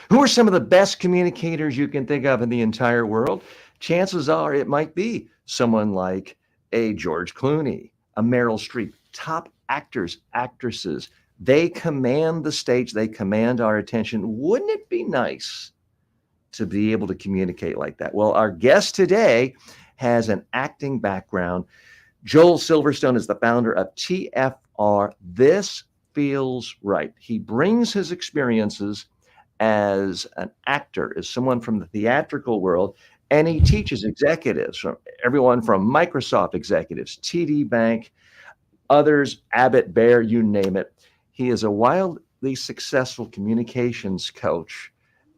Who are some of the best communicators you can think of in the entire world? Chances are it might be someone like a George Clooney, a Meryl Streep, top actors, actresses. They command the stage, they command our attention. Wouldn't it be nice to be able to communicate like that? Well, our guest today has an acting background. Joel Silverstone is the founder of TFR. This feels right. He brings his experiences as an actor, as someone from the theatrical world, and he teaches executives from everyone from Microsoft executives, TD Bank, others, Abbott, Bear, you name it. He is a wildly successful communications coach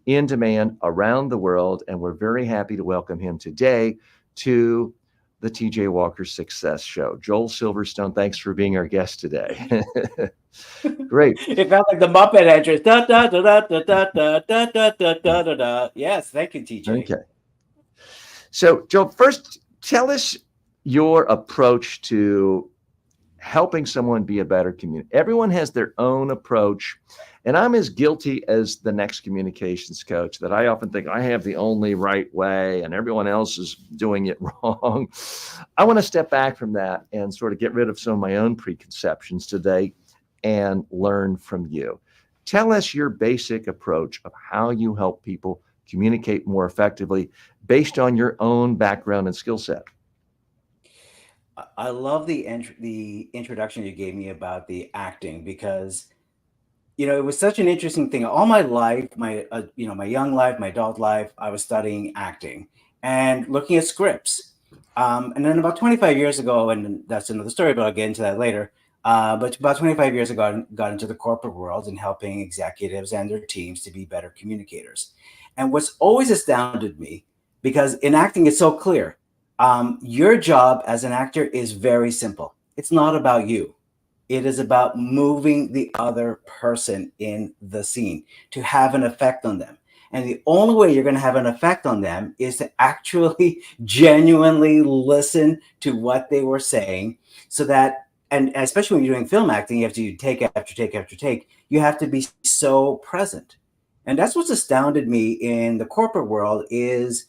in demand around the world, and we're very happy to welcome him today to the TJ Walker Success Show. Joel Silverstone, thanks for being our guest today. Great. It felt like the Muppet entrance. Da, da, da, da, da, da, da, da, da, da, da, da. Yes, thank you, TJ. Okay. So, Joel, first, tell us your approach to helping someone be a better communicator. Everyone has their own approach, and I'm as guilty as the next communications coach that I often think I have the only right way and everyone else is doing it wrong. I want to step back from that and sort of get rid of some of my own preconceptions today and learn from you. Tell us your basic approach of how you help people communicate more effectively based on your own background and skill set. I love the introduction you gave me about the acting because it was such an interesting thing. All my life, my young life, my adult life, I was studying acting and looking at scripts. And then about 25 years ago, and that's another story, but I'll get into that later. But about 25 years ago, I got into the corporate world and helping executives and their teams to be better communicators. And what's always astounded me, because in acting, it's so clear. Your job as an actor is very simple. It's not about you. It is about moving the other person in the scene to have an effect on them. And the only way you're going to have an effect on them is to actually genuinely listen to what they were saying so that, and especially when you're doing film acting, you have to do take after take after take. You have to be so present. And that's what's astounded me in the corporate world is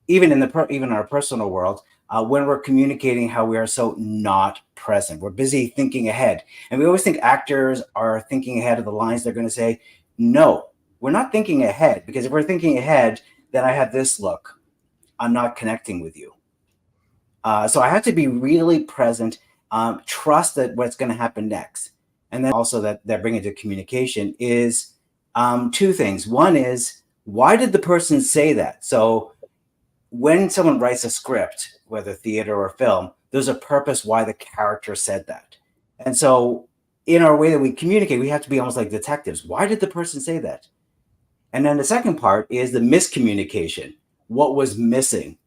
even in our personal world, when we're communicating how we are so not present. We're busy thinking ahead. And we always think actors are thinking ahead of the lines they're going to say. No, we're not thinking ahead, because if we're thinking ahead, then I have this look. I'm not connecting with you. So I have to be really present, trust that what's going to happen next. And then also that bringing to communication is two things. One is, why did the person say that? So when someone writes a script, whether theater or film, there's a purpose why the character said that. And so in our way that we communicate, we have to be almost like detectives. Why did the person say that? And then the second part is the miscommunication. What was missing?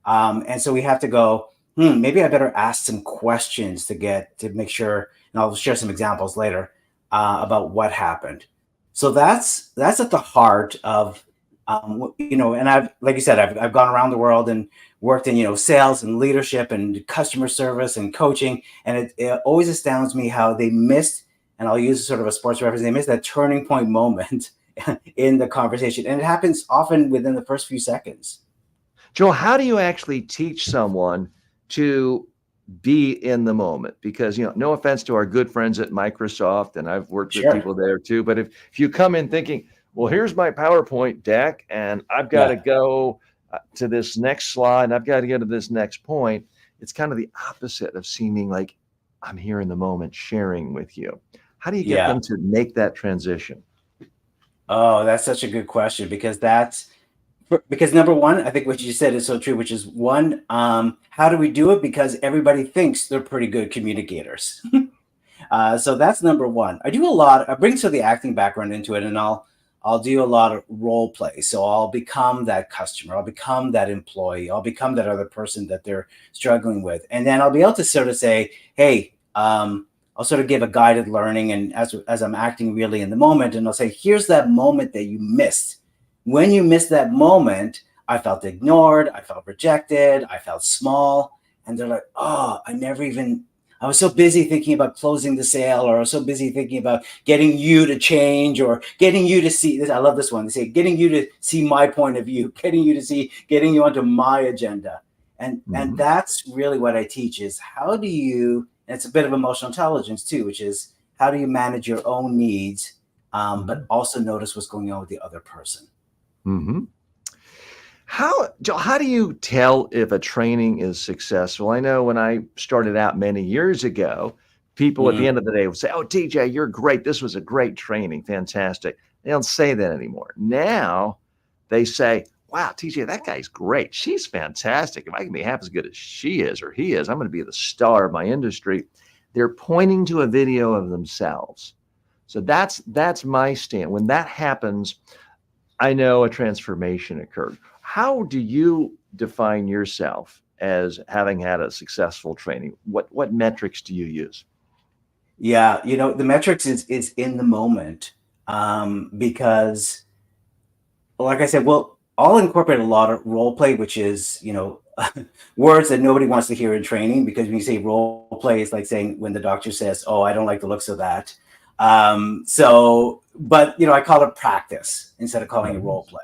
And so we have to go, maybe I better ask some questions to make sure, and I'll share some examples later about what happened. So that's at the heart of, and I've, like you said, I've gone around the world and worked in, sales and leadership and customer service and coaching. And it always astounds me how they missed, and I'll use sort of a sports reference, they missed that turning point moment in the conversation. And it happens often within the first few seconds. Joel, how do you actually teach someone to be in the moment? Because, no offense to our good friends at Microsoft, and I've worked with people there too, but if you come in thinking, well, here's my PowerPoint deck, and I've got to go to this next slide, and I've got to get to this next point, it's kind of the opposite of seeming like I'm here in the moment sharing with you. How do you get them to make that transition? Oh, that's such a good question, because number one, I think what you said is so true, which is one, how do we do it? Because everybody thinks they're pretty good communicators. So that's number one. I bring some of the acting background into it, and I'll do a lot of role play. So I'll become that customer. I'll become that employee. I'll become that other person that they're struggling with. And then I'll be able to sort of say, hey, I'll sort of give a guided learning. And as I'm acting really in the moment, and I'll say, here's that moment that you missed. When you missed that moment, I felt ignored. I felt rejected. I felt small. And they're like, oh, I was so busy thinking about closing the sale, or I was so busy thinking about getting you to change, or getting you to see this. I love this one. They say, getting you to see my point of view, getting you onto my agenda. And Mhm. that's really what I teach is how do you, and it's a bit of emotional intelligence too, which is how do you manage your own needs, but Mhm. also notice what's going on with the other person. Mhm. How do you tell if a training is successful? I know when I started out many years ago, people at the Mhm. end of the day would say, "Oh, TJ, you're great. This was a great training. Fantastic." They don't say that anymore. Now they say, "Wow, TJ, that guy's great. She's fantastic. If I can be half as good as she is or he is, I'm going to be the star of my industry." They're pointing to a video of themselves. So that's my stand. When that happens, I know a transformation occurred. How do you define yourself as having had a successful training? What metrics do you use? Yeah, the metrics is in the moment, because, like I said, well, I'll incorporate a lot of role play, which is, words that nobody wants to hear in training, because when you say role play, it's like saying when the doctor says, "Oh, I don't like the looks of that." But I call it practice instead of calling it Mhm, role play.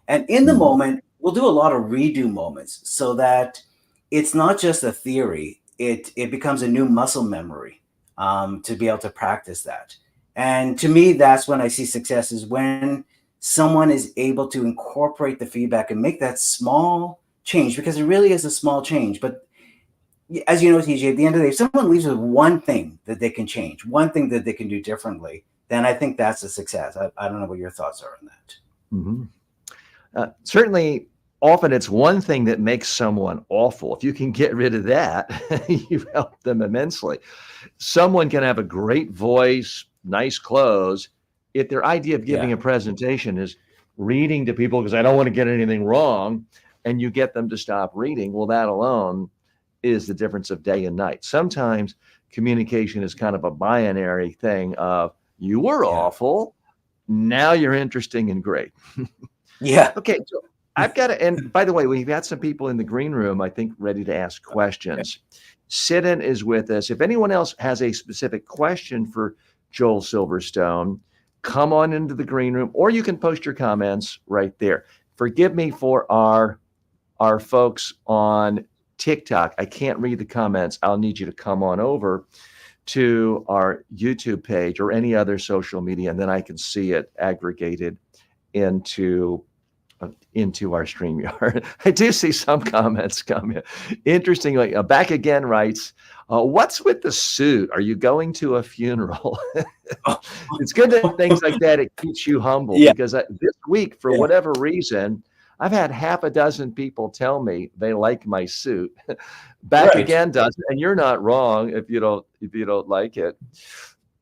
And in the mhm, moment, we'll do a lot of redo moments so that it's not just a theory; it becomes a new muscle memory, to be able to practice that. And to me, that's when I see success is when someone is able to incorporate the feedback and make that small change, because it really is a small change. But as you know, TJ, at the end of the day, if someone leaves with one thing that they can change, one thing that they can do differently, then I think that's a success. I don't know what your thoughts are on that. mhm. Certainly, often it's one thing that makes someone awful. If you can get rid of that, you've helped them immensely. Someone can have a great voice, nice clothes. If their idea of Yeah. giving a presentation is reading to people because I don't want to get anything wrong, and you get them to stop reading, well, that alone is the difference of day and night. Sometimes communication is kind of a binary thing of you were Yeah. awful, now you're interesting and great. Yeah. Okay, so I've got to, and by the way, we've got some people in the green room, I think, ready to ask Okay. questions. Sit-in is with us. If anyone else has a specific question for Joel Silverstone, come on into the green room, or you can post your comments right there. Forgive me for our folks on TikTok. I can't read the comments. I'll need you to come on over to our YouTube page or any other social media, and then I can see it aggregated into into our StreamYard. I do see some comments come in. Interestingly, Back Again writes, what's with the suit? Are you going to a funeral? It's good that things like that, it keeps you humble Yeah. because this week, for Yeah. whatever reason, I've had half a dozen people tell me they like my suit. Back Right. Again doesn't, and you're not wrong if you don't like it.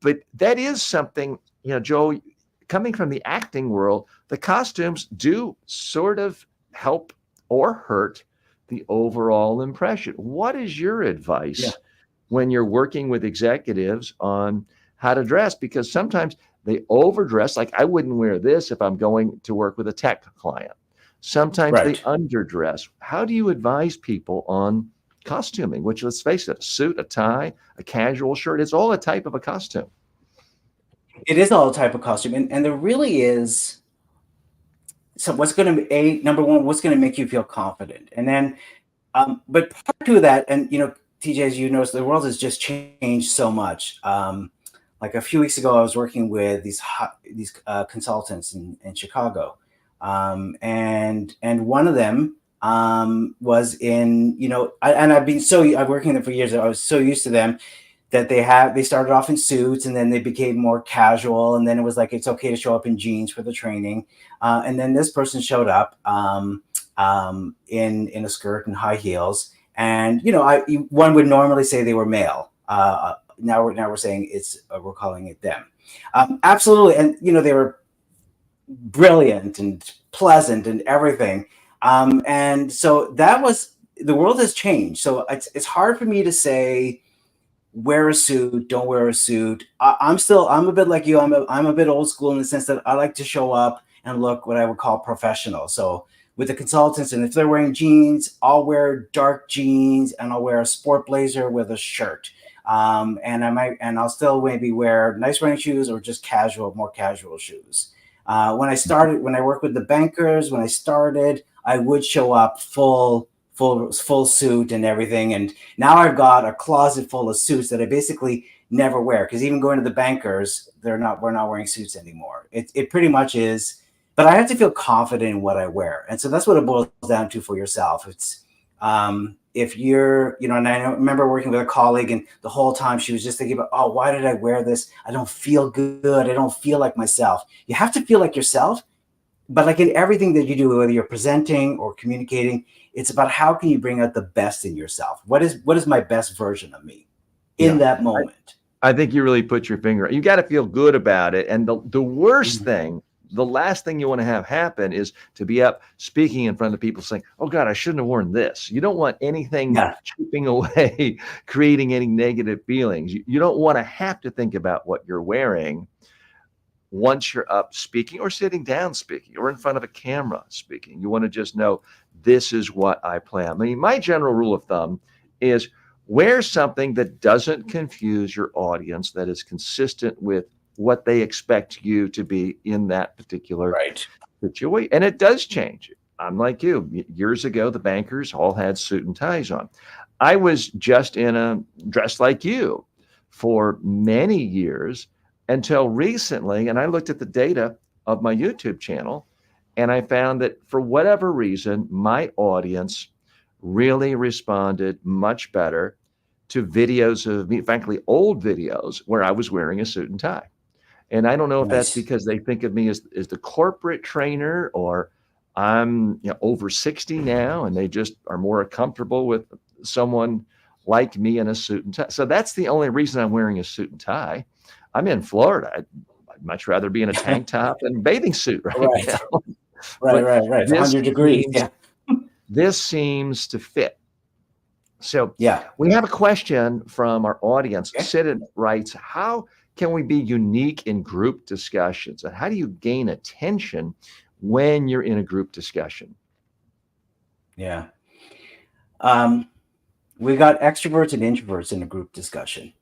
But that is something, Joe, coming from the acting world, the costumes do sort of help or hurt the overall impression. What is your Yeah. advice when you're working with executives on how to dress? Because sometimes they overdress. Like I wouldn't wear this if I'm going to work with a tech client. Sometimes they Right. underdress. How do you advise people on costuming, which, let's face it, a suit, a tie, a casual shirt, it's all a type of a costume. It is all type of costume, and there really is. So what's going to a number one? What's going to make you feel confident, and then but part two of that, and TJ, as you notice, the world has just changed so much. Like a few weeks ago, I was working with these consultants in Chicago, and one of them was in and I've working with them for years. I was so used to them that they started off in suits, and then they became more casual, and then it was like it's okay to show up in jeans for the training, and then this person showed up in a skirt and high heels, and one would normally say they were male. Now we're saying we're calling it them. Absolutely, and they were brilliant and pleasant and everything. And so that was the world has changed. So it's hard for me to say wear a suit, don't wear a suit. I'm a bit like you. I'm a bit old school in the sense that I like to show up and look what I would call professional. So with the consultants, and if they're wearing jeans, I'll wear dark jeans and I'll wear a sport blazer with a shirt. And I'll still maybe wear nice running shoes or just more casual shoes. When I worked with the bankers, I would show up full suit and everything. And now I've got a closet full of suits that I basically never wear, because even going to the bankers, we're not wearing suits anymore. It pretty much is, but I have to feel confident in what I wear. And so that's what it boils down to for yourself. It's, if you're, and I remember working with a colleague, and the whole time she was just thinking about, oh, why did I wear this? I don't feel good. I don't feel like myself. You have to feel like yourself, but like in everything that you do, whether you're presenting or communicating, it's about how can you bring out the best in yourself? What is my best version of me in that moment? I think you really put your finger. You got to feel good about it. And the worst thing, the last thing you want to have happen is to be up speaking in front of people saying, oh God, I shouldn't have worn this. You don't want anything chipping away, creating any negative feelings. You don't want to have to think about what you're wearing once you're up speaking or sitting down speaking or in front of a camera speaking. You want to just know, this is what I plan. I mean, my general rule of thumb is wear something that doesn't confuse your audience, that is consistent with what they expect you to be in that particular situation. And it does change. I'm like you. Years ago, the bankers all had suit and ties on. I was just in a dress like you for many years until recently. And I looked at the data of my YouTube channel, and I found that for whatever reason, my audience really responded much better to videos of me, frankly, old videos where I was wearing a suit and tie. And I don't know if that's because they think of me as the corporate trainer, or I'm over 60 now and they just are more comfortable with someone like me in a suit and tie. So that's the only reason I'm wearing a suit and tie. I'm in Florida. I'd much rather be in a tank top and bathing suit right now. Right. It's 100 degrees. This seems to fit. So we have a question from our audience. Sid writes, how can we be unique in group discussions? And how do you gain attention when you're in a group discussion? We got extroverts and introverts in a group discussion.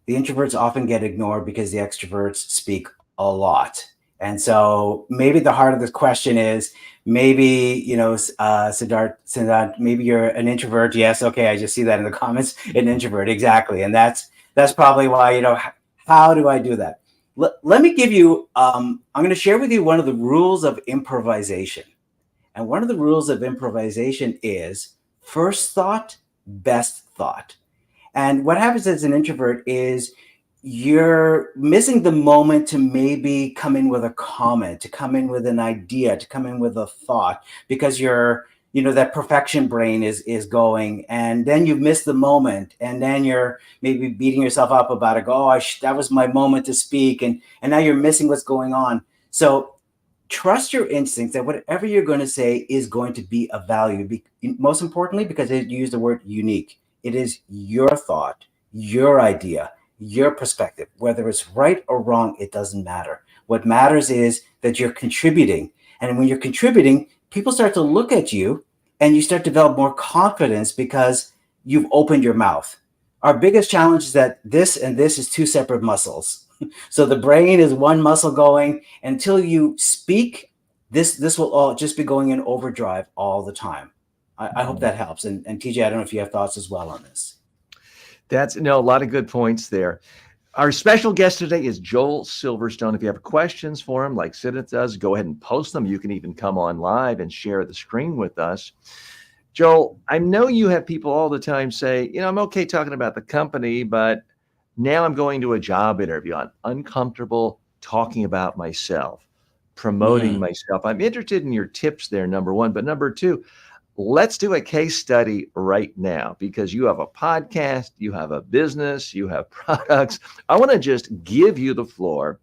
The introverts often get ignored because the extroverts speak a lot. And so maybe the heart of the question is, maybe, Siddharth, maybe you're an introvert. Yes. Okay. I just see that in the comments, an introvert. Exactly. And that's probably why, how do I do that? Let me give you, I'm going to share with you one of the rules of improvisation. And one of the rules of improvisation is first thought, best thought. And what happens as an introvert is you're missing the moment to maybe come in with a comment, to come in with an idea, to come in with a thought, because that perfection brain is going, and then you've missed the moment, and then you're maybe beating yourself up about it. That was my moment to speak, and now you're missing what's going on. So trust your instincts that whatever you're going to say is going to be of value. Most importantly, because you use the word unique. It is your thought, your idea, your perspective. Whether it's right or wrong, it doesn't matter. What matters is that you're contributing. And when you're contributing, people start to look at you and you start to develop more confidence because you've opened your mouth. Our biggest challenge is that this and this is two separate muscles. So the brain is one muscle going. Until you speak, this will all just be going in overdrive all the time. I hope that helps. And TJ, I don't know if you have thoughts as well on this. That's a lot of good points there. Our special guest today is Joel Silverstone. If you have questions for him, like Sid does, go ahead and post them. You can even come on live and share the screen with us. Joel, I know you have people all the time say, I'm okay talking about the company, but now I'm going to a job interview. I'm uncomfortable talking about myself, promoting myself. I'm interested in your tips there, number one. But number two, let's do a case study right now, because you have a podcast, you have a business, you have products. I want to just give you the floor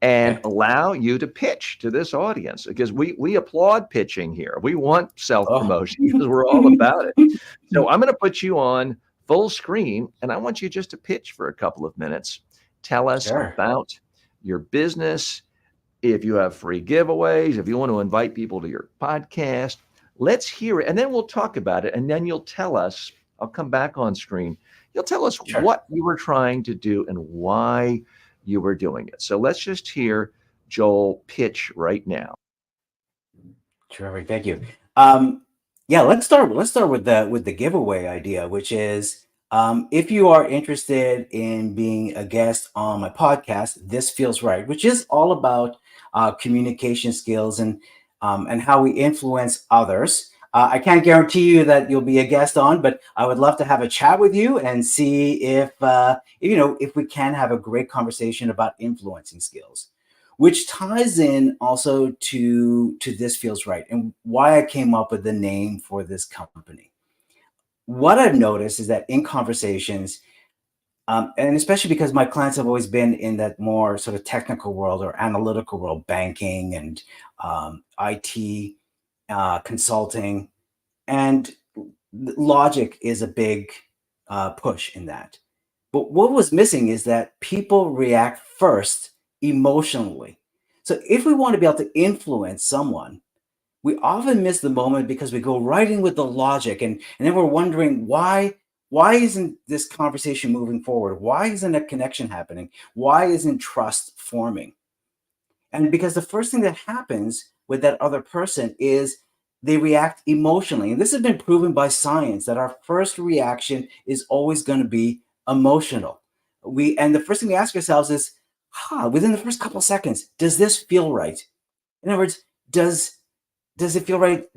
and allow you to pitch to this audience, because we applaud pitching here. We want self-promotion because we're all about it. So I'm going to put you on full screen, and I want you just to pitch for a couple of minutes. Tell us about your business. If you have free giveaways, if you want to invite people to your podcast, let's hear it, and then we'll talk about it, and then you'll tell us, I'll come back on screen, You'll tell us Sure. what you were trying to do and why you were doing it. So let's just hear Joel pitch right now. Terrific. Thank you. Um, yeah, let's start with the giveaway idea, which is if you are interested in being a guest on my podcast, This Feels Right, which is all about communication skills and how we influence others. I can't guarantee you that you'll be a guest on, but I would love to have a chat with you and see if we can have a great conversation about influencing skills, which ties in also to This Feels Right and why I came up with the name for this company. What I've noticed is that in conversations, and especially because my clients have always been in that more sort of technical world or analytical world, banking and IT, consulting, and logic is a big push in that. But what was missing is that people react first emotionally. So if we want to be able to influence someone, we often miss the moment because we go right in with the logic, and then we're wondering why isn't this conversation moving forward? Why isn't a connection happening? Why isn't trust forming? And because the first thing that happens with that other person is they react emotionally. And this has been proven by science that our first reaction is always going to be emotional. And the first thing we ask ourselves is, within the first couple of seconds, does this feel right? In other words, does it feel right?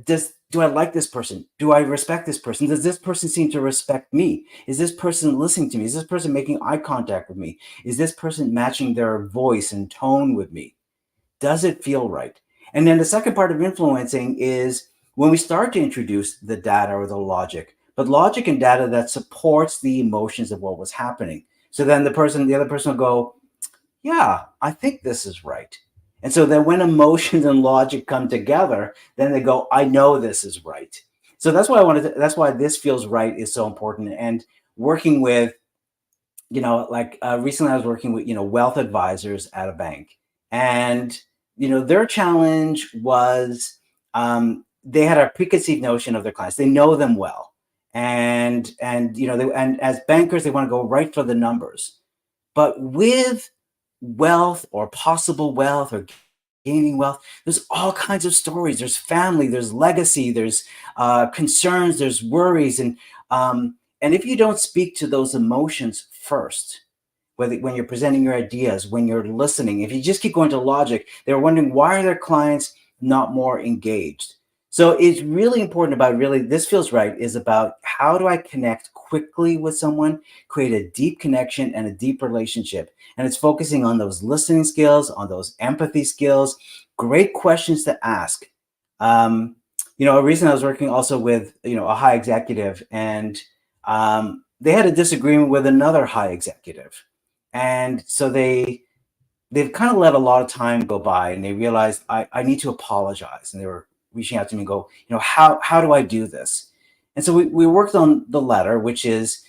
Do I like this person? Do I respect this person? Does this person seem to respect me? Is this person listening to me? Is this person making eye contact with me? Is this person matching their voice and tone with me? Does it feel right? And then the second part of influencing is when we start to introduce the data or the logic, but logic and data that supports the emotions of what was happening. So then the other person will go, yeah, I think this is right. And so then when emotions and logic come together, then they go, I know this is right. So that's why This Feels Right is so important. And working with, recently I was working with, wealth advisors at a bank, and, their challenge was, they had a preconceived notion of their clients. They know them well. And as bankers, they want to go right for the numbers. But with wealth or possible wealth or gaining wealth, there's all kinds of stories. There's family, there's legacy, there's concerns, there's worries. And if you don't speak to those emotions first, whether when you're presenting your ideas, when you're listening, if you just keep going to logic, they're wondering why are their clients not more engaged? So it's really important about This Feels Right is about how do I connect quickly with someone, create a deep connection and a deep relationship. And it's focusing on those listening skills, on those empathy skills, great questions to ask. A reason I was working also with, a high executive, and they had a disagreement with another high executive. And so they've kind of let a lot of time go by, and they realized I need to apologize. And they were reaching out to me and go, how do I do this? And so we worked on the letter, which is,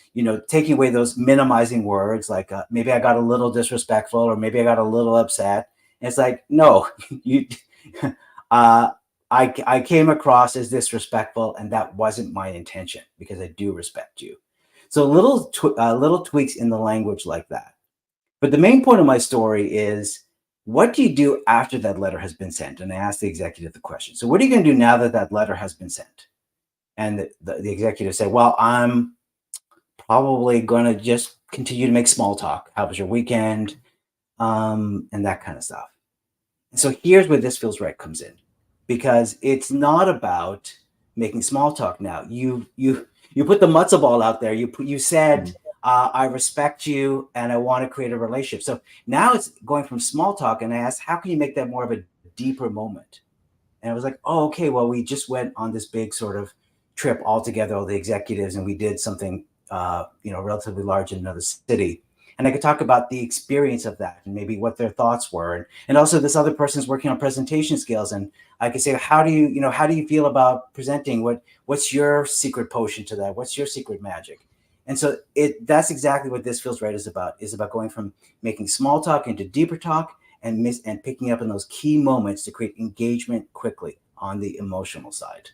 taking away those minimizing words, like maybe I got a little disrespectful, or maybe I got a little upset. And it's like, no, you, uh, I came across as disrespectful, and that wasn't my intention because I do respect you. So little tweaks in the language like that. But the main point of my story is, what do you do after that letter has been sent? And I asked the executive the question. So what are you going to do now that that letter has been sent? And the executive said, well, I'm probably going to just continue to make small talk. How was your weekend? And that kind of stuff. And so here's where This Feels Right comes in, because it's not about making small talk now. You put the matzo ball out there. You said, I respect you and I want to create a relationship. So now it's going from small talk, and I asked, how can you make that more of a deeper moment? And I was like, oh, okay, well, we just went on this big sort of trip all together, all the executives, and we did something, relatively large in another city. And I could talk about the experience of that and maybe what their thoughts were. And also this other person's working on presentation skills. And I could say, how do you feel about presenting? What's your secret potion to that? What's your secret magic? And so that's exactly what This Feels Right is about going from making small talk into deeper talk, and picking up on those key moments to create engagement quickly on the emotional side.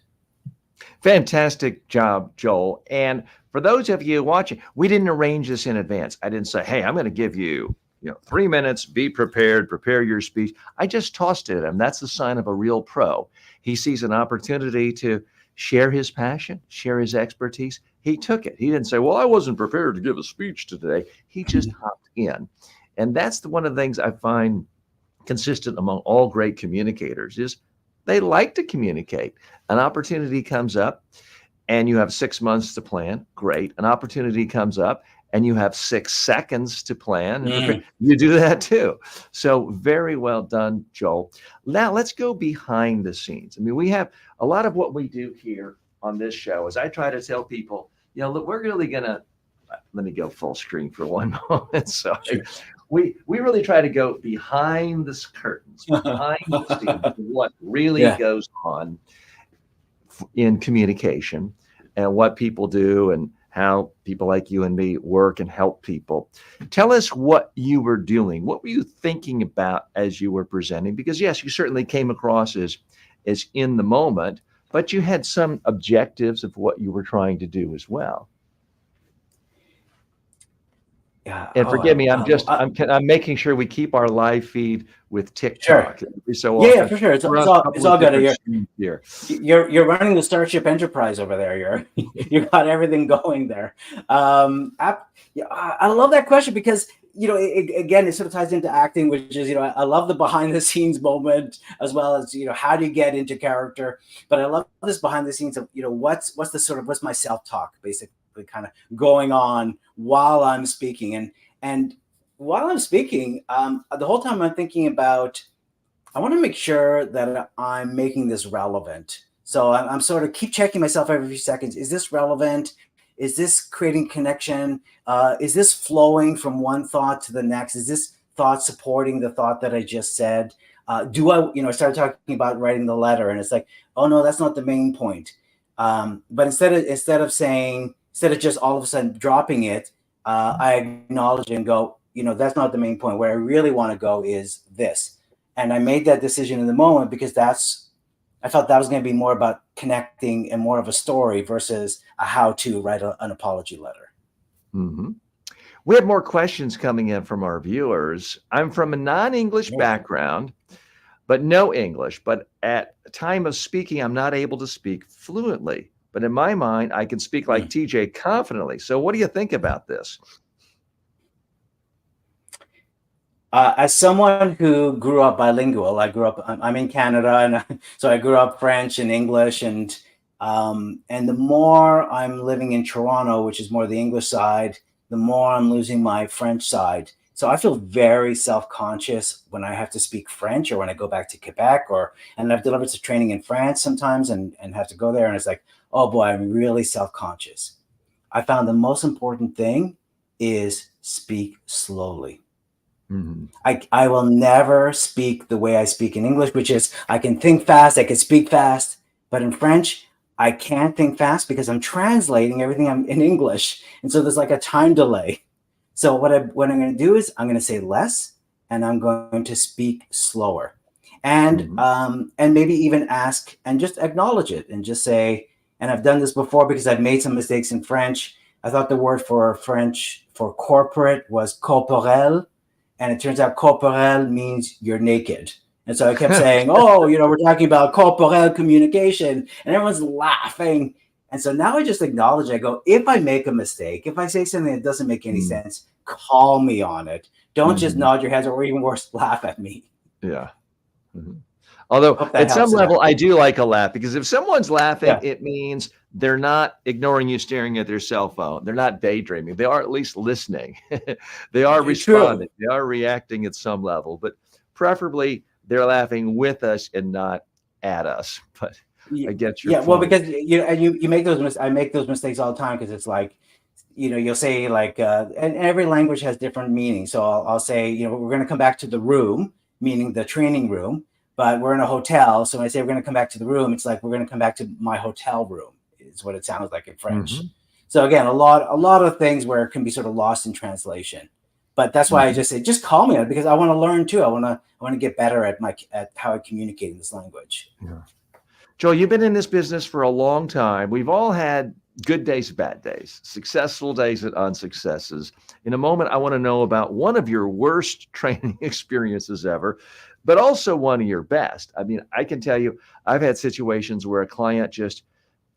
Fantastic job, Joel. And For those of you watching, we didn't arrange this in advance. I didn't say, hey, I'm going to give you, 3 minutes, be prepared, prepare your speech. I just tossed it at him. That's the sign of a real pro. He sees an opportunity to share his passion, share his expertise. He took it. He didn't say, well, I wasn't prepared to give a speech today. He just hopped in. And that's one of the things I find consistent among all great communicators is they like to communicate. An opportunity comes up and you have 6 months to plan. Great. An opportunity comes up and you have 6 seconds to plan. You do that too. So very well done, Joel. Now let's go behind the scenes. I mean, we have a lot of what we do here on this show is I try to tell people, look, we're really going to, let me go full screen for one moment. Sorry. Sure. We really try to go behind the curtains, behind the scenes, what really goes on in communication and what people do and how people like you and me work and help people. Tell us what you were doing. What were you thinking about as you were presenting? Because yes, you certainly came across as in the moment, but you had some objectives of what you were trying to do as well. Yeah. And forgive me, I'm making sure we keep our live feed with TikTok. Sure. So yeah, for sure. It's all good. You're running the Starship Enterprise over there. You got everything going there. I love that question because again, it sort of ties into acting, which is I love the behind the scenes moment as well as how do you get into character. But I love this behind the scenes of what's my self talk basically kind of going on while I'm speaking and while I'm speaking, the whole time I'm thinking about, I want to make sure that I'm making this relevant. So I'm sort of keep checking myself every few seconds. Is this relevant? Is this creating connection? Is this flowing from one thought to the next? Is this thought supporting the thought that I just said? Do I start talking about writing the letter and it's like, oh no, that's not the main point. But instead of just all of a sudden dropping it, I acknowledge it and go, that's not the main point. Where I really want to go is this. And I made that decision in the moment because I felt that was going to be more about connecting and more of a story versus a how to write an apology letter. Mm-hmm. We have more questions coming in from our viewers. I'm from a non-English background, but no English. But at the time of speaking, I'm not able to speak fluently. But in my mind, I can speak like TJ confidently. So what do you think about this? As someone who grew up bilingual, I'm in Canada, and so I grew up French and English, and the more I'm living in Toronto, which is more the English side, the more I'm losing my French side. So I feel very self-conscious when I have to speak French or when I go back to Quebec and I've delivered some training in France sometimes and have to go there. And it's like, oh boy, I'm really self-conscious. I found the most important thing is speak slowly. Mm-hmm. I will never speak the way I speak in English, which is I can think fast, I can speak fast, but in French, I can't think fast because I'm translating everything in English. And so there's like a time delay. So what I'm going to do is I'm going to say less and I'm going to speak slower and maybe even ask and just acknowledge it and just say, and I've done this before because I've made some mistakes in French. I thought the word for French for corporate was corporel. And it turns out corporel means you're naked. And so I kept saying, we're talking about corporel communication and everyone's laughing. And so now I just acknowledge, I go, if I make a mistake, if I say something that doesn't make any sense, call me on it. Don't just nod your heads or even worse, laugh at me. Yeah. Mm-hmm. Although at some level, I do like a laugh because if someone's laughing, it means they're not ignoring you, staring at their cell phone. They're not daydreaming. They are at least listening. They are responding. True. They are reacting at some level, but preferably they're laughing with us and not at us. But I get your point. Well, because you make those I make those mistakes all the time because it's like, you'll say like, and every language has different meanings. So I'll say, we're going to come back to the room, meaning the training room. But we're in a hotel, so when I say we're going to come back to the room, it's like we're going to come back to my hotel room. Is what it sounds like in French. Mm-hmm. So again, a lot of things where it can be sort of lost in translation. But that's why I just say, just call me on it because I want to learn too. I want to get better at how I communicate in this language. Yeah. Joel, you've been in this business for a long time. We've all had good days, bad days, successful days and unsuccesses. In a moment, I want to know about one of your worst training experiences ever, but also one of your best. I mean, I can tell you, I've had situations where a client just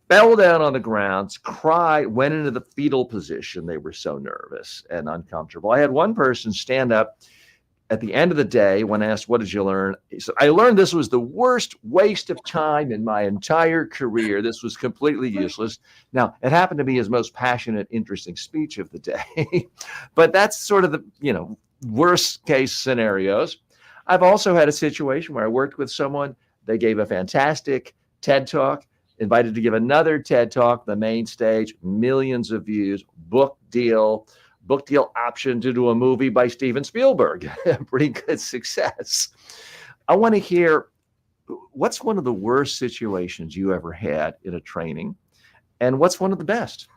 fell down on the ground, cried, went into the fetal position. They were so nervous and uncomfortable. I had one person stand up at the end of the day when asked, "What did you learn?" He said, "I learned this was the worst waste of time in my entire career. This was completely useless." Now, it happened to be his most passionate, interesting speech of the day. But that's sort of the, worst case scenarios. I've also had a situation where I worked with someone, they gave a fantastic TED Talk, invited to give another TED Talk, the main stage, millions of views, book deal option to do a movie by Steven Spielberg. Pretty good success. I want to hear, what's one of the worst situations you ever had in a training, and what's one of the best?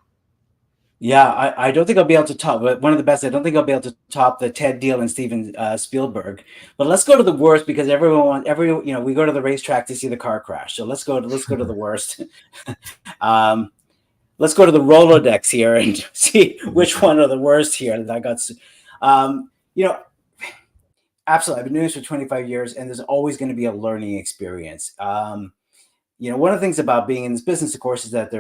Yeah, I don't think I'll be able to top, but one of the best. I don't think I'll be able to top the TED deal and Steven Spielberg. But let's go to the worst, because we go to the racetrack to see the car crash. So let's go to the worst. Let's go to the Rolodex here and see which one are the worst here that I got. Absolutely. I've been doing this for 25 years, and there's always going to be a learning experience. One of the things about being in this business, of course, is that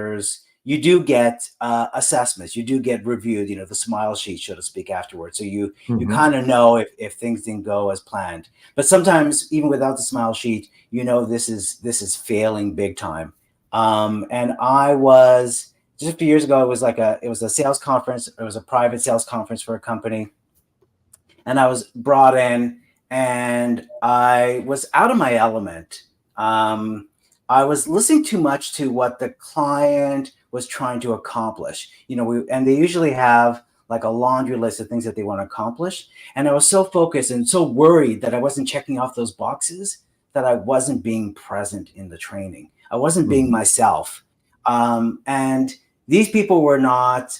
you do get assessments, you do get reviewed, the smile sheet, so to speak, afterwards. So you kind of know if things didn't go as planned. But sometimes, even without the smile sheet, this is failing big time. And I was, just a few years ago, it was a sales conference. It was a private sales conference for a company. And I was brought in, and I was out of my element. I was listening too much to what the client was trying to accomplish. And they usually have like a laundry list of things that they want to accomplish. And I was so focused and so worried that I wasn't checking off those boxes that I wasn't being present in the training. I wasn't being myself. And these people were not,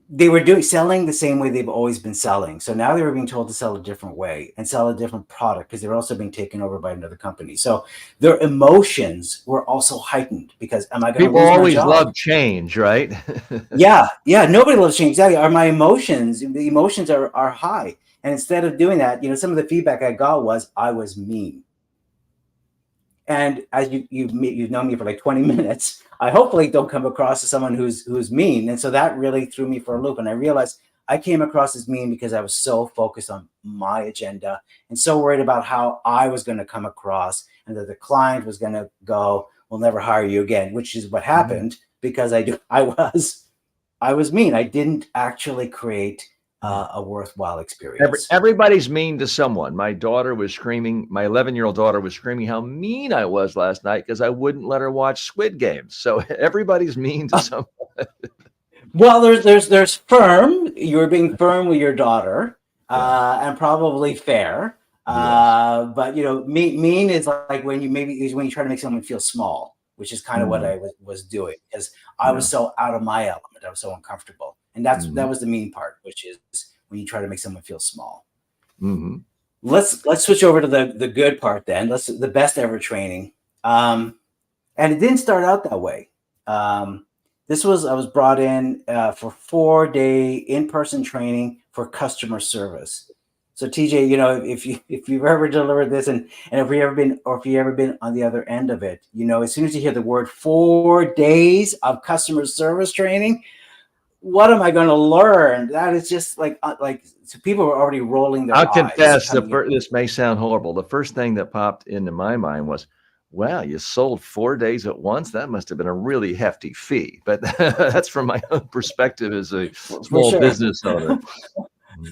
they were selling the same way they've always been selling. So now they were being told to sell a different way and sell a different product, because they're also being taken over by another company. So their emotions were also heightened, because am I going to lose my job? People always love change, right? Yeah. Nobody loves change. Exactly. The emotions are high. And instead of doing that, some of the feedback I got was I was mean. And as you've known me for like 20 minutes, I hopefully don't come across as someone who's mean. And so that really threw me for a loop. And I realized I came across as mean because I was so focused on my agenda and so worried about how I was going to come across, and that the client was going to go, "We'll never hire you again," which is what happened, because I was mean. I didn't actually create a worthwhile experience. Everybody's mean to someone. My daughter was screaming, my 11-year-old daughter was screaming how mean I was last night because I wouldn't let her watch Squid Games. So everybody's mean to someone. Well, there's firm. You're being firm with your daughter, and probably fair. Yes. But mean is like when you try to make someone feel small, which is kind of what I was doing, because I was so out of my element. I was so uncomfortable. And that was the mean part, which is when you try to make someone feel small. Let's switch over to the good part then. The best ever training. And it didn't start out that way. I was brought in for 4-day in-person training for customer service. So TJ, if you've ever delivered this, and if you ever been on the other end of it, as soon as you hear the word 4 days of customer service training, what am I going to learn? That is just so people are already rolling their eyes. I'll confess, this may sound horrible. The first thing that popped into my mind was, wow, you sold 4 days at once? That must have been a really hefty fee. But that's from my own perspective as a small business owner.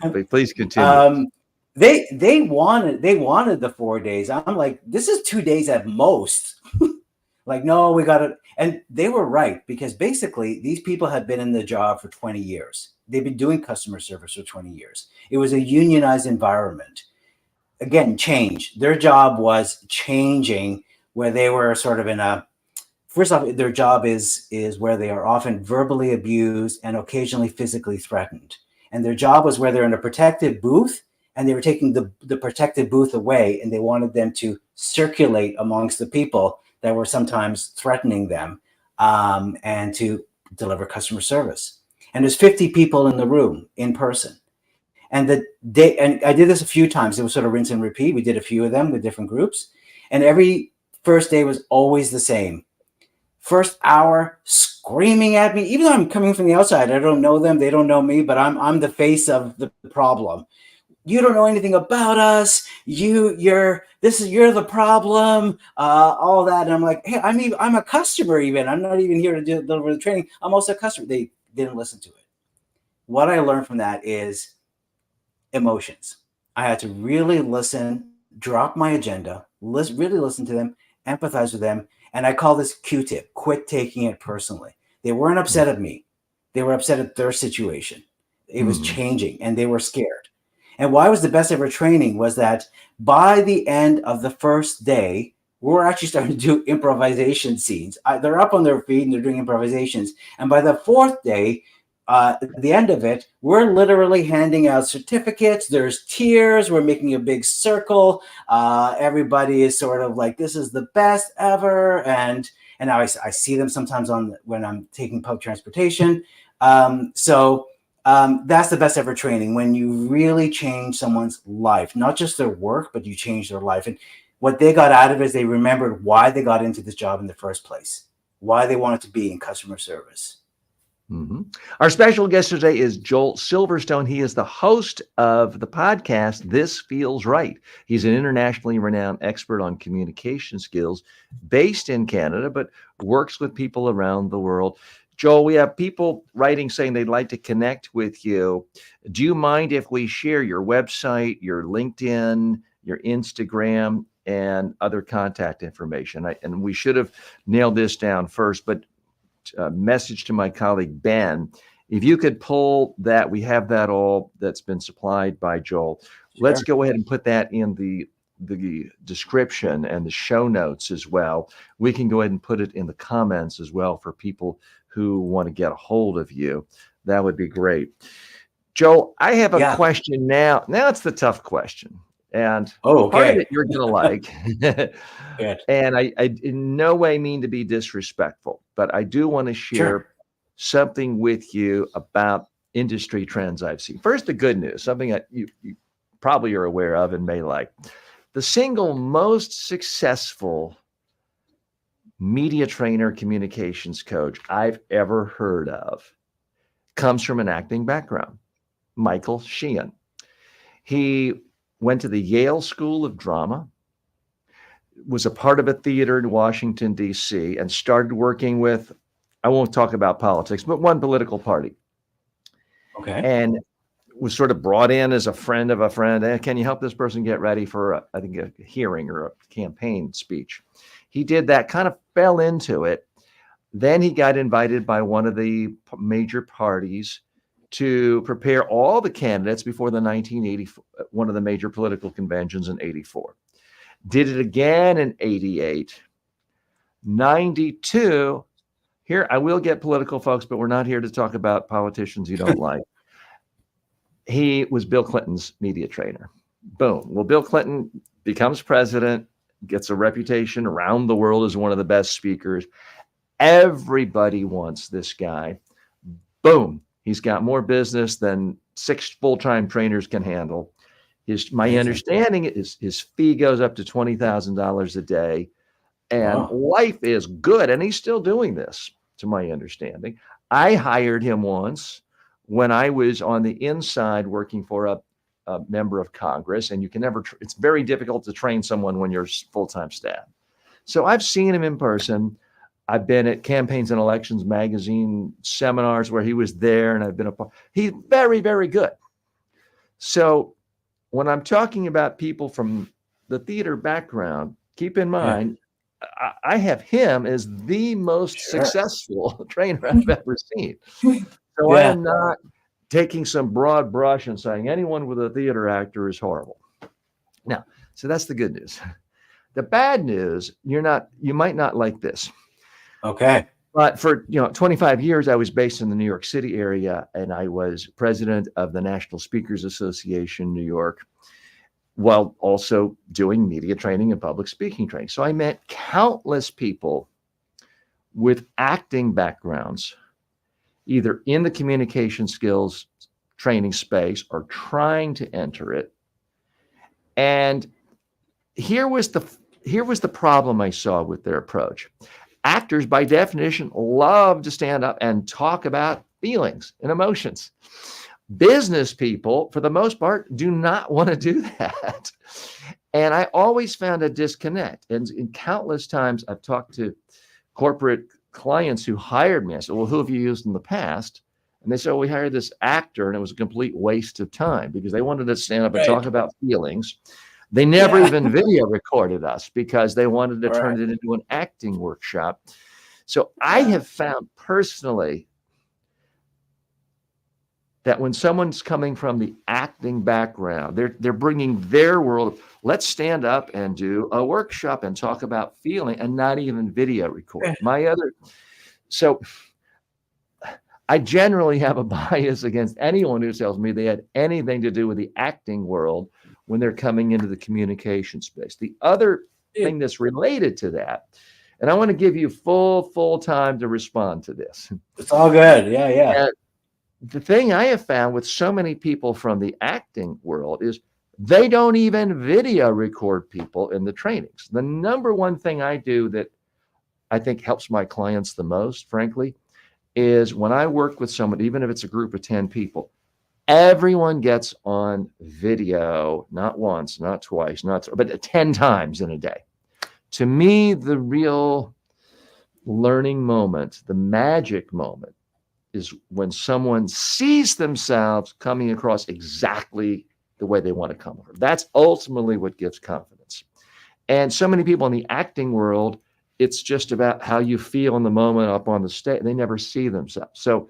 But please continue. They wanted the 4 days. I'm like, this is 2 days at most. Like, no, we got it. And they were right, because basically these people had been in the job for 20 years. They've been doing customer service for 20 years. It was a unionized environment. Again, change. Their job was changing, where they were sort of first off, their job is where they are often verbally abused and occasionally physically threatened. And their job was where they're in a protective booth, and they were taking the protective booth away, and they wanted them to circulate amongst the people that were sometimes threatening them. and to deliver customer service. And there's 50 people in the room in person. And and I did this a few times. It was sort of rinse and repeat. We did a few of them with different groups. And every first day was always the same. First hour screaming at me, even though I'm coming from the outside. I don't know them. They don't know me, but I'm the face of the problem. You don't know anything about us. You're the problem. All that. And I'm like, hey, I'm a customer even. I'm not even here to deliver the training. I'm also a customer. They didn't listen to it. What I learned from that is emotions. I had to really listen, drop my agenda, really listen to them, empathize with them. And I call this Q-tip, quit taking it personally. They weren't upset at me. They were upset at their situation. It was changing and they were scared. And why was the best ever training was that by the end of the first day, we're actually starting to do improvisation scenes. They're up on their feet and they're doing improvisations. And by the fourth day, at the end of it, we're literally handing out certificates. There's tears. We're making a big circle. Everybody is sort of like, this is the best ever. And now I see them sometimes when I'm taking public transportation. So that's the best ever training, when you really change someone's life, not just their work, but you change their life. And what they got out of it is they remembered why they got into this job in the first place, why they wanted to be in customer service. Our special guest today is Joel Silverstone. He is the host of the podcast, This Feels Right. He's an internationally renowned expert on communication skills based in Canada, but works with people around the world. Joel, we have people writing saying they'd like to connect with you. Do you mind if we share your website, your LinkedIn, your Instagram, and other contact information? And we should have nailed this down first, but message to my colleague Ben, if you could pull that, we have that all that's been supplied by Joel. Sure. Let's go ahead and put that in the description and the show notes as well. We can go ahead and put it in the comments as well for people who want to get a hold of you. That would be great. Joel, I have a question now. Now it's the tough question. And part of it you're going to like. And I in no way mean to be disrespectful, but I do want to share something with you about industry trends I've seen. First, the good news, something that you probably are aware of and may like. The single most successful media trainer, communications coach I've ever heard of comes from an acting background, Michael Sheen. He went to the Yale School of Drama, was a part of a theater in Washington, D.C., and started working with, I won't talk about politics, but one political party. Okay. And was sort of brought in as a friend of a friend. Hey, can you help this person get ready for, a hearing or a campaign speech? He did that, kind of fell into it. Then he got invited by one of the major parties to prepare all the candidates before the 1984, one of the major political conventions in 84. Did it again in 88. 92. Here, I will get political, folks, but we're not here to talk about politicians you don't like. He was Bill Clinton's media trainer. Boom. Well, Bill Clinton becomes president, gets a reputation around the world as one of the best speakers. Everybody wants this guy. Boom. He's got more business than 6 full-time trainers can handle. My understanding is his fee goes up to $20,000 a day, and life is good. And he's still doing this, to my understanding. I hired him once when I was on the inside working for a member of Congress, and you can never, it's very difficult to train someone when you're full-time staff. So I've seen him in person. I've been at Campaigns and Elections magazine seminars where he was there, and I've been he's very, very good. So when I'm talking about people from the theater background, keep in mind, I have him as the most successful trainer I've ever seen. So I am not taking some broad brush and saying anyone with a theater actor is horrible. Now, so that's the good news. The bad news, you might not like this. Okay. But for 25 years, I was based in the New York City area, and I was president of the National Speakers Association, New York, while also doing media training and public speaking training. So I met countless people with acting backgrounds, either in the communication skills training space or trying to enter it. And here was the problem I saw with their approach. Actors, by definition, love to stand up and talk about feelings and emotions. Business people, for the most part, do not want to do that. And I always found a disconnect. And in countless times, I've talked to corporate clients who hired me. I said, well, who have you used in the past? And they said, well, we hired this actor, and it was a complete waste of time because they wanted to stand up and talk about feelings. They never even video recorded us because they wanted to turn it into an acting workshop. So I have found personally that when someone's coming from the acting background, they're bringing their world. Let's stand up and do a workshop and talk about feeling, and not even video record. So I generally have a bias against anyone who tells me they had anything to do with the acting world when they're coming into the communication space. The other thing that's related to that, and I want to give you full time to respond to this. It's all good. Yeah. And the thing I have found with so many people from the acting world is they don't even video record people in the trainings. The number one thing I do that I think helps my clients the most, frankly, is when I work with someone, even if it's a group of 10 people, everyone gets on video, not once, not twice, but 10 times in a day. To me, the real learning moment, the magic moment, is when someone sees themselves coming across exactly the way they want to come across. That's ultimately what gives confidence. And so many people in the acting world, it's just about how you feel in the moment up on the stage. They never see themselves. So,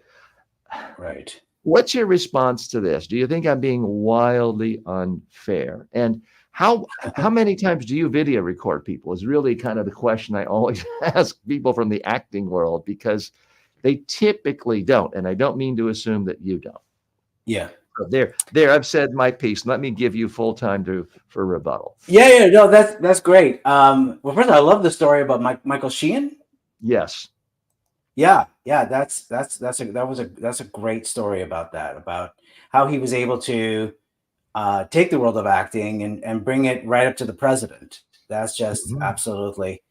what's your response to this? Do you think I'm being wildly unfair? And how many times do you video record people is really kind of the question I always ask people from the acting world, because they typically don't. And I don't mean to assume that you don't. Yeah. So there, I've said my piece. Let me give you full time for rebuttal. Yeah. No, that's great. Well, first of all, I love the story about Michael Sheen. Yes. Yeah. That's a great story about how he was able to take the world of acting and bring it right up to the president. That's just absolutely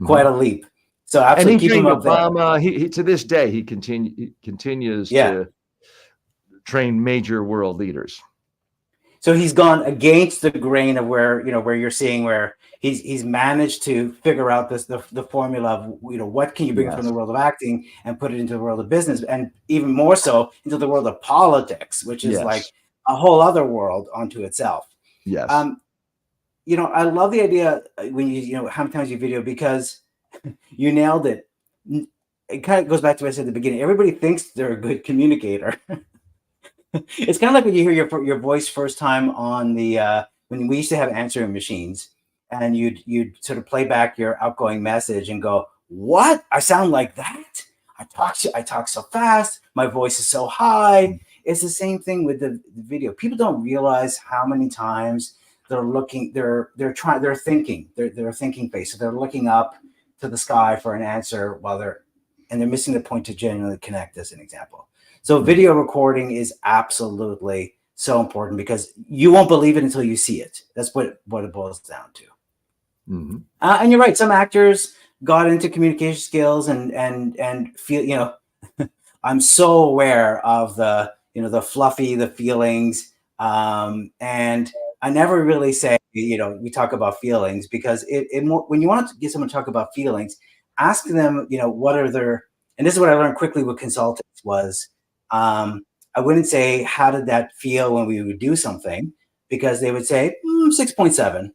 quite a leap. So absolutely, and he keep him up Obama. He to this day he continues to train major world leaders. So he's gone against the grain of where you're seeing where he's managed to figure out the formula of what can you bring from the world of acting and put it into the world of business, and even more so into the world of politics, which is like a whole other world unto itself. Yes. I love the idea when how many times you video, because you nailed it. It kind of goes back to what I said at the beginning. Everybody thinks they're a good communicator. It's kind of like when you hear your voice first time on the when we used to have answering machines, and you'd sort of play back your outgoing message and go, "What? I sound like that? I talk so fast. My voice is so high." It's the same thing with the video. People don't realize how many times they're thinking, they're thinking face. So they're looking up to the sky for an answer and they're missing the point to genuinely connect, as an example. So video recording is absolutely so important, because you won't believe it until you see it. That's what it boils down to. Mm-hmm. And you're right. Some actors got into communication skills and feel, I'm so aware of the fluffy, the feelings. And I never really say, we talk about feelings, because when you want to get someone to talk about feelings, ask them, what are their, and this is what I learned quickly with consultants was, I wouldn't say, how did that feel when we would do something? Because they would say 6.7.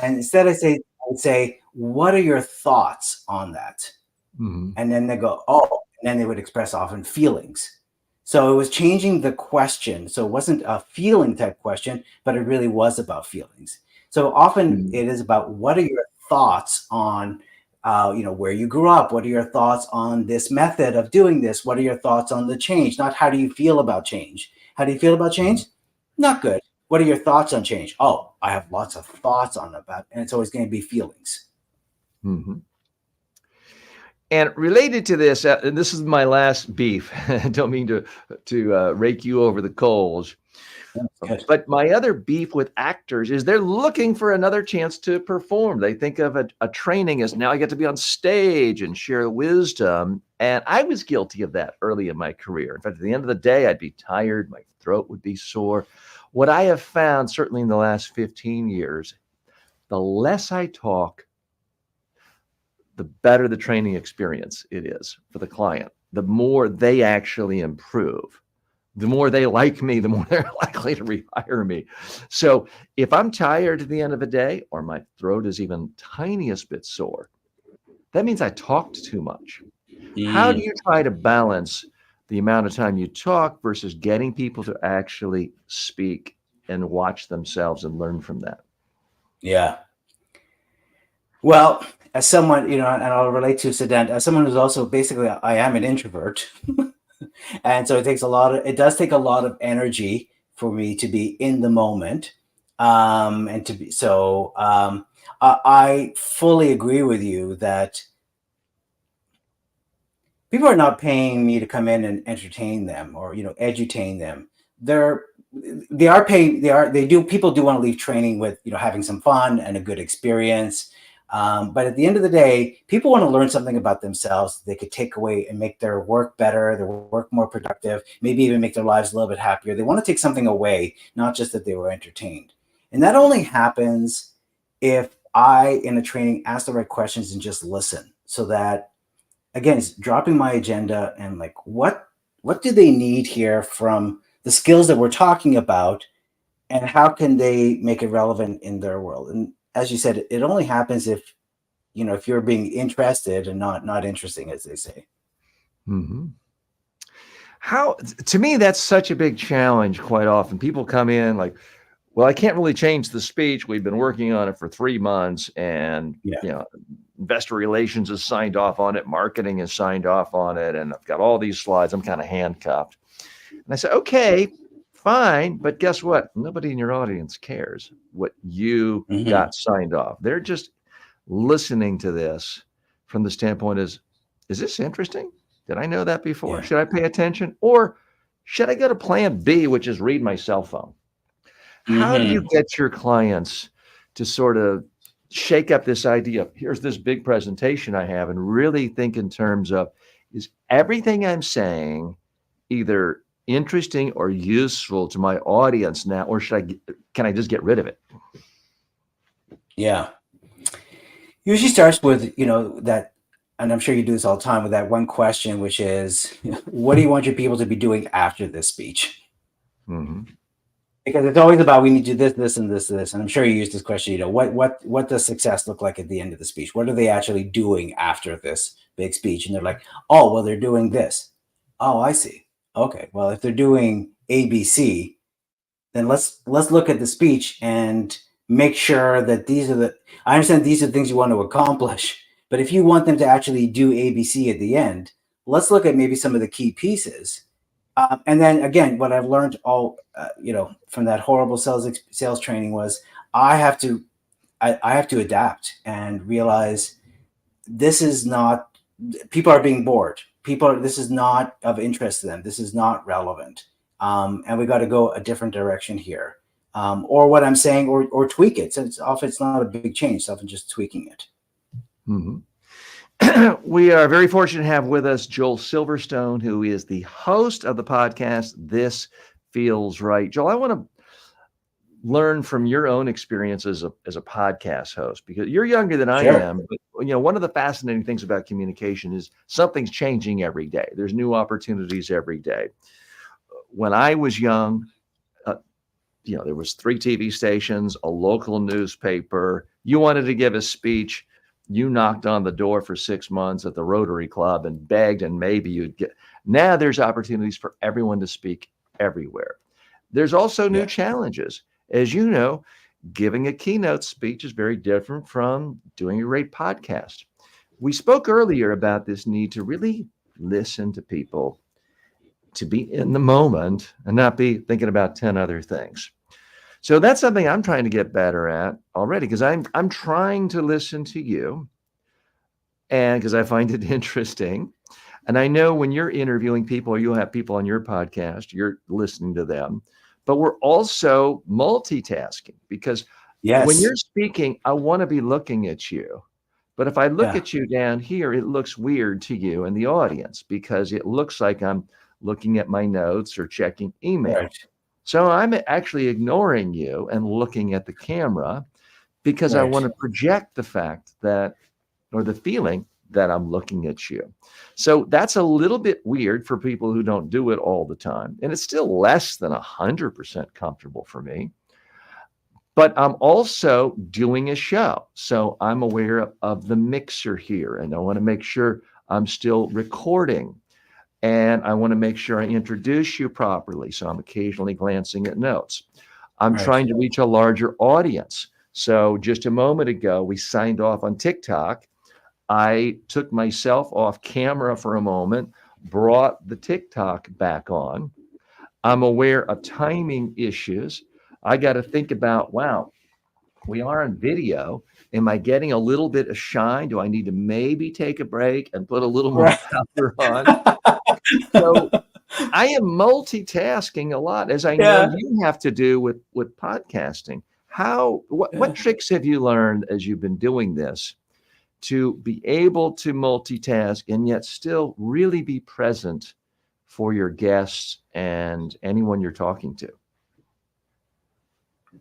And instead I would say, what are your thoughts on that? Mm-hmm. And then they go, oh, and then they would express often feelings. So it was changing the question. So it wasn't a feeling type question, but it really was about feelings. So often it is about, what are your thoughts on, where you grew up? What are your thoughts on this method of doing this? What are your thoughts on the change? Not how do you feel about change? How do you feel about change? Not good. What are your thoughts on change? Oh, I have lots of thoughts on about, and it's always going to be feelings. Mm-hmm. And related to this, and this is my last beef. I don't mean to rake you over the coals, That's good. but my other beef with actors is they're looking for another chance to perform. They think of a training as now I get to be on stage and share wisdom. And I was guilty of that early in my career. In fact, at the end of the day, I'd be tired. My throat would be sore. What I have found, certainly in the last 15 years, the less I talk, the better the training experience it is for the client, the more they actually improve. The more they like me, the more they're likely to rehire me. So if I'm tired at the end of a day, or my throat is even tiniest bit sore, that means I talked too much. How do Mm, you try to balance the amount of time you talk versus getting people to actually speak and watch themselves and learn from that? yeah. Well, as someone, and I'll relate to Sedent, as someone who's also basically, I am an introvert. And so it does take a lot of energy for me to be in the moment. And to be, so I fully agree with you that people are not paying me to come in and entertain them or, edutain them. They're, they are paying, people do want to leave training with, having some fun and a good experience. But at the end of the day, people want to learn something about themselves they could take away and make their work better, their work more productive, maybe even make their lives a little bit happier. They want to take something away, not just that they were entertained. And that only happens if I, in a training, ask the right questions and just listen, so that, again, it's dropping my agenda and like, what do they need here from the skills that we're talking about, and how can they make it relevant in their world? And as you said, it only happens if, if you're being interested and not interesting, as they say. Mm-hmm. How, to me, that's such a big challenge quite often. People come in like, well, I can't really change the speech. We've been working on it for 3 months, and Yeah. investor relations has signed off on it, marketing has signed off on it, and I've got all these slides. I'm kind of handcuffed. And I said, okay, fine, but guess what? Nobody in your audience cares what you Hmm. got signed off. They're just listening to this from the standpoint is this interesting? Did I know that before? Yeah. Should I pay attention? Or should I go to plan B, which is read my cell phone? How do you Hmm. get your clients to sort of shake up this idea of here's this big presentation I have and really think in terms of, is everything I'm saying either interesting or useful to my audience now, or can I just get rid of it? Yeah. Usually starts with, that, and I'm sure you do this all the time, with that one question, which is, what do you want your people to be doing after this speech? Mm-hmm. Because it's always about, we need to do this, this, and this. And I'm sure you use this question, what does success look like at the end of the speech? What are they actually doing after this big speech? And they're like, oh, well, they're doing this. Oh, I see. Okay. Well, if they're doing ABC, then let's look at the speech and make sure that I understand these are the things you want to accomplish, but if you want them to actually do ABC at the end, let's look at maybe some of the key pieces. And then again, what I've learned from that horrible sales training was, I have to I have to adapt and realize, this is not, people are being bored. This is not of interest to them. This is not relevant. And we got to go a different direction here. Or what I'm saying, or tweak it. So it's not a big change. It's often just tweaking it. Mm-hmm. We are very fortunate to have with us Joel Silverstone, who is the host of the podcast, This Feels Right. Joel, I want to learn from your own experience as a podcast host, because you're younger than I Sure. am. But one of the fascinating things about communication is something's changing every day. There's new opportunities every day. When I was young, there was 3 TV stations, a local newspaper. You wanted to give a speech, you knocked on the door for 6 months at the Rotary Club and begged, and maybe you'd get. Now there's opportunities for everyone to speak everywhere. There's also new Yeah. challenges. As you know, giving a keynote speech is very different from doing a great podcast. We spoke earlier about this need to really listen to people, to be in the moment and not be thinking about 10 other things. So that's something I'm trying to get better at already, because I'm trying to listen to you. and because I find it interesting. And I know when you're interviewing people or you have people on your podcast, you're listening to them, but we're also multitasking because when Yes. you're speaking, I want to be looking at you. But if I look Yeah. at you down here, it looks weird to you and the audience because it looks like I'm looking at my notes or checking email. Right. So I'm actually ignoring you and looking at the camera because I want Right. to project the fact that, or the feeling that I'm looking at you. So that's a little bit weird for people who don't do it all the time. And it's still less than 100% comfortable for me. But I'm also doing a show. So I'm aware of the mixer here. And I want to make sure I'm still recording. And I want to make sure I introduce you properly. So I'm occasionally glancing at notes. I'm Right. trying to reach a larger audience. So just a moment ago, we signed off on TikTok. I took myself off camera for a moment, brought the TikTok back on. I'm aware of timing issues. I got to think about, wow, we are on video. Am I getting a little bit of shine? Do I need to maybe take a break and put a little more Right. powder on? So I am multitasking a lot, as I know Yeah. you have to do with podcasting. What Yeah. tricks have you learned as you've been doing this to be able to multitask and yet still really be present for your guests and anyone you're talking to?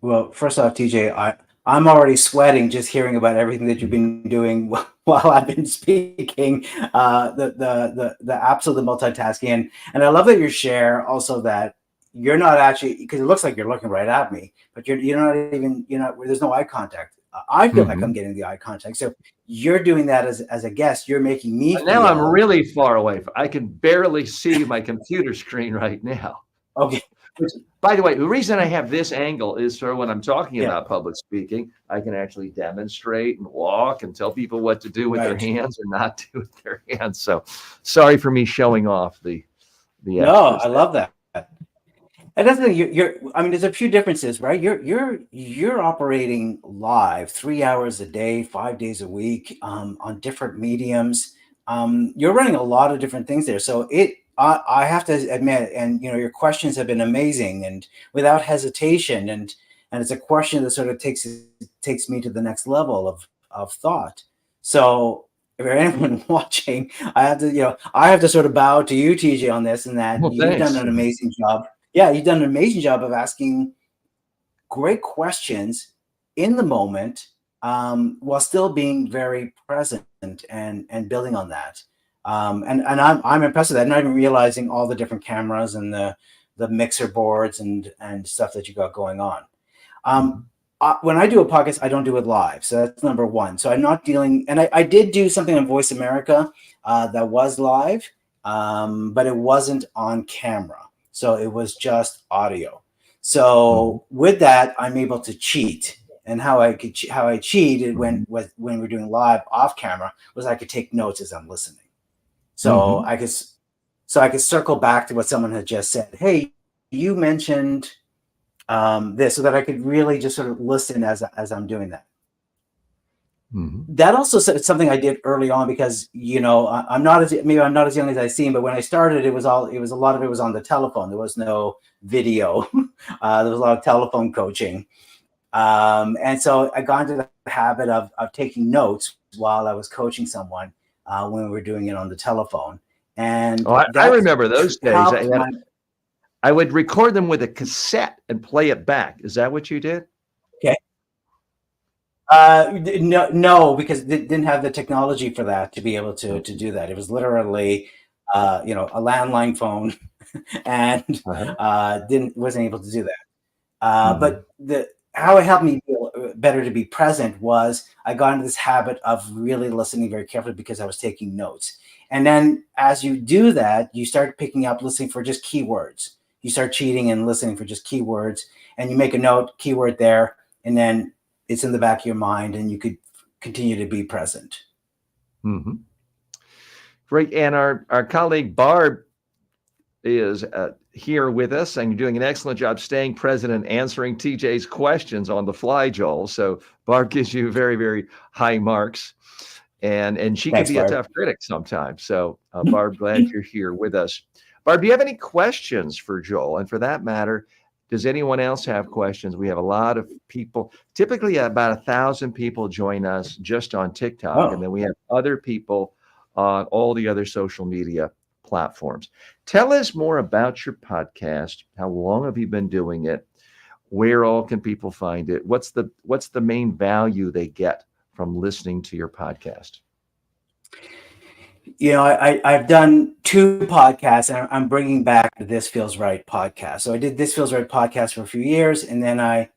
Well, first off, TJ, I'm already sweating just hearing about everything that you've been doing while I've been speaking. The absolute multitasking, and I love that you share also that you're not actually, because it looks like you're looking right at me, but you're not even, there's no eye contact. I feel like Mhm. I'm getting the eye contact. So you're doing that as a guest. You're making me Now I'm feel really far away. I can barely see my computer screen right now. okay. Which, by the way, the reason I have this angle is for when I'm talking Yeah, about public speaking, I can actually demonstrate and walk and tell people what to do with their right. hands or not do with their hands. So sorry for me showing off the No, extras I there. love that. And that's the thing. You're. I mean, there's a few differences, right? You're operating live, 3 hours a day, 5 days a week, on different mediums. You're running a lot of different things there. So I have to admit, and your questions have been amazing and without hesitation, and it's a question that sort of takes me to the next level of thought. So if you're anyone watching, I have to sort of bow to you, TJ, on this, and that Well, you've done thanks. an amazing job. Yeah, you've done an amazing job of asking great questions in the moment, while still being very present and building on that. And I'm impressed with that. Not even realizing all the different cameras and the mixer boards and stuff that you got going on. Um, Mhm. when I do a podcast, I don't do it live. So that's number one. So I'm not dealing, and I did do something on Voice America that was live, but it wasn't on camera. So it was just audio. Mhm. So with that, I'm able to cheat. And how I cheated Mhm. when we're doing live off camera was I could take notes as I'm listening. So Mhm. I could circle back to what someone had just said. Hey, you mentioned this, so that I could really just sort of listen as I'm doing that. Mhm. That also it's something I did early on because I'm not as maybe I'm not as young as I seem, but when I started, it was a lot of it was on the telephone. There was no video. There was a lot of telephone coaching, and so I got into the habit of taking notes while I was coaching someone when we were doing it on the telephone, Oh, and I that remember those days. helped my. I would record them with a cassette and play it back. Is that what you did? Okay. No, no, because they didn't have the technology for that to be able to do that. It was literally, a landline phone, and Uh-huh. didn't wasn't able to do that. Mhm. But the how it helped me feel better to be present was I got into this habit of really listening very carefully because I was taking notes. And then as you do that, you start picking up listening for just keywords. You start cheating and listening for just keywords, and you make a note, keyword there, and then it's in the back of your mind, and you could continue to be present. Mhm. Great. And our colleague Barb is here with us, and you're doing an excellent job staying present and answering TJ's questions on the fly, Joel. So Barb gives you very, very high marks. and she can Thanks, be a Barb. tough critic sometimes. So, Barb, glad you're here with us. Barb, do you have any questions for Joel? And for that matter, does anyone else have questions? We have a lot of people. Typically, about 1,000 people join us just on TikTok, and Oh, then we have other people on all the other social media platforms. Tell us more about your podcast. How long have you been doing it? Where all can people find it? What's the main value they get from listening to your podcast? I've done 2 podcasts, and I'm bringing back the This Feels Right podcast. So I did This Feels Right podcast for a few years, and then I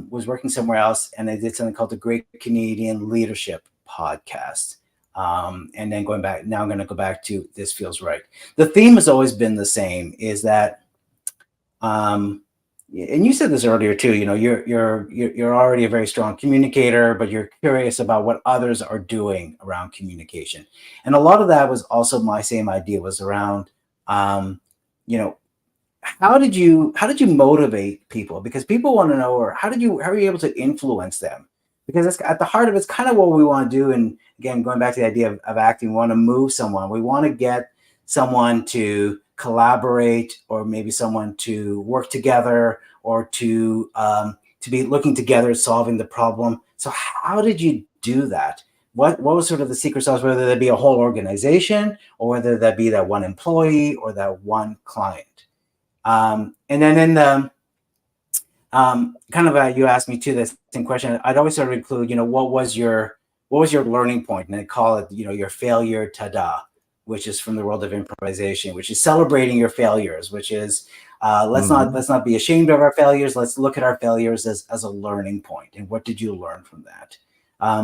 was working somewhere else, and I did something called the Great Canadian Leadership podcast. And then now I'm going to go back to This Feels Right. The theme has always been the same: is that, and you said this earlier too. You're already a very strong communicator, but you're curious about what others are doing around communication. And a lot of that was also my same idea, was around, you know, how did you motivate people? Because people want to know, or how are you able to influence them? Because it's at the heart of it's kind of what we want to do. And again, going back to the idea of acting, we want to move someone. We want to get someone to collaborate, or maybe someone to work together, or to be looking together, solving the problem. So how did you do that? What was sort of the secret sauce, whether that be a whole organization, or whether that be that one employee or that one client? And then in the you asked me too, the same question. I'd always sort of include, what was your learning point? And I call it, your failure tada, which is from the world of improvisation, which is celebrating your failures, which is let's not be ashamed of our failures. Let's look at our failures as a learning point. And what did you learn from that?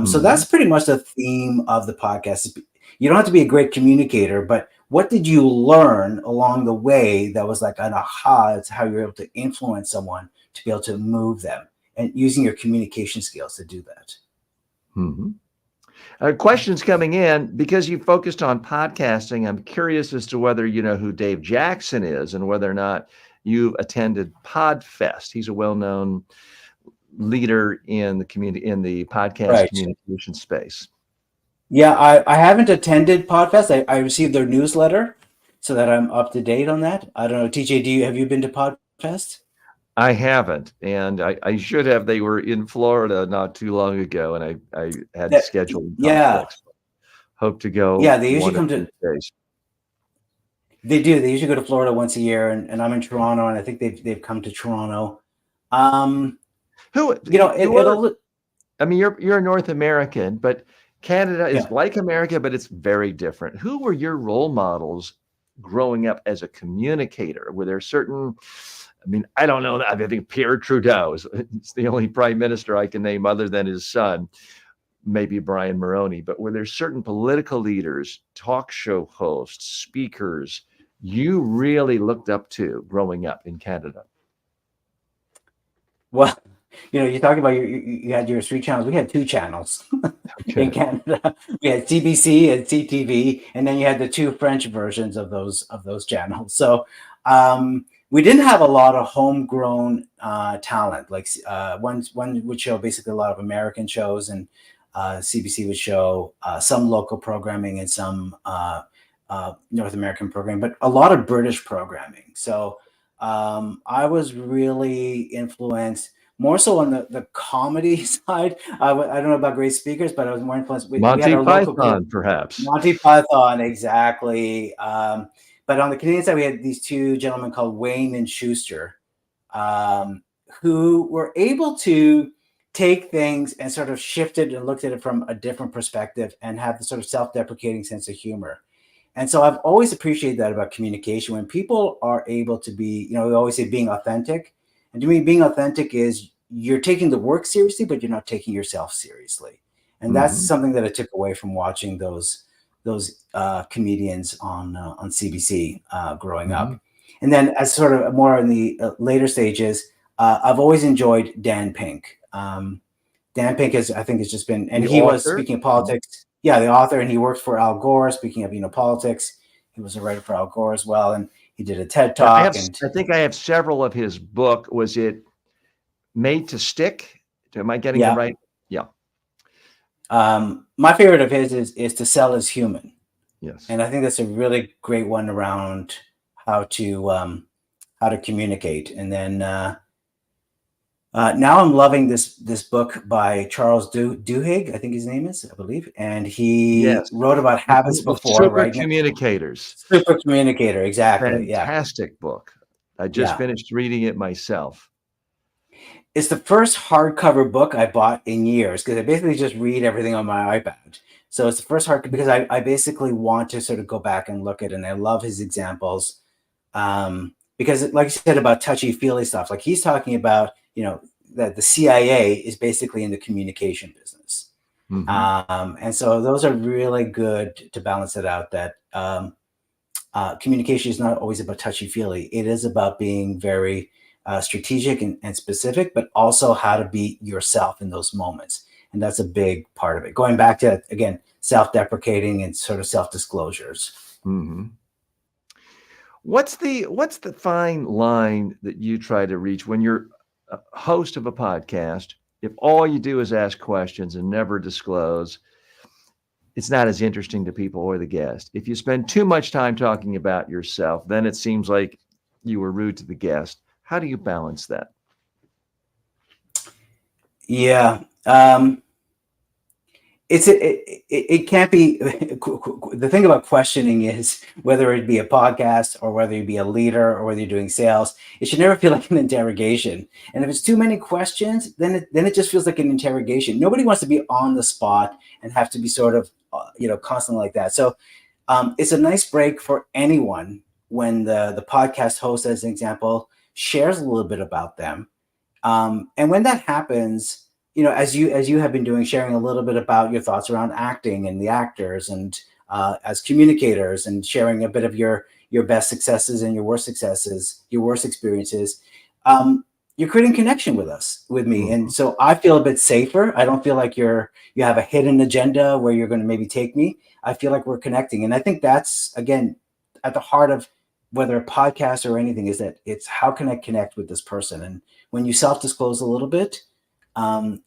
So that's pretty much the theme of the podcast. You don't have to be a great communicator, but what did you learn along the way that was like an aha? It's how you're able to influence someone to be able to move them, and using your communication skills to do that. Questions coming in, because you focused on podcasting. I'm curious as to whether you know who Dave Jackson is, and whether or not you've attended PodFest. He's a well-known leader in the community, in the podcast communication space. Yeah, I haven't attended PodFest. I received their newsletter so that I'm up to date on that. I don't know, TJ, have you been to PodFest? I haven't, and I should have. They were in Florida not too long ago, and I had scheduled conflicts. Hope to go. Yeah, they usually come to days. They do. They usually go to Florida once a year, and I'm in Toronto, and I think they've come to Toronto. You're a North American, but Canada is like America, but it's very different. Who were your role models growing up as a communicator? Were there certain, I don't know. I think Pierre Trudeau is the only prime minister I can name other than his son, maybe Brian Mulroney. But were there certain political leaders, talk show hosts, speakers you really looked up to growing up in Canada? Well, you're talking about you had your 3 channels. We had 2 channels in Canada. We had CBC and CTV, and then you had the 2 French versions of those channels. So we didn't have a lot of homegrown talent. Like one would show basically a lot of American shows, and CBC would show some local programming and some North American programming, but a lot of British programming. So I was really influenced more so on the comedy side. I don't know about great speakers, but I was more influenced. Monty Python, perhaps. Monty Python, exactly. But on the Canadian side, we had these 2 gentlemen called Wayne and Schuster, who were able to take things and sort of shift it and looked at it from a different perspective, and have the sort of self-deprecating sense of humor. And so I've always appreciated that about communication, when people are able to be, we always say being authentic. And to me, being authentic is you're taking the work seriously, but you're not taking yourself seriously. And that's something that I took away from watching those comedians on CBC growing up. And then as sort of more in the later stages, I've always enjoyed Dan Pink. Dan Pink I think has just been, and he was, speaking of politics, the author, and he worked for Al Gore. Speaking of politics, he was a writer for Al Gore as well, and he did a TED Talk. I think I have several of his book. Was it Made to Stick? Am I getting it right? Yeah. My favorite of his is To Sell is Human. Yes. And I think that's a really great one around how to communicate. And then now I'm loving this book by Charles Duhigg, I think his name is, I believe, and he Yes. wrote about habits The before, Super right? Communicators. Super Communicator, exactly. Yeah, Fantastic book. I just yeah. finished reading it myself. It's the first hardcover book I bought in years because I basically just read everything on my iPad. So it's the first hard because I basically want to sort of go back and look at it, and I love his examples. Because like you said about touchy feely stuff, like he's talking about, that the CIA is basically in the communication business. Mhm. And so those are really good to balance it out, that communication is not always about touchy feely. It is about being very strategic and specific, but also how to be yourself in those moments. And that's a big part of it. Going back to, again, self-deprecating and sort of self-disclosures. Mhm. What's the fine line that you try to reach when you're a host of a podcast? If all you do is ask questions and never disclose, it's not as interesting to people or the guest. If you spend too much time talking about yourself, then it seems like you were rude to the guest. How do you balance that? Yeah. It can't be. The thing about questioning is whether it be a podcast or whether you be a leader or whether you're doing sales, it should never feel like an interrogation. And if it's too many questions, then it just feels like an interrogation. Nobody wants to be on the spot and have to be sort of constantly like that. So it's a nice break for anyone when the podcast host, as an example, shares a little bit about them. And when that happens, as you have been doing, sharing a little bit about your thoughts around acting and the actors, and as communicators, and sharing a bit of your best successes and your worst successes, your worst experiences, you're creating connection with me, and Mhm. so I feel a bit safer. I don't feel like you have a hidden agenda where you're going to maybe take me. I feel like we're connecting, and I think that's, again, at the heart of whether a podcast or anything, is that it's how can I connect with this person. And when you self-disclose a little bit,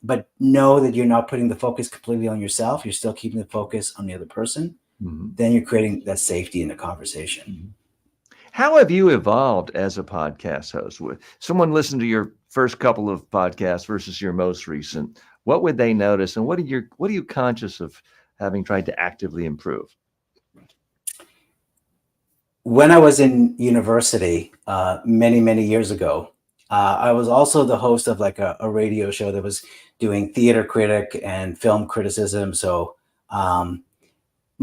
but know that you're not putting the focus completely on yourself, you're still keeping the focus on the other person, Mhm. then you're creating that safety in the conversation. Mhm. How have you evolved as a podcast host? Would someone listen to your first couple of podcasts versus your most recent? What would they notice, and what are you conscious of having tried to actively improve? When I was in university, many, many years ago, I was also the host of like a radio show that was doing theater critic and film criticism. So um,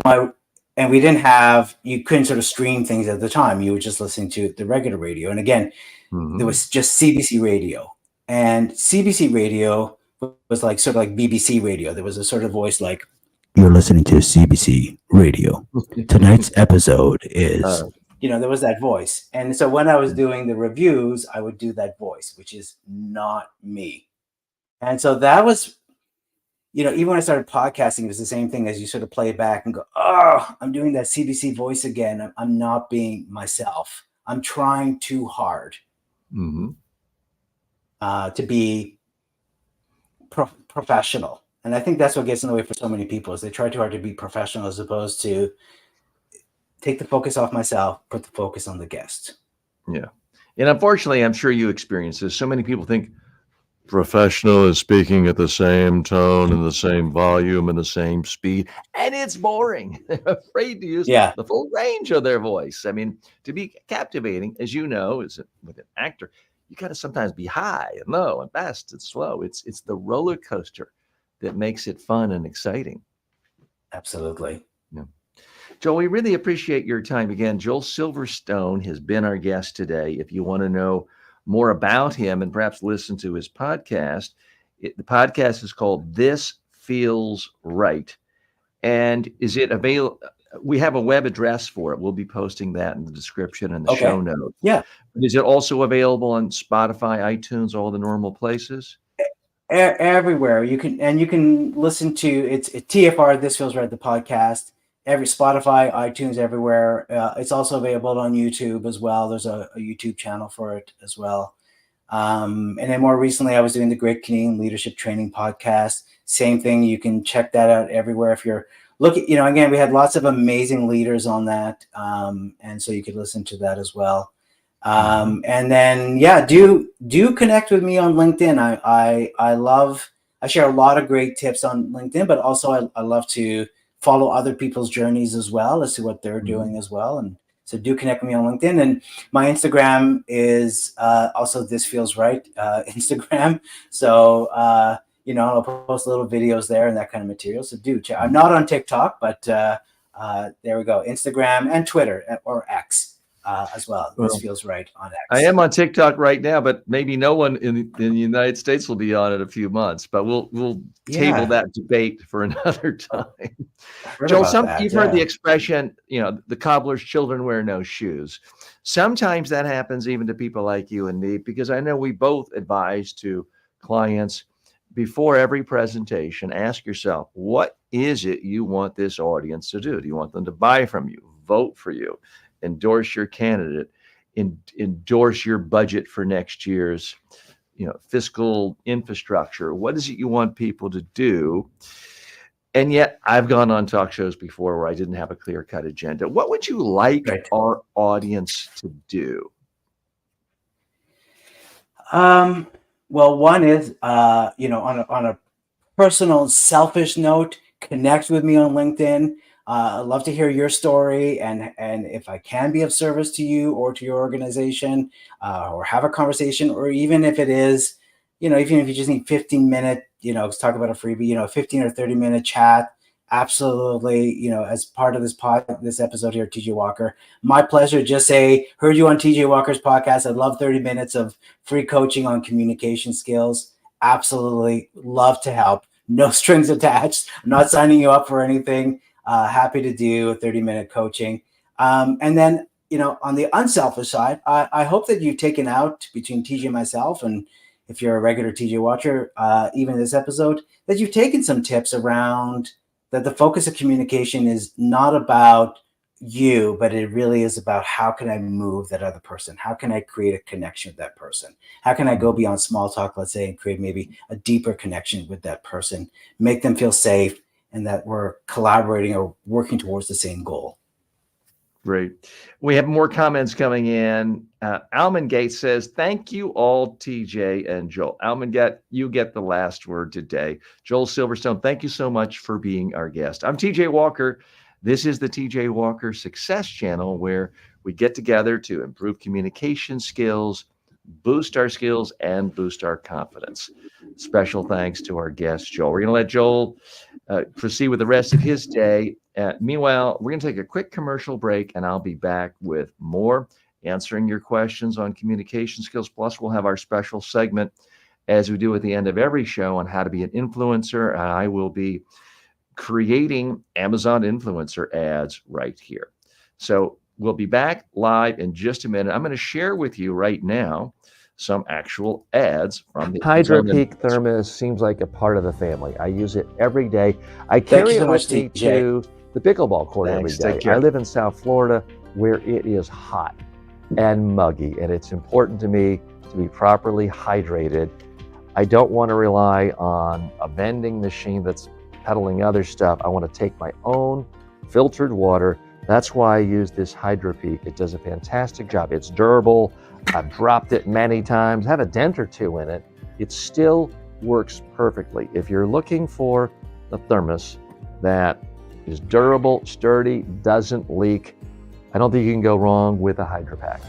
my and we didn't have you couldn't sort of stream things at the time. You were just listening to the regular radio. And again, there Mhm. was just CBC Radio, and CBC Radio was like sort of like BBC Radio. There was a sort of voice like, "You're listening to CBC Radio. Tonight's episode is," Uh, there was that voice. And so when I was doing the reviews, I would do that voice, which is not me. And so that was, even when I started podcasting, it was the same thing. As you sort of play it back and go, "Oh, I'm doing that CBC voice again. I'm not being myself. I'm trying too hard mhm. to be professional." And I think that's what gets in the way for so many people, is they try too hard to be professional, as opposed to take the focus off myself, put the focus on the guest. Yeah. And unfortunately, I'm sure you experience this. So many people think professional is speaking at the same tone and the same volume and the same speed, and it's boring. They're afraid to use Yeah, the full range of their voice. I mean, to be captivating, as you know, with an actor, you got to sometimes be high and low and fast and slow. It's the roller coaster that makes it fun and exciting. absolutely. Yeah. Joel, we really appreciate your time again. Joel Silverstone has been our guest today. If you want to know more about him and perhaps listen to his podcast, the podcast is called This Feels Right. And is it available? We have a web address for it. We'll be posting that in the description and the show Okay. notes. Yeah. But is it also available on Spotify, iTunes, all the normal places? Everywhere you can listen to it's TFR. This Feels Right, the podcast. Every Spotify, iTunes, everywhere. It's also available on YouTube as well. There's a YouTube channel for it as well. And then more recently, I was doing the Great Canadian Leadership Training podcast. same thing. You can check that out everywhere. If you're looking, again, we had lots of amazing leaders on that. And so you could listen to that as well. And then, do connect with me on LinkedIn. I share a lot of great tips on LinkedIn, but also I love to follow other people's journeys as well as to what they're doing as well. And so do connect with me on LinkedIn. And my Instagram is also This Feels Right Instagram. So, I'll post little videos there and that kind of material. So do check. I'm not on TikTok, but there we go. Instagram and Twitter or X. As well. This feels right on X. I am on TikTok right now, but maybe no one in the United States will be on it a few months. But we'll table that debate for another time. Joel, you've heard the expression, the cobbler's children wear no shoes. Sometimes that happens even to people like you and me, because I know we both advise to clients before every presentation, ask yourself, what is it you want this audience to do? Do you want them to buy from you, vote for you, endorse your candidate, endorse your budget for next year's, fiscal infrastructure? What is it you want people to do? And yet I've gone on talk shows before where I didn't have a clear-cut agenda. What would you like our audience to do? Well, one is, on a personal, selfish note, connect with me on LinkedIn. I'd love to hear your story, and if I can be of service to you or to your organization, or have a conversation, or even if it is, even if you just need 15-minute, let's talk about a freebie, 15 or 30-minute chat. Absolutely, as part of this episode here, TJ Walker, my pleasure. Just say, heard you on TJ Walker's podcast. I'd love 30 minutes of free coaching on communication skills. Absolutely love to help. No strings attached. I'm not signing you up for anything. Happy to do 30-minute coaching. And then, on the unselfish side, I hope that you've taken out between TJ and myself, and if you're a regular TJ watcher, even this episode, that you've taken some tips around that the focus of communication is not about you, but it really is about how can I move that other person? How can I create a connection with that person? How can I go beyond small talk, let's say, and create maybe a deeper connection with that person, make them feel safe, and that we're collaborating or working towards the same goal. Great. We have more comments coming in. Almond Gates says, thank you all, TJ and Joel. Almond, you get the last word today. Joel Silverstone, thank you so much for being our guest. I'm TJ Walker. This is the TJ Walker Success Channel, where we get together to improve communication skills, boost our skills, and boost our confidence. Special thanks to our guest, Joel. We're going to let Joel proceed with the rest of his day. Meanwhile, we're going to take a quick commercial break, and I'll be back with more answering your questions on communication skills. Plus, we'll have our special segment, as we do at the end of every show, on how to be an influencer. I will be creating Amazon influencer ads right here. So we'll be back live in just a minute. I'm going to share with you right now some actual ads from the Hydro Peak Thermos seems like a part of the family. I use it every day. I carry it with me to the pickleball court every day. I live in South Florida, where it is hot and muggy, and it's important to me to be properly hydrated. I don't want to rely on a vending machine that's peddling other stuff. I want to take my own filtered water. That's why I use this Hydro Peak. It does a fantastic job. It's durable. I've dropped it many times, have a dent or two in it. It still works perfectly. If you're looking for a thermos that is durable, sturdy, doesn't leak, I don't think you can go wrong with a Hydro Pack.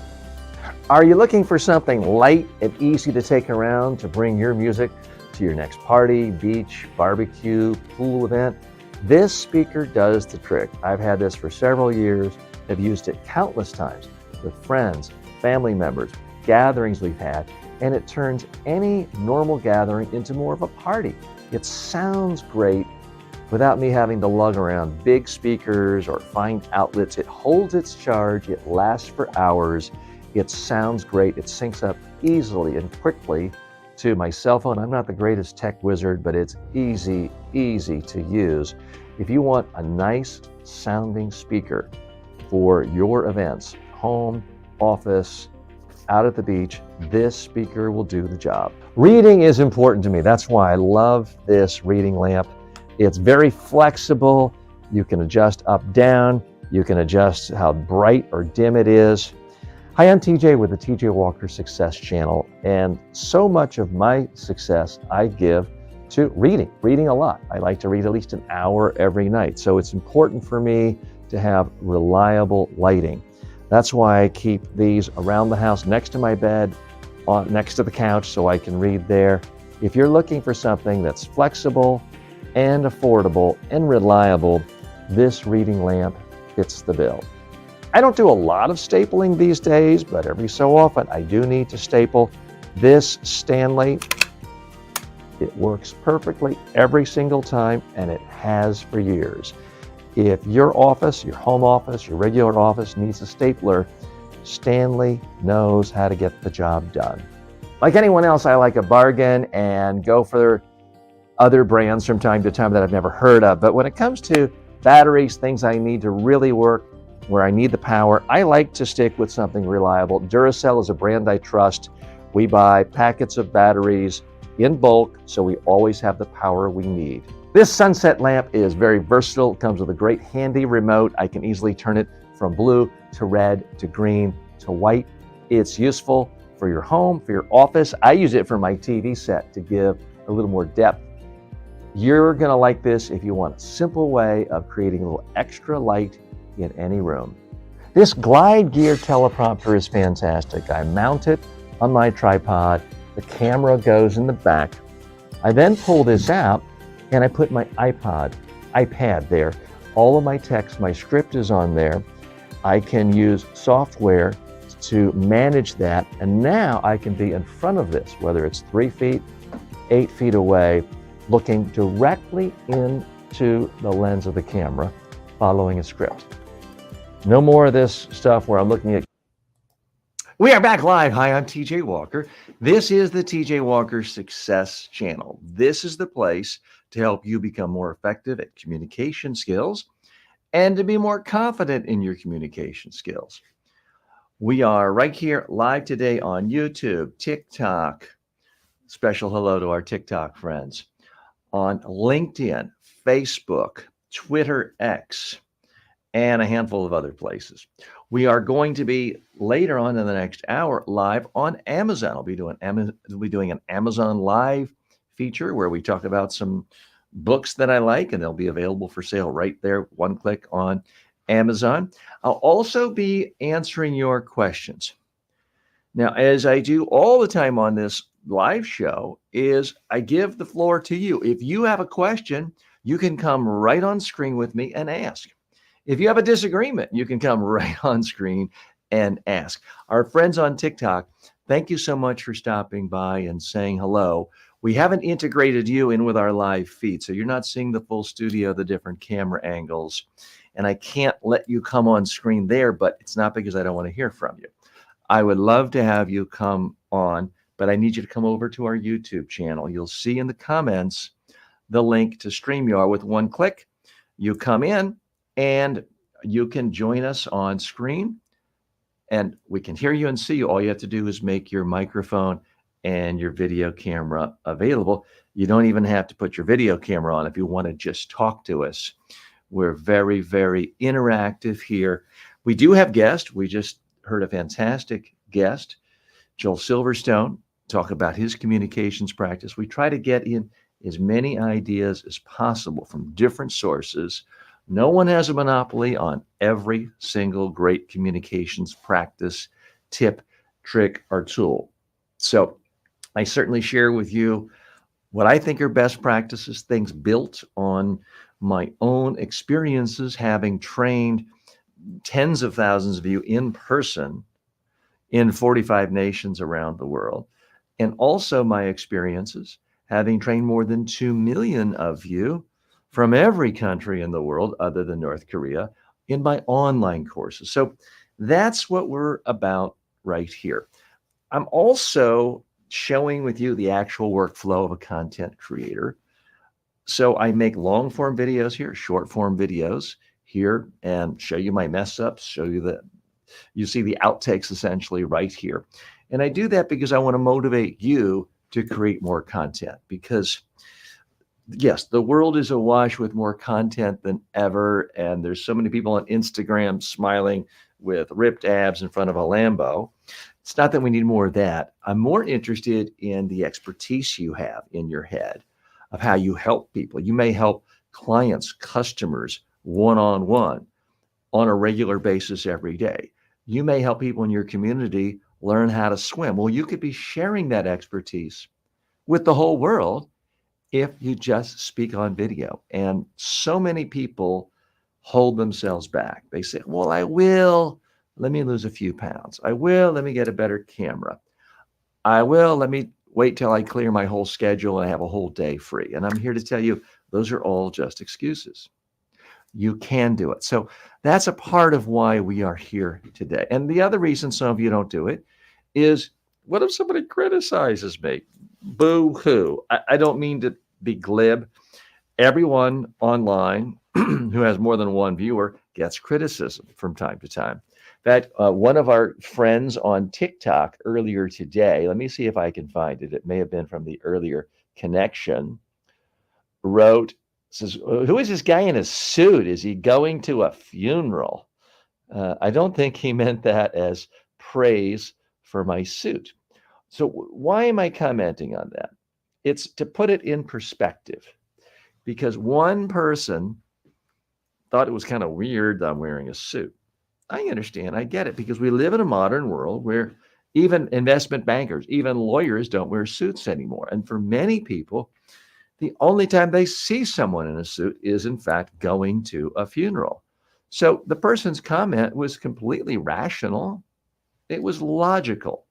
Are you looking for something light and easy to take around to bring your music to your next party, beach, barbecue, pool event? This speaker does the trick. I've had this for several years. I've used it countless times with friends, family members, gatherings we've had, and it turns any normal gathering into more of a party. It sounds great without me having to lug around big speakers or find outlets. It holds its charge, it lasts for hours, it sounds great, it syncs up easily and quickly to my cell phone. I'm not the greatest tech wizard, but it's easy to use. If you want a nice sounding speaker for your events, home, office, out at the beach, this speaker will do the job. Reading is important to me. That's why I love this reading lamp. It's very flexible. You can adjust up, down. You can adjust how bright or dim it is. Hi, I'm TJ with the TJ Walker Success Channel, and so much of my success I give to reading a lot. I like to read at least an hour every night, so it's important for me to have reliable lighting. That's why I keep these around the house next to my bed, next to the couch, so I can read there. If you're looking for something that's flexible and affordable and reliable, this reading lamp fits the bill. I don't do a lot of stapling these days, but every so often I do need to staple. This Stanley, it works perfectly every single time, and it has for years. If your office, your home office, your regular office needs a stapler, Stanley knows how to get the job done. Like anyone else, I like a bargain and go for other brands from time to time that I've never heard of. But when it comes to batteries, things I need to really work, where I need the power, I like to stick with something reliable. Duracell is a brand I trust. We buy packets of batteries in bulk, so we always have the power we need. This sunset lamp is very versatile. It comes with a great handy remote. I can easily turn it from blue to red to green to white. It's useful for your home, for your office. I use it for my TV set to give a little more depth. You're gonna like this if you want a simple way of creating a little extra light in any room. This Glide Gear teleprompter is fantastic. I mount it on my tripod. The camera goes in the back. I then pull this out and I put my iPad there. All of my text, my script is on there. I can use software to manage that, and now I can be in front of this, whether it's 3 feet, 8 feet away, looking directly into the lens of the camera, following a script. No more of this stuff where I'm looking at. We are back live. Hi, I'm TJ Walker. This is the TJ Walker Success Channel. This is the place to help you become more effective at communication skills and to be more confident in your communication skills. We are right here live today on YouTube, TikTok. Special hello to our TikTok friends. On LinkedIn, Facebook, Twitter, X, and a handful of other places. We are going to be later on in the next hour live on Amazon. I'll be doing an Amazon Live feature where we talk about some books that I like, and they'll be available for sale right there, one click on Amazon. I'll also be answering your questions. Now, as I do all the time on this live show, is I give the floor to you. If you have a question, you can come right on screen with me and ask. If you have a disagreement, you can come right on screen and ask. Our friends on TikTok, thank you so much for stopping by and saying hello. We haven't integrated you in with our live feed, so you're not seeing the full studio, the different camera angles, and I can't let you come on screen there, but it's not because I don't want to hear from you. I would love to have you come on, but I need you to come over to our YouTube channel. You'll see in the comments the link to StreamYard. With one click, you come in, and you can join us on screen, and we can hear you and see you. All you have to do is make your microphone and your video camera available. You don't even have to put your video camera on if you want to just talk to us. We're very, very interactive here. We do have guests. We just heard a fantastic guest, Joel Silverstone, talk about his communications practice. We try to get in as many ideas as possible from different sources. No one has a monopoly on every single great communications practice, tip, trick, or tool. So I certainly share with you what I think are best practices, things built on my own experiences, having trained tens of thousands of you in person in 45 nations around the world, and also my experiences having trained more than 2 million of you from every country in the world other than North Korea in my online courses. So that's what we're about right here. I'm also showing with you the actual workflow of a content creator. So I make long form videos here, short form videos here, and show you my mess ups, show you you see the outtakes essentially right here. And I do that because I want to motivate you to create more content because yes, the world is awash with more content than ever. And there's so many people on Instagram smiling with ripped abs in front of a Lambo. It's not that we need more of that. I'm more interested in the expertise you have in your head of how you help people. You may help clients, customers, one-on-one on a regular basis every day. You may help people in your community learn how to swim. Well, you could be sharing that expertise with the whole world if you just speak on video. And so many people hold themselves back. They say, well, I will, let me lose a few pounds. I will, let me get a better camera. I will, let me wait till I clear my whole schedule and I have a whole day free. And I'm here to tell you, those are all just excuses. You can do it. So that's a part of why we are here today. And the other reason some of you don't do it is, what if somebody criticizes me? Boo-hoo. I don't mean to be glib. Everyone online who has more than one viewer gets criticism from time to time. In fact, one of our friends on TikTok earlier today, let me see if I can find it. It may have been from the earlier connection, wrote, says, who is this guy in a suit? Is he going to a funeral? I don't think he meant that as praise for my suit. So why am I commenting on that? It's to put it in perspective, because one person thought it was kind of weird that I'm wearing a suit. I understand. I get it, because we live in a modern world where even investment bankers, even lawyers don't wear suits anymore. And for many people, the only time they see someone in a suit is, in fact, going to a funeral. So the person's comment was completely rational. It was logical.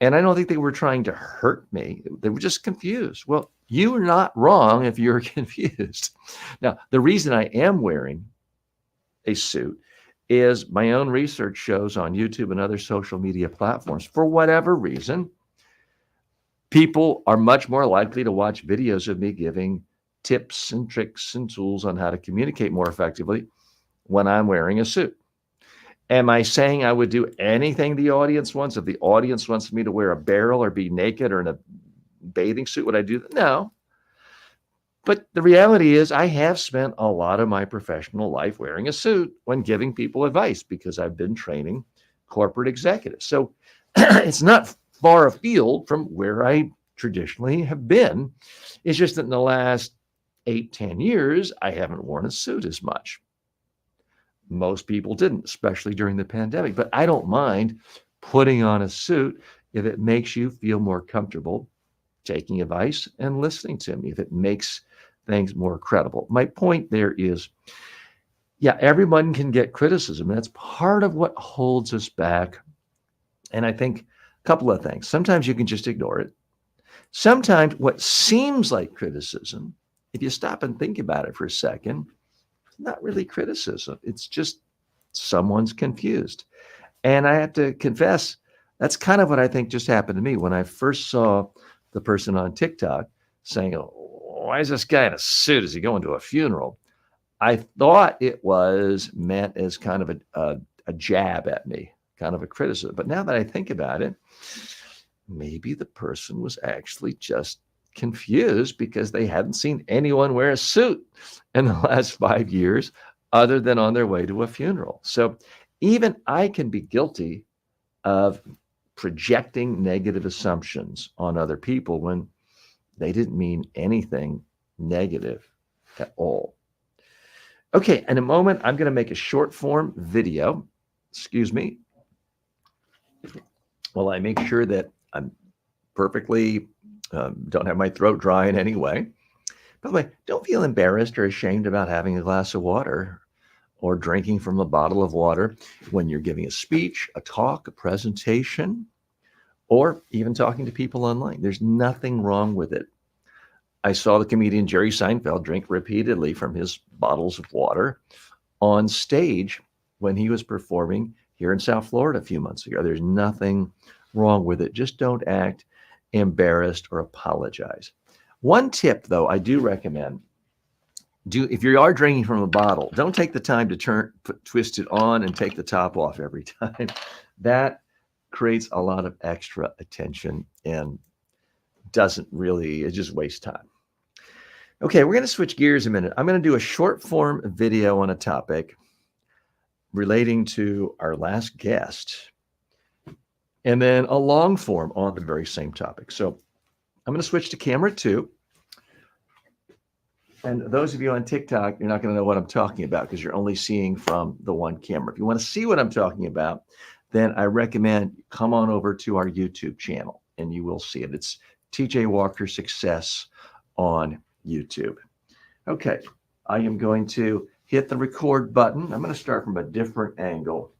And I don't think they were trying to hurt me. They were just confused. Well, you're not wrong if you're confused. Now, the reason I am wearing a suit is my own research shows on YouTube and other social media platforms, for whatever reason, people are much more likely to watch videos of me giving tips and tricks and tools on how to communicate more effectively when I'm wearing a suit. Am I saying I would do anything the audience wants? If the audience wants me to wear a barrel or be naked or in a bathing suit, would I do that? No. But the reality is I have spent a lot of my professional life wearing a suit when giving people advice, because I've been training corporate executives. So it's not far afield from where I traditionally have been. It's just that in the last 8-10 years, I haven't worn a suit as much. Most people didn't, especially during the pandemic. But I don't mind putting on a suit if it makes you feel more comfortable taking advice and listening to me, if it makes things more credible. My point there is, yeah, everyone can get criticism. That's part of what holds us back. And I think a couple of things. Sometimes you can just ignore it. Sometimes what seems like criticism, if you stop and think about it for a second, not really criticism. It's just someone's confused. And I have to confess, that's kind of what I think just happened to me when I first saw the person on TikTok saying, oh, why is this guy in a suit? Is he going to a funeral? I thought it was meant as kind of a jab at me, kind of a criticism. But now that I think about it, maybe the person was actually just confused because they hadn't seen anyone wear a suit in the last 5 years other than on their way to a funeral. So even I can be guilty of projecting negative assumptions on other people when they didn't mean anything negative at all. Okay, in a moment, I'm going to make a short form video. Excuse me. While I make sure that I'm perfectly don't have my throat dry in any way. By the way, don't feel embarrassed or ashamed about having a glass of water or drinking from a bottle of water when you're giving a speech, a talk, a presentation, or even talking to people online. There's nothing wrong with it. I saw the comedian Jerry Seinfeld drink repeatedly from his bottles of water on stage when he was performing here in South Florida a few months ago. There's nothing wrong with it. Just don't act embarrassed or apologize. One tip, though, I do recommend, if you are drinking from a bottle, don't take the time to twist it on and take the top off every time. That creates a lot of extra attention and doesn't really, it just wastes time. Okay, we're going to switch gears a minute. I'm going to do a short form video on a topic relating to our last guest, and then a long form on the very same topic. So I'm going to switch to camera 2. And those of you on TikTok, you're not going to know what I'm talking about because you're only seeing from the one camera. If you want to see what I'm talking about, then I recommend come on over to our YouTube channel and you will see it. It's TJ Walker Success on YouTube. Okay, I am going to hit the record button. I'm going to start from a different angle.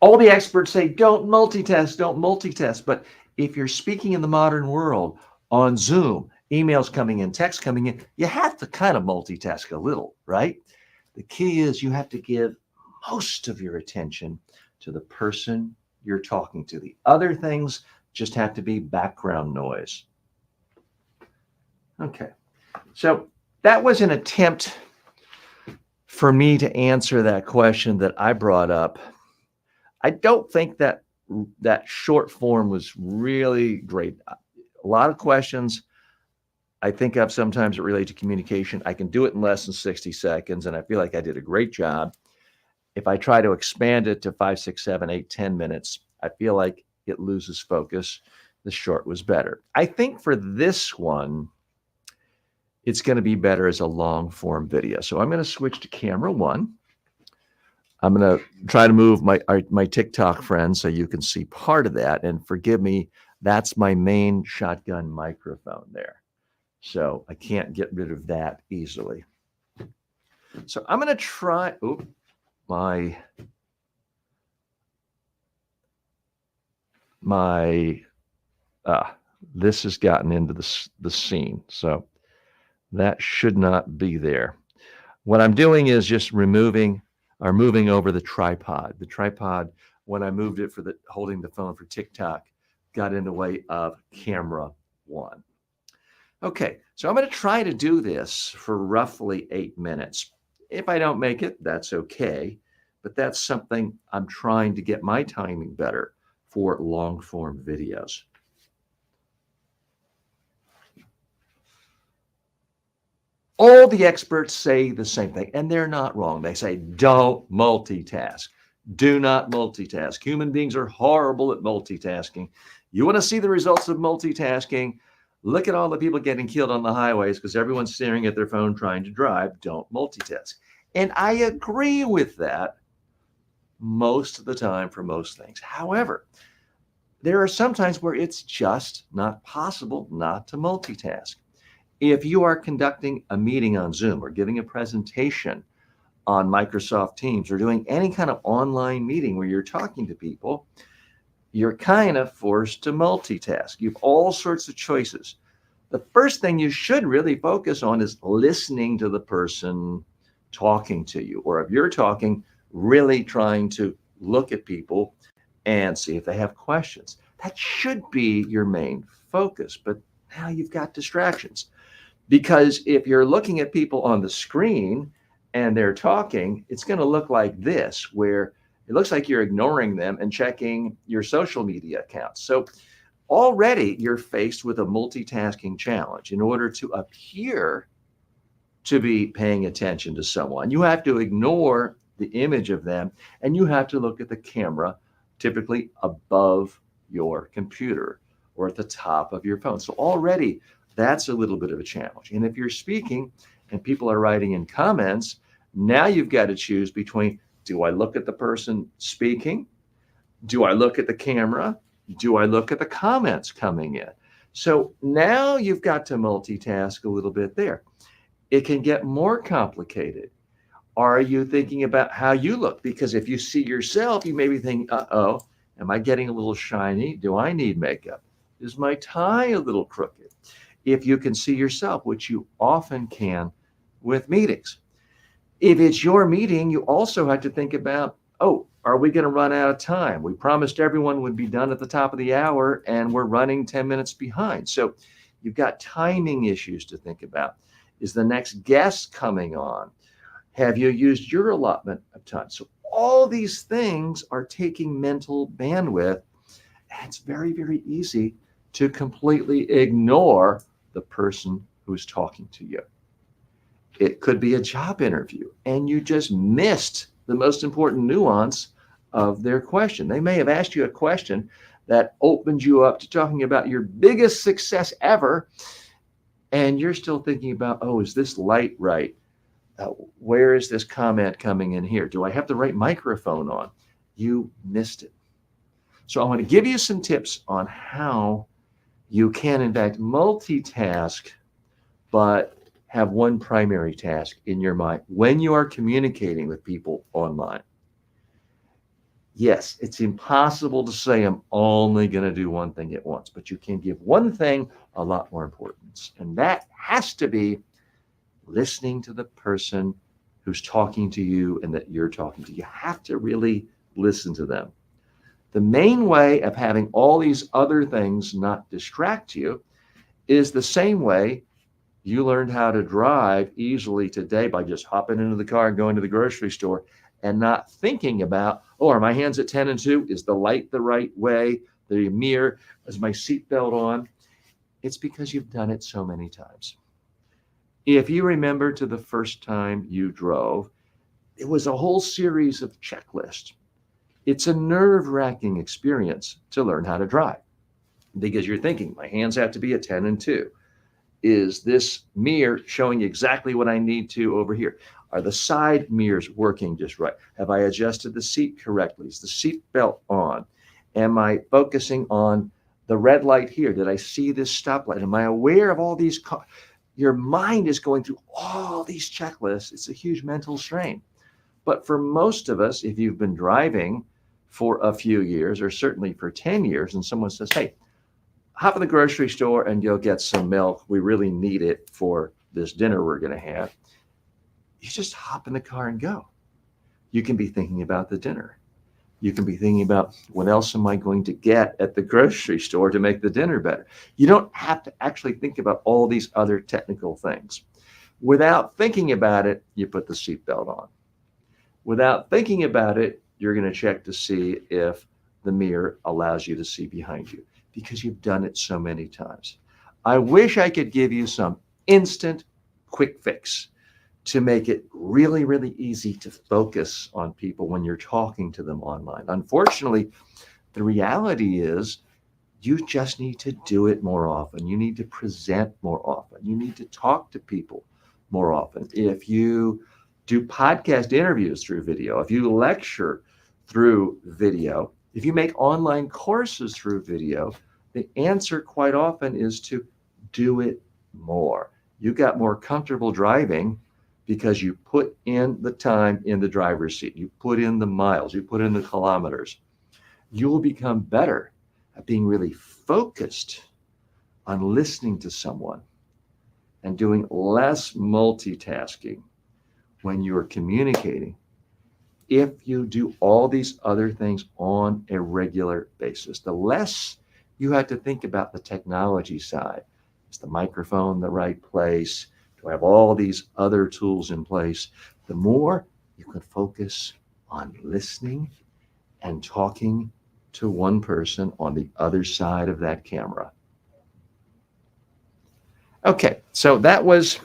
All the experts say, don't multitask, don't multitask. But if you're speaking in the modern world on Zoom, emails coming in, text coming in, you have to kind of multitask a little, right? The key is you have to give most of your attention to the person you're talking to. The other things just have to be background noise. Okay, so that was an attempt for me to answer that question that I brought up. I don't think that short form was really great. A lot of questions I think of sometimes that relate to communication. I can do it in less than 60 seconds, and I feel like I did a great job. If I try to expand it to 5, 6, 7, 8, 10 minutes, I feel like it loses focus. The short was better. I think for this one, it's going to be better as a long form video. So I'm going to switch to camera 1. I'm going to try to move my TikTok friends so you can see part of that. And forgive me, that's my main shotgun microphone there. So I can't get rid of that easily. So I'm going to try, this has gotten into the scene. So that should not be there. What I'm doing is just moving over the tripod. The tripod, when I moved it for holding the phone for TikTok, got in the way of camera 1. Okay, so I'm going to try to do this for roughly 8 minutes. If I don't make it, that's okay. But that's something I'm trying to get my timing better for long form videos. All the experts say the same thing, and they're not wrong. They say, don't multitask. Do not multitask. Human beings are horrible at multitasking. You want to see the results of multitasking? Look at all the people getting killed on the highways because everyone's staring at their phone trying to drive. Don't multitask. And I agree with that most of the time for most things. However, there are some times where it's just not possible not to multitask. If you are conducting a meeting on Zoom or giving a presentation on Microsoft Teams or doing any kind of online meeting where you're talking to people, you're kind of forced to multitask. You have all sorts of choices. The first thing you should really focus on is listening to the person talking to you, or if you're talking, really trying to look at people and see if they have questions. That should be your main focus, but now you've got distractions. Because if you're looking at people on the screen and they're talking, it's going to look like this, where it looks like you're ignoring them and checking your social media accounts. So already you're faced with a multitasking challenge. In order to appear to be paying attention to someone, you have to ignore the image of them and you have to look at the camera, typically above your computer or at the top of your phone. So already that's a little bit of a challenge. And if you're speaking and people are writing in comments, now you've got to choose between, do I look at the person speaking? Do I look at the camera? Do I look at the comments coming in? So now you've got to multitask a little bit there. It can get more complicated. Are you thinking about how you look? Because if you see yourself, you may be thinking, uh-oh, am I getting a little shiny? Do I need makeup? Is my tie a little crooked? If you can see yourself, which you often can with meetings. If it's your meeting, you also have to think about, oh, are we going to run out of time? We promised everyone would be done at the top of the hour and we're running 10 minutes behind. So you've got timing issues to think about. Is the next guest coming on? Have you used your allotment of time? So all these things are taking mental bandwidth. And it's very, very easy to completely ignore the person who's talking to you. It could be a job interview, and you just missed the most important nuance of their question. They may have asked you a question that opened you up to talking about your biggest success ever, and you're still thinking about, oh, is this light right? Where is this comment coming in here? Do I have the right microphone on? You missed it. So I want to give you some tips on how you can, in fact, multitask, but have one primary task in your mind when you are communicating with people online. Yes, it's impossible to say I'm only going to do one thing at once, but you can give one thing a lot more importance. And that has to be listening to the person who's talking to you and that you're talking to. You have to really listen to them. The main way of having all these other things not distract you is the same way you learned how to drive easily today, by just hopping into the car and going to the grocery store and not thinking about, oh, are my hands at 10 and 2? Is the light the right way? The mirror? Is my seatbelt on? It's because you've done it so many times. If you remember to the first time you drove, it was a whole series of checklists. It's a nerve-wracking experience to learn how to drive because you're thinking, my hands have to be at 10 and 2. Is this mirror showing exactly what I need to over here? Are the side mirrors working just right? Have I adjusted the seat correctly? Is the seat belt on? Am I focusing on the red light here? Did I see this stoplight? Am I aware of all these cars? Your mind is going through all these checklists. It's a huge mental strain. But for most of us, if you've been driving for a few years, or certainly for 10 years, and someone says, hey, hop in the grocery store and go get some milk. We really need it for this dinner we're going to have. You just hop in the car and go. You can be thinking about the dinner. You can be thinking about, what else am I going to get at the grocery store to make the dinner better? You don't have to actually think about all these other technical things. Without thinking about it, you put the seatbelt on. Without thinking about it, you're going to check to see if the mirror allows you to see behind you, because you've done it so many times. I wish I could give you some instant quick fix to make it really, really easy to focus on people when you're talking to them online. Unfortunately, the reality is you just need to do it more often. You need to present more often. You need to talk to people more often. If you do podcast interviews through video, if you lecture through video, if you make online courses through video, the answer quite often is to do it more. You got more comfortable driving because you put in the time in the driver's seat. You put in the miles, you put in the kilometers. You will become better at being really focused on listening to someone and doing less multitasking when you're communicating, if you do all these other things on a regular basis. The less you have to think about the technology side. Is the microphone the right place? Do I have all these other tools in place? The more you can focus on listening and talking to one person on the other side of that camera. Okay, so that was,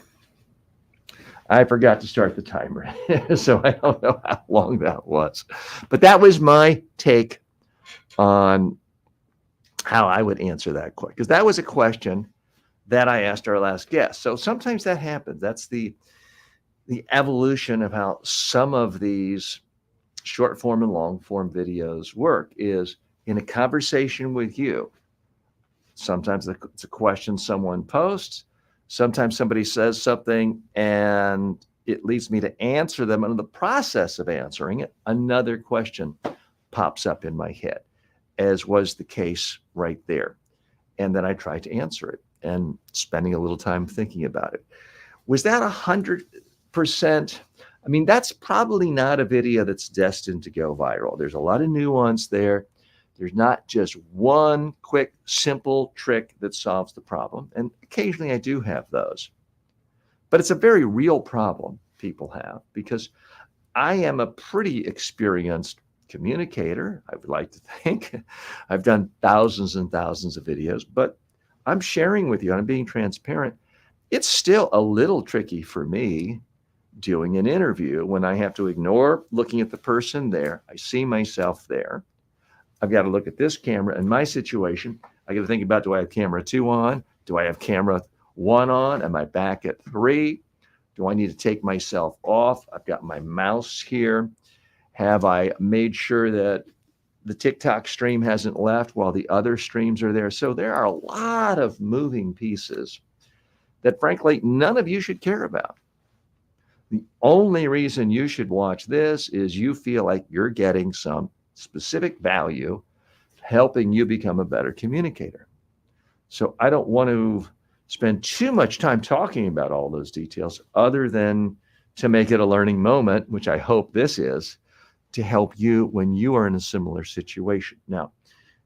I forgot to start the timer, so I don't know how long that was. But that was my take on how I would answer that question, because that was a question that I asked our last guest. So sometimes that happens. That's the evolution of how some of these short form and long form videos work, is in a conversation with you. Sometimes it's a question someone posts. Sometimes somebody says something and it leads me to answer them. And in the process of answering it, another question pops up in my head, as was the case right there. And then I try to answer it, and spending a little time thinking about it. Was that 100%? I mean, that's probably not a video that's destined to go viral. There's a lot of nuance there. There's not just one quick, simple trick that solves the problem. And occasionally I do have those. But it's a very real problem people have, because I am a pretty experienced communicator, I would like to think. I've done thousands and thousands of videos, but I'm sharing with you, I'm being transparent. It's still a little tricky for me doing an interview when I have to ignore looking at the person there. I see myself there. I've got to look at this camera. In my situation, I got to think about, do I have camera 2 on? Do I have camera 1 on? Am I back at 3? Do I need to take myself off? I've got my mouse here. Have I made sure that the TikTok stream hasn't left while the other streams are there? So there are a lot of moving pieces that, frankly, none of you should care about. The only reason you should watch this is you feel like you're getting some specific value helping you become a better communicator. So I don't want to spend too much time talking about all those details other than to make it a learning moment, which I hope this is, to help you when you are in a similar situation. Now,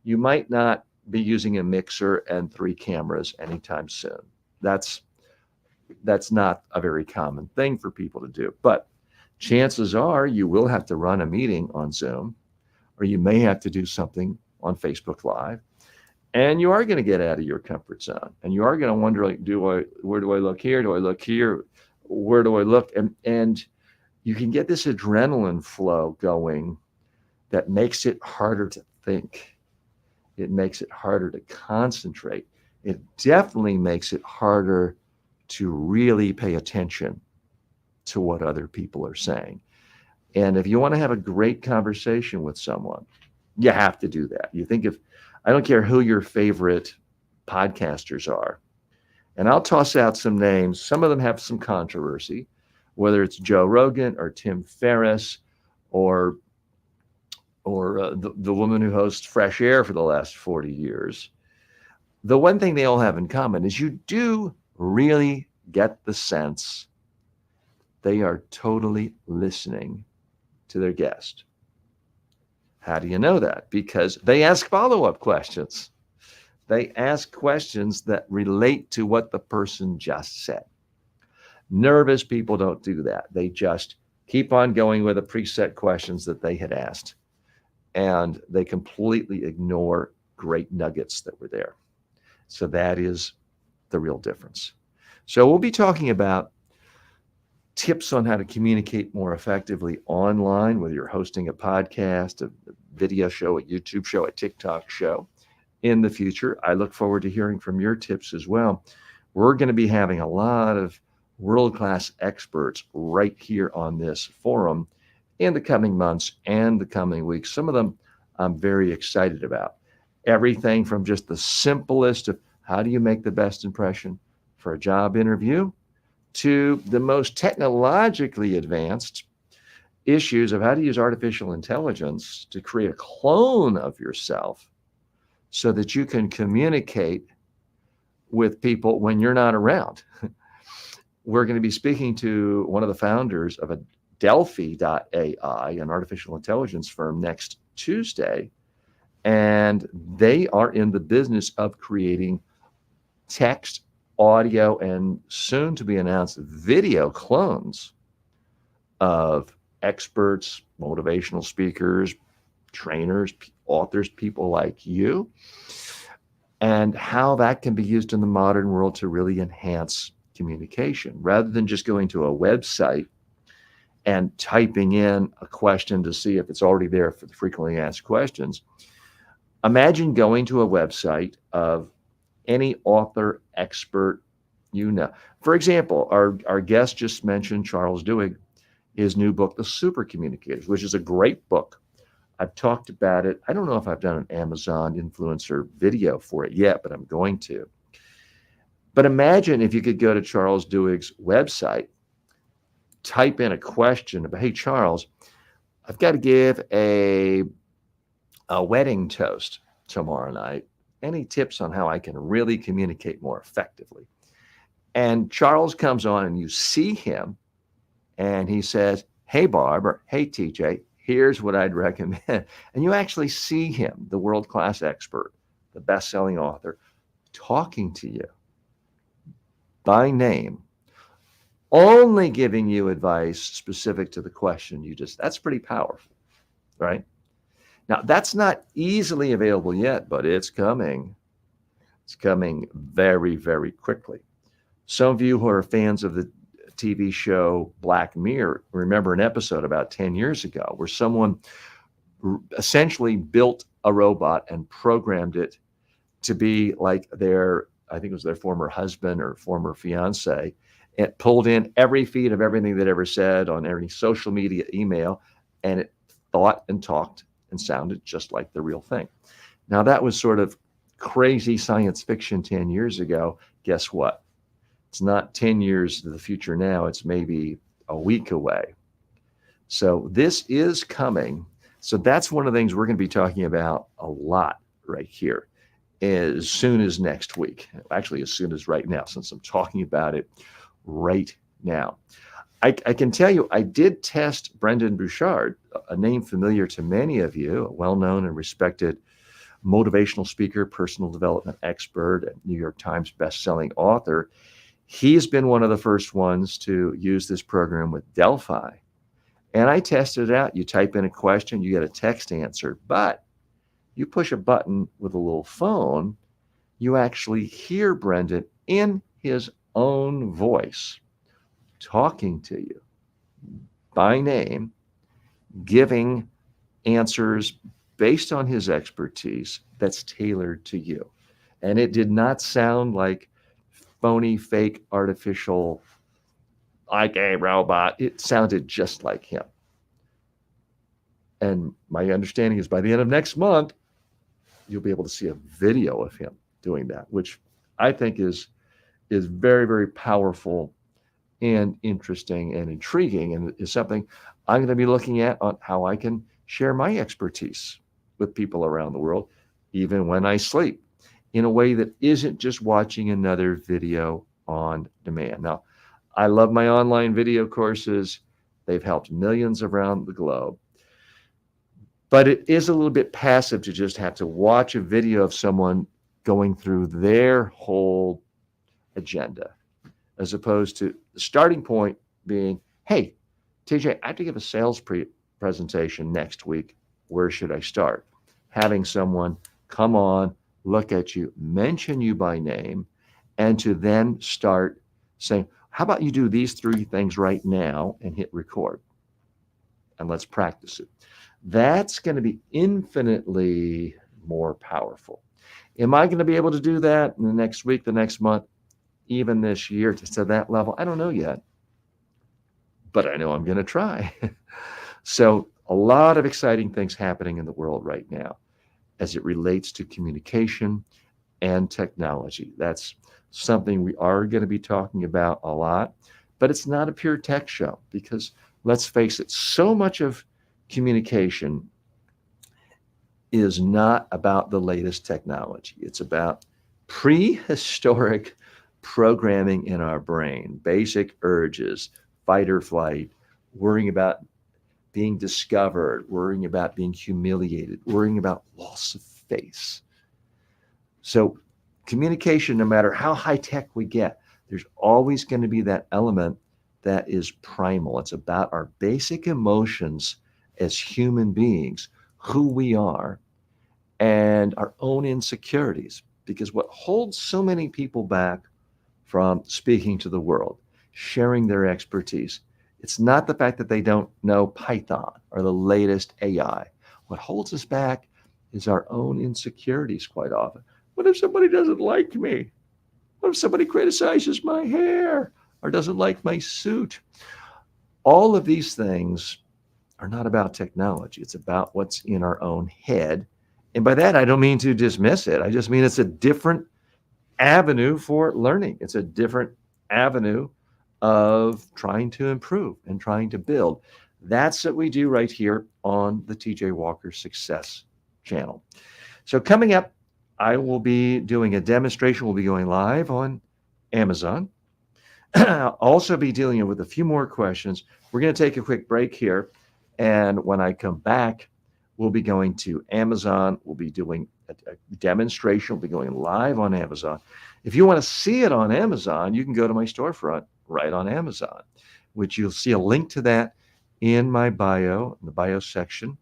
you might not be using a mixer and 3 cameras anytime soon. That's not a very common thing for people to do, but chances are you will have to run a meeting on Zoom, or you may have to do something on Facebook Live, and you are going to get out of your comfort zone, and you are going to wonder, like, where do I look here? Do I look here? Where do I look? And you can get this adrenaline flow going that makes it harder to think. It makes it harder to concentrate. It definitely makes it harder to really pay attention to what other people are saying. And if you want to have a great conversation with someone, you have to do that. You think I don't care who your favorite podcasters are, and I'll toss out some names. Some of them have some controversy, whether it's Joe Rogan or Tim Ferriss or the woman who hosts Fresh Air for the last 40 years. The one thing they all have in common is you do really get the sense they are totally listening to their guest. How do you know that? Because they ask follow-up questions. They ask questions that relate to what the person just said. Nervous people don't do that. They just keep on going with the preset questions that they had asked, and they completely ignore great nuggets that were there. So that is the real difference. So we'll be talking about tips on how to communicate more effectively online, whether you're hosting a podcast, a video show, a YouTube show, a TikTok show in the future. I look forward to hearing from your tips as well. We're going to be having a lot of world-class experts right here on this forum in the coming months and the coming weeks. Some of them I'm very excited about. Everything from just the simplest of how do you make the best impression for a job interview to the most technologically advanced issues of how to use artificial intelligence to create a clone of yourself so that you can communicate with people when you're not around. We're going to be speaking to one of the founders of a Delphi.ai, an artificial intelligence firm, next Tuesday. And they are in the business of creating text, audio, and soon to be announced video clones of experts, motivational speakers, trainers, authors, people like you, and how that can be used in the modern world to really enhance communication. Rather than just going to a website and typing in a question to see if it's already there for the frequently asked questions, imagine going to a website of any author, expert, you know. For example, our guest just mentioned Charles Duhigg, his new book, The Super Communicators, which is a great book. I've talked about it. I don't know if I've done an Amazon influencer video for it yet, but I'm going to. But imagine if you could go to Charles Duhigg's website, type in a question about, hey, Charles, I've got to give a wedding toast tomorrow night. Any tips on how I can really communicate more effectively? And Charles comes on and you see him and he says, hey, Barb, or hey, TJ, here's what I'd recommend. And you actually see him, the world-class expert, the best-selling author, talking to you by name only giving you advice specific to the question that's pretty powerful, right? Now, that's not easily available yet, but it's coming. It's coming very, very quickly. Some of you who are fans of the TV show Black Mirror remember an episode about 10 years ago where someone essentially built a robot and programmed it to be like I think it was their former husband or former fiance. It pulled in every feed of everything they'd ever said on every social media, email, and it thought and talked and sounded just like the real thing. Now, that was sort of crazy science fiction 10 years ago. Guess what? It's not 10 years to the future now. It's maybe a week away. So this is coming. So that's one of the things we're going to be talking about a lot right here as soon as next week. Actually, as soon as right now, since I'm talking about it right now. I can tell you, I did test Brendon Burchard, a name familiar to many of you, a well-known and respected motivational speaker, personal development expert, and New York Times best-selling author. He's been one of the first ones to use this program with Delphi. And I tested it out. You type in a question, you get a text answer, but you push a button with a little phone, you actually hear Brendon in his own voice talking to you by name, giving answers based on his expertise that's tailored to you. And it did not sound like phony, fake, artificial, like a robot. It sounded just like him. And my understanding is by the end of next month, you'll be able to see a video of him doing that, which I think is very, very powerful and interesting and intriguing, and is something I'm going to be looking at on how I can share my expertise with people around the world, even when I sleep, in a way that isn't just watching another video on demand. Now, I love my online video courses. They've helped millions around the globe. But it is a little bit passive to just have to watch a video of someone going through their whole agenda, as opposed to the starting point being, hey, TJ, I have to give a sales presentation next week. Where should I start? Having someone come on, look at you, mention you by name, and to then start saying, how about you do these 3 things right now and hit record? And let's practice it. That's going to be infinitely more powerful. Am I going to be able to do that in the next week, the next month, even this year to that level? I don't know yet, but I know I'm going to try. So a lot of exciting things happening in the world right now as it relates to communication and technology. That's something we are going to be talking about a lot, but it's not a pure tech show because let's face it, so much of communication is not about the latest technology. It's about prehistoric programming in our brain, basic urges, fight or flight, worrying about being discovered, worrying about being humiliated, worrying about loss of face. So communication, no matter how high tech we get, there's always going to be that element that is primal. It's about our basic emotions as human beings, who we are, and our own insecurities. Because what holds so many people back from speaking to the world, sharing their expertise, it's not the fact that they don't know Python or the latest AI. What holds us back is our own insecurities quite often. What if somebody doesn't like me? What if somebody criticizes my hair or doesn't like my suit? All of these things are not about technology. It's about what's in our own head. And by that, I don't mean to dismiss it. I just mean it's a different avenue for learning. It's a different avenue of trying to improve and trying to build. That's what we do right here on the TJ Walker Success Channel. So coming up, I will be doing a demonstration. We'll be going live on Amazon. I'll also be dealing with a few more questions. We're going to take a quick break here. And when I come back, we'll be going to Amazon. We'll be doing a demonstration. We'll be going live on Amazon. If you want to see it on Amazon, you can go to my storefront right on Amazon, which you'll see a link to that in my bio, in the bio section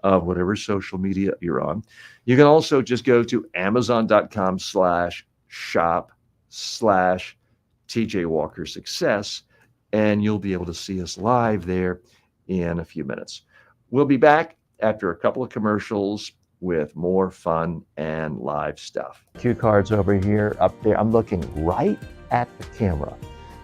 of whatever social media you're on. You can also just go to amazon.com/shop/TJ Walker Success, and you'll be able to see us live there in a few minutes. We'll be back after a couple of commercials with more fun and live stuff. Cue cards over here, up there. I'm looking right at the camera,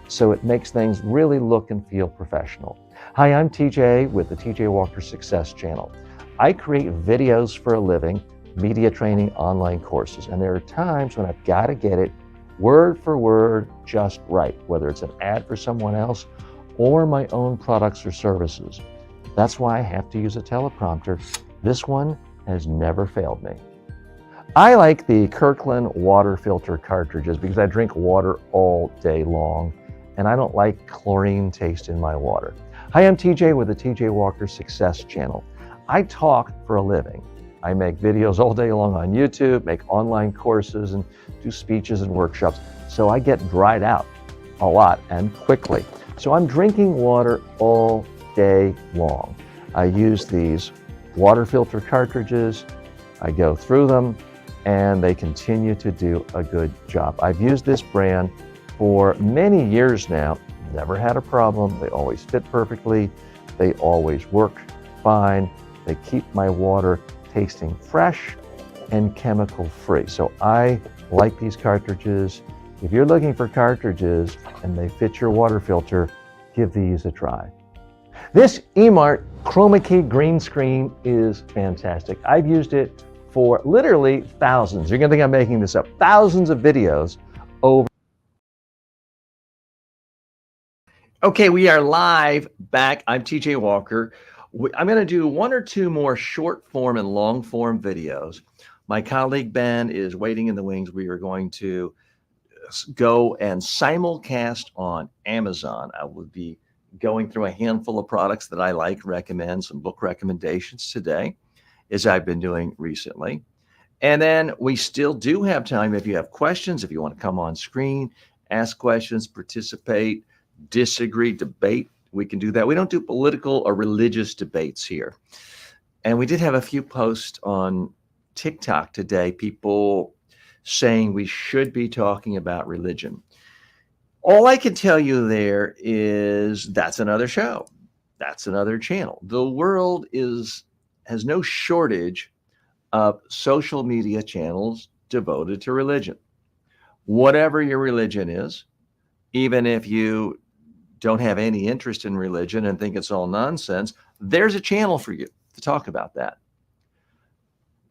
so it makes things really look and feel professional. Hi, I'm TJ with the TJ Walker Success Channel. I create videos for a living, media training online courses, and there are times when I've got to get it word for word just right, whether it's an ad for someone else or my own products or services. That's why I have to use a teleprompter. This one has never failed me. I like the Kirkland water filter cartridges because I drink water all day long, and I don't like chlorine taste in my water. Hi, I'm TJ with the TJ Walker Success Channel. I talk for a living. I make videos all day long on YouTube, make online courses, and do speeches and workshops. So I get dried out a lot and quickly. So I'm drinking water all day long. I use these water filter cartridges. I go through them, and they continue to do a good job. I've used this brand for many years now. Never had a problem. They always fit perfectly. They always work fine. They keep my water tasting fresh and chemical free. So I like these cartridges. If you're looking for cartridges and they fit your water filter, give these a try. This eMart Chroma Key green screen is fantastic. I've used it for literally thousands. You're gonna think I'm making this up. Thousands of videos over. Okay, we are live back. I'm TJ Walker. I'm going to do one or two more short form and long form videos. My colleague Ben is waiting in the wings. We are going to go and simulcast on Amazon. I will be going through a handful of products that I like, recommend, some book recommendations today, as I've been doing recently. And then we still do have time if you have questions, if you want to come on screen, ask questions, participate, disagree, debate. We can do that. We don't do political or religious debates here. And we did have a few posts on TikTok today, people saying we should be talking about religion. All I can tell you there is that's another show. That's another channel. The world has no shortage of social media channels devoted to religion. Whatever your religion is, even if you don't have any interest in religion and think it's all nonsense, there's a channel for you to talk about that.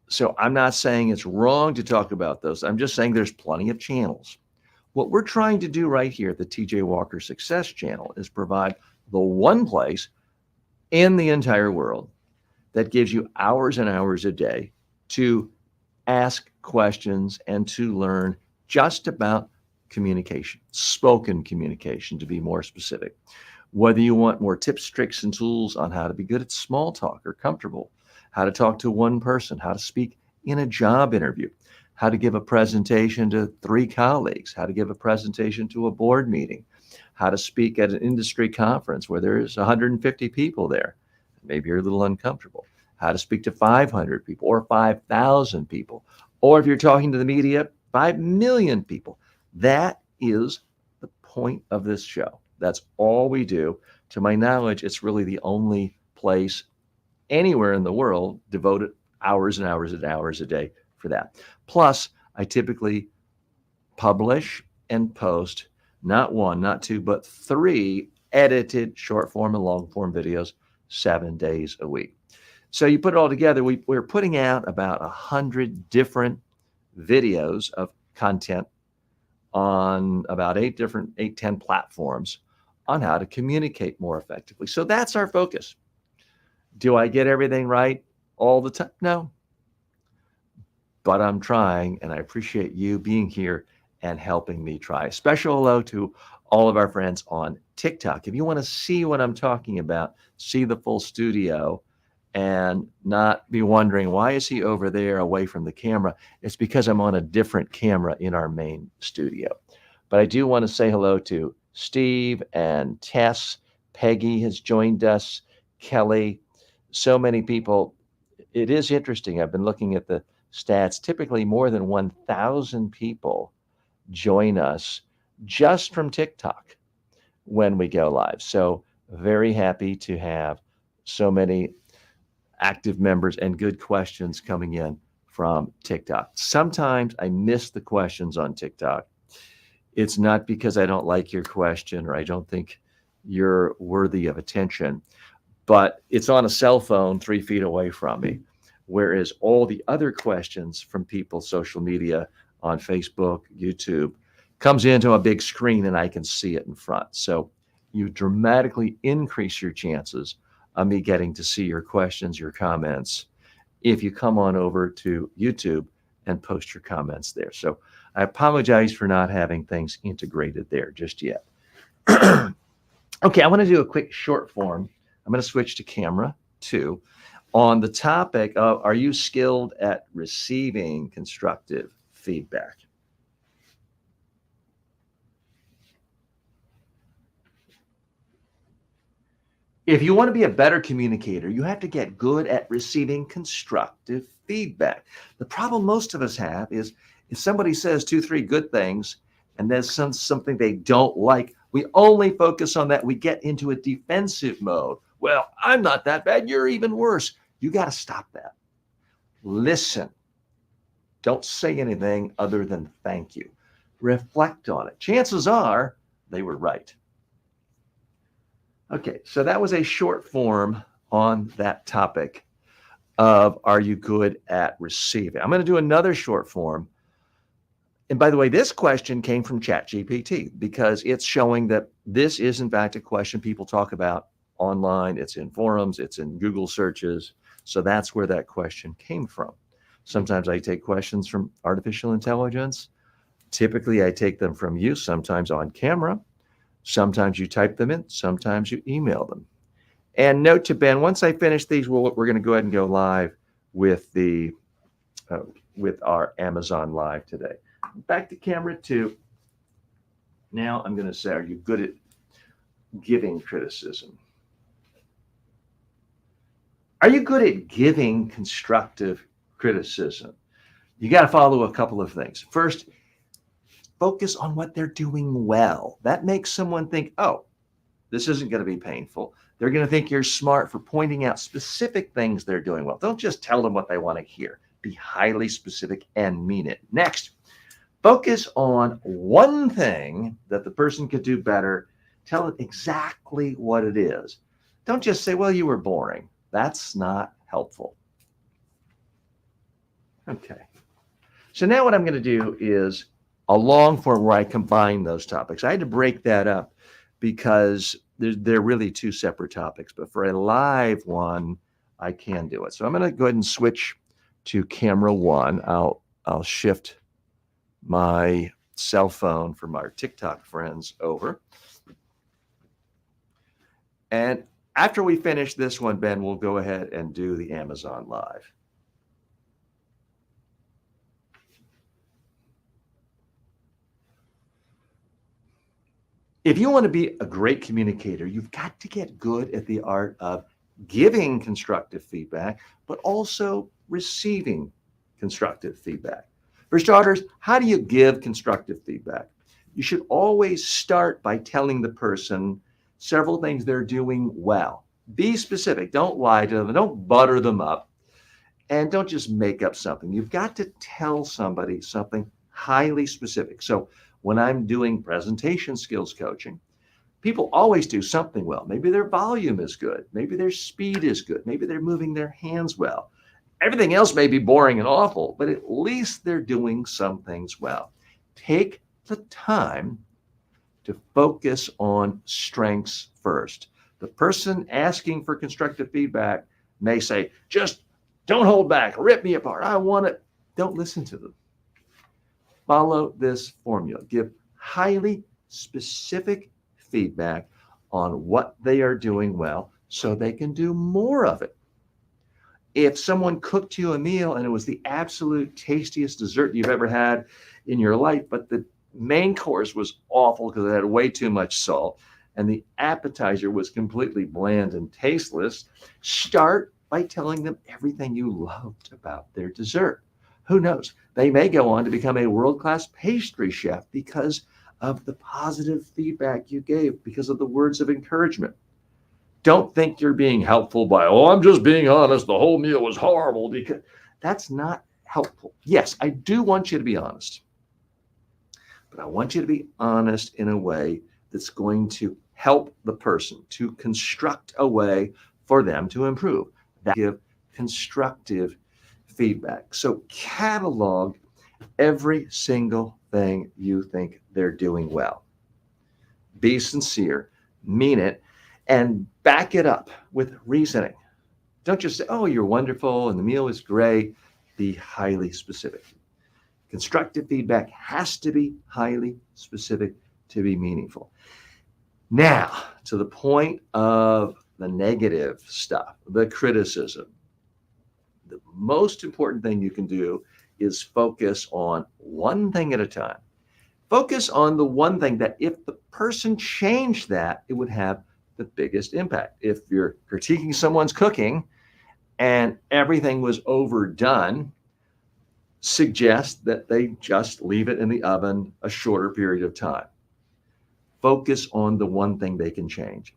So I'm not saying it's wrong to talk about those. I'm just saying there's plenty of channels. What we're trying to do right here at the TJ Walker Success Channel is provide the one place in the entire world that gives you hours and hours a day to ask questions and to learn just about communication, spoken communication to be more specific. Whether you want more tips, tricks, and tools on how to be good at small talk or comfortable, how to talk to one person, how to speak in a job interview, how to give a presentation to 3 colleagues, how to give a presentation to a board meeting, how to speak at an industry conference where there's 150 people there. Maybe you're a little uncomfortable. How to speak to 500 people or 5,000 people. Or if you're talking to the media, 5 million people. That is the point of this show. That's all we do. To my knowledge, it's really the only place anywhere in the world devoted hours and hours and hours a day for that. Plus, I typically publish and post not 1, not 2, but 3 edited short form and long form videos 7 days a week. So you put it all together, we're putting out about 100 different videos of content on about 10 platforms on how to communicate more effectively. So that's our focus. Do I get everything right all the time? No. But I'm trying, and I appreciate you being here and helping me try. Special hello to all of our friends on TikTok. If you want to see what I'm talking about, see the full studio, and not be wondering, why is he over there away from the camera? It's because I'm on a different camera in our main studio. But I do want to say hello to Steve and Tess. Peggy has joined us. Kelly. So many people. It is interesting. I've been looking at the stats. Typically more than 1,000 people join us just from TikTok when we go live. So very happy to have so many active members and good questions coming in from TikTok. Sometimes I miss the questions on TikTok. It's not because I don't like your question or I don't think you're worthy of attention, but it's on a cell phone 3 feet away from me. Whereas all the other questions from people, social media, on Facebook, YouTube, comes into a big screen and I can see it in front. So you dramatically increase your chances of me getting to see your questions, your comments, if you come on over to YouTube and post your comments there. So I apologize for not having things integrated there just yet. Okay, I want to do a quick short form. I'm going to switch to camera 2 on the topic of, are you skilled at receiving constructive feedback? If you want to be a better communicator, you have to get good at receiving constructive feedback. The problem most of us have is if somebody says 2, 3 good things and there's something they don't like, we only focus on that. We get into a defensive mode. Well, I'm not that bad. You're even worse. You got to stop that. Listen. Don't say anything other than thank you. Reflect on it. Chances are they were right. Okay, so that was a short form on that topic of, are you good at receiving? I'm going to do another short form. And by the way, this question came from ChatGPT because it's showing that this is in fact a question people talk about online. It's in forums, it's in Google searches. So that's where that question came from. Sometimes I take questions from artificial intelligence. Typically I take them from you, sometimes on camera. Sometimes you type them in, sometimes you email them. And note to Ben, once I finish these, we're going to go ahead and go live with our Amazon Live today. Back to camera 2. Now I'm going to say, are you good at giving criticism? Are you good at giving constructive criticism? You got to follow a couple of things. First, focus on what they're doing well. That makes someone think, oh, this isn't going to be painful. They're going to think you're smart for pointing out specific things they're doing well. Don't just tell them what they want to hear. Be highly specific and mean it. Next, focus on one thing that the person could do better. Tell it exactly what it is. Don't just say, well, you were boring. That's not helpful. Okay. So now what I'm going to do is a long form where I combine those topics. I had to break that up because they're really 2 separate topics. But for a live one, I can do it. So I'm going to go ahead and switch to camera 1. I'll shift my cell phone from our TikTok friends over. And after we finish this one, Ben, we'll go ahead and do the Amazon Live. If you want to be a great communicator, you've got to get good at the art of giving constructive feedback, but also receiving constructive feedback. For starters, how do you give constructive feedback? You should always start by telling the person several things they're doing well. Be specific. Don't lie to them. Don't butter them up. And don't just make up something. You've got to tell somebody something highly specific. So when I'm doing presentation skills coaching, people always do something well. Maybe their volume is good. Maybe their speed is good. Maybe they're moving their hands well. Everything else may be boring and awful, but at least they're doing some things well. Take the time to focus on strengths first. The person asking for constructive feedback may say, just don't hold back, rip me apart. I want it. Don't listen to them. Follow this formula. Give highly specific feedback on what they are doing well so they can do more of it. If someone cooked you a meal and it was the absolute tastiest dessert you've ever had in your life, but the main course was awful because it had way too much salt, and the appetizer was completely bland and tasteless, start by telling them everything you loved about their dessert. Who knows? They may go on to become a world-class pastry chef because of the positive feedback you gave, because of the words of encouragement. Don't think you're being helpful by, oh, I'm just being honest, the whole meal was horrible, because that's not helpful. Yes, I do want you to be honest, but I want you to be honest in a way that's going to help the person, to construct a way for them to improve. That give constructive feedback. So catalog every single thing you think they're doing well. Be sincere, mean it, and back it up with reasoning. Don't just say, oh, you're wonderful and the meal is great. Be highly specific. Constructive feedback has to be highly specific to be meaningful. Now, to the point of the negative stuff, the criticism. The most important thing you can do is focus on one thing at a time. Focus on the one thing that if the person changed that, it would have the biggest impact. If you're critiquing someone's cooking and everything was overdone, suggest that they just leave it in the oven a shorter period of time. Focus on the one thing they can change.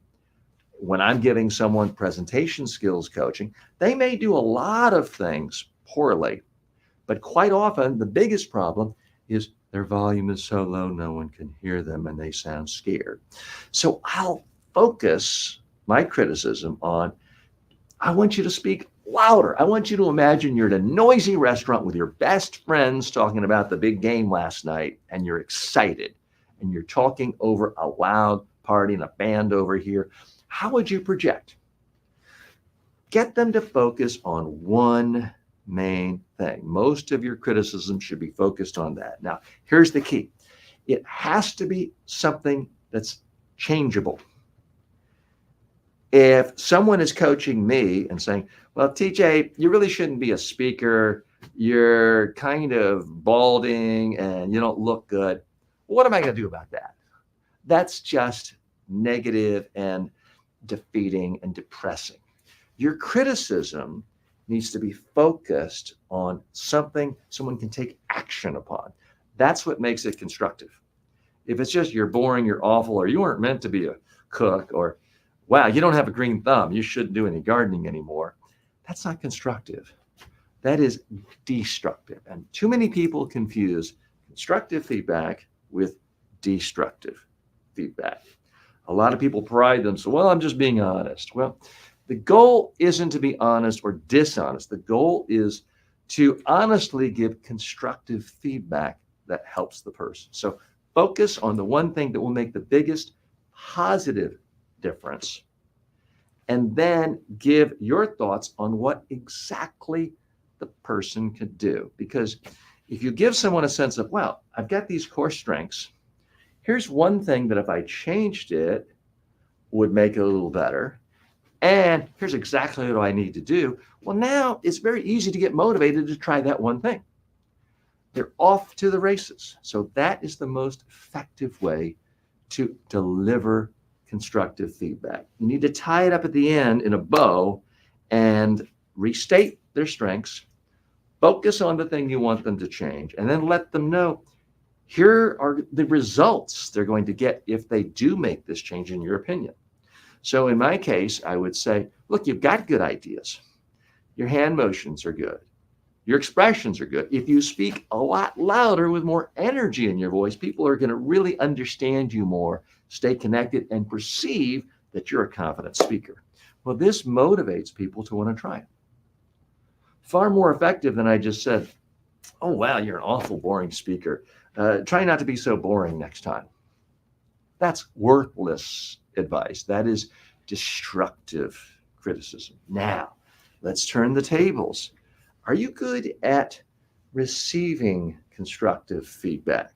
When I'm giving someone presentation skills coaching, they may do a lot of things poorly, but quite often the biggest problem is their volume is so low no one can hear them and they sound scared. So I'll focus my criticism on, I want you to speak louder. I want you to imagine you're at a noisy restaurant with your best friends talking about the big game last night, and you're excited and you're talking over a loud party and a band over here. How would you project? Get them to focus on one main thing. Most of your criticism should be focused on that. Now, here's the key. It has to be something that's changeable. If someone is coaching me and saying, well, TJ, you really shouldn't be a speaker. You're kind of balding and you don't look good. What am I going to do about that? That's just negative and defeating and depressing. Your criticism needs to be focused on something someone can take action upon. That's what makes it constructive. If it's just you're boring, you're awful, or you weren't meant to be a cook, or wow, you don't have a green thumb, you shouldn't do any gardening anymore, that's not constructive. That is destructive. And too many people confuse constructive feedback with destructive feedback. A lot of people pride themselves, well, I'm just being honest. Well, the goal isn't to be honest or dishonest. The goal is to honestly give constructive feedback that helps the person. So focus on the one thing that will make the biggest positive difference, and then give your thoughts on what exactly the person could do. Because if you give someone a sense of, well, I've got these core strengths, here's one thing that if I changed it would make it a little better, and here's exactly what I need to do. Well, now it's very easy to get motivated to try that one thing. They're off to the races. So that is the most effective way to deliver constructive feedback. You need to tie it up at the end in a bow and restate their strengths, focus on the thing you want them to change, and then let them know, here are the results they're going to get if they do make this change in your opinion. So in my case, I would say, look, you've got good ideas. Your hand motions are good. Your expressions are good. If you speak a lot louder with more energy in your voice, people are going to really understand you more, stay connected, and perceive that you're a confident speaker. Well, this motivates people to want to try it. Far more effective than I just said, oh, wow, you're an awful boring speaker. Try not to be so boring next time. That's worthless advice. That is destructive criticism. Now, let's turn the tables. Are you good at receiving constructive feedback?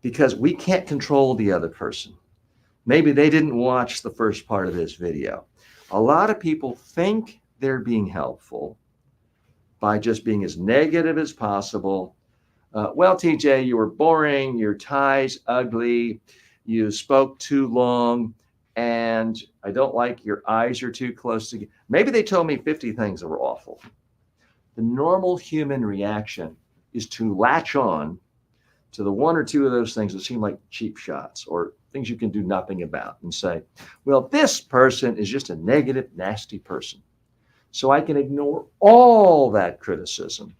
Because we can't control the other person. Maybe they didn't watch the first part of this video. A lot of people think they're being helpful by just being as negative as possible, Well, TJ, you were boring, your tie's ugly, you spoke too long, and I don't like your eyes are too close together. Maybe they told me 50 things that were awful. The normal human reaction is to latch on to the one or two of those things that seem like cheap shots or things you can do nothing about and say, well, this person is just a negative, nasty person. So I can ignore all that criticism.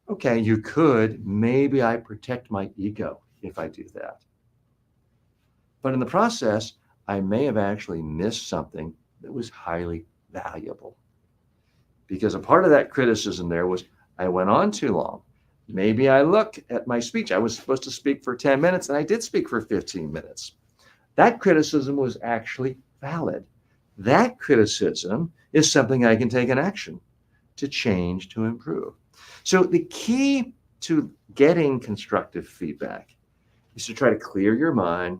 Okay, you could. Maybe I protect my ego if I do that. But in the process, I may have actually missed something that was highly valuable. Because a part of that criticism there was I went on too long. Maybe I look at my speech. I was supposed to speak for 10 minutes and I did speak for 15 minutes. That criticism was actually valid. That criticism is something I can take an action to change, to improve. So the key to getting constructive feedback is to try to clear your mind,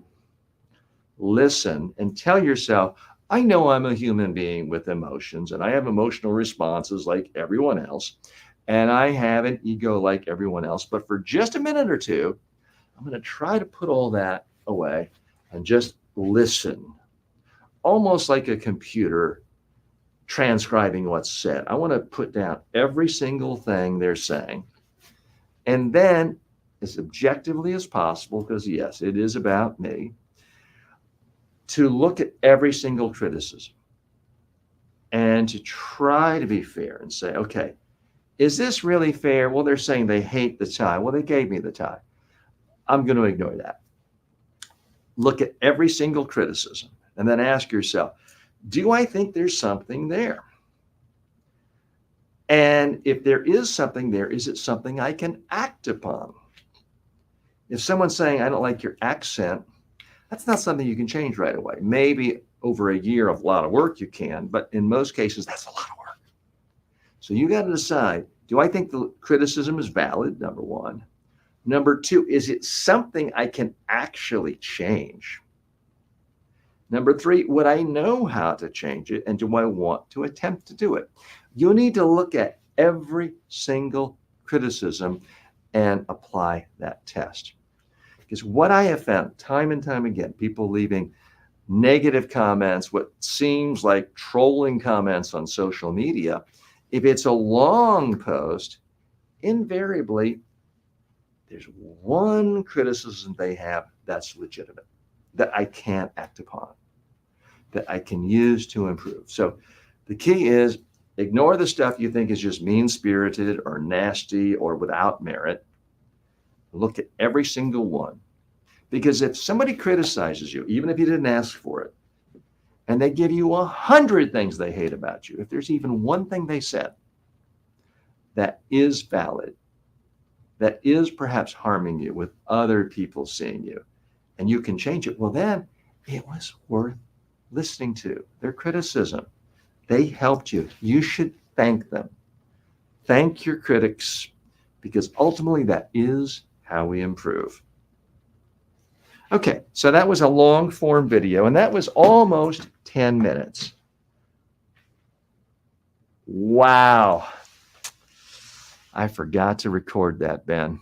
listen, and tell yourself, I know I'm a human being with emotions and I have emotional responses like everyone else. And I have an ego like everyone else. But for just a minute or two, I'm going to try to put all that away and just listen, almost like a computer transcribing what's said. I want to put down every single thing they're saying. And then, as objectively as possible, because yes, it is about me, to look at every single criticism and to try to be fair and say, okay, is this really fair? Well, they're saying they hate the tie. Well, they gave me the tie. I'm going to ignore that. Look at every single criticism and then ask yourself, do I think there's something there? And if there is something there, is it something I can act upon? If someone's saying, I don't like your accent, that's not something you can change right away. Maybe over a year of a lot of work you can, but in most cases, that's a lot of work. So you got to decide, do I think the criticism is valid? Number one. Number two, is it something I can actually change? Number three, would I know how to change it? And do I want to attempt to do it? You need to look at every single criticism and apply that test. Because what I have found time and time again, people leaving negative comments, what seems like trolling comments on social media, if it's a long post, invariably, there's one criticism they have that's legitimate, that I can act upon, that I can use to improve. So the key is ignore the stuff you think is just mean-spirited or nasty or without merit. Look at every single one. Because if somebody criticizes you, even if you didn't ask for it, and they give you 100 things they hate about you, if there's even one thing they said that is valid, that is perhaps harming you with other people seeing you, and you can change it, well, then it was worth listening to. Their criticism, they helped you. You should thank them. Thank your critics, because ultimately that is how we improve. Okay, so that was a long form video, and that was almost 10 minutes. Wow. I forgot to record that, Ben.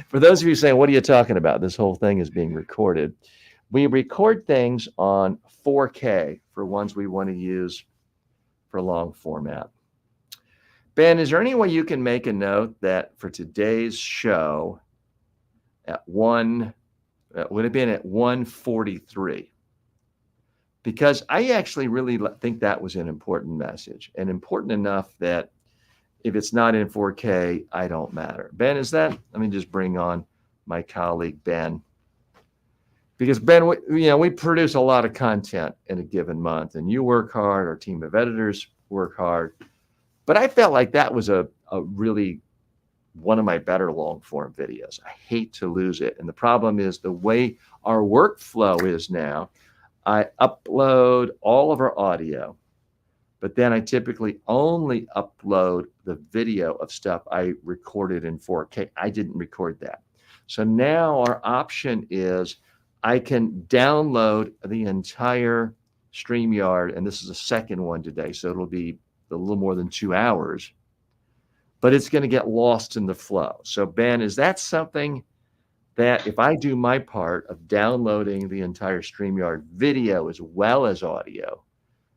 For those of you saying, what are you talking about? This whole thing is being recorded. We record things on 4K for ones we want to use for long format. Ben, is there any way you can make a note that for today's show at would have been at 1:43? Because I actually really think that was an important message, and important enough that if it's not in 4K, I don't matter. Ben, is that? Let me just bring on my colleague, Ben. Because Ben, we produce a lot of content in a given month, and you work hard, our team of editors work hard. But I felt like that was a really one of my better long form videos. I hate to lose it. And the problem is the way our workflow is now, I upload all of our audio, but then I typically only upload the video of stuff I recorded in 4K. I didn't record that. So now our option is I can download the entire StreamYard, and this is the second one today, so it'll be a little more than 2 hours but it's going to get lost in the flow. So Ben, is that something that if I do my part of downloading the entire StreamYard video as well as audio,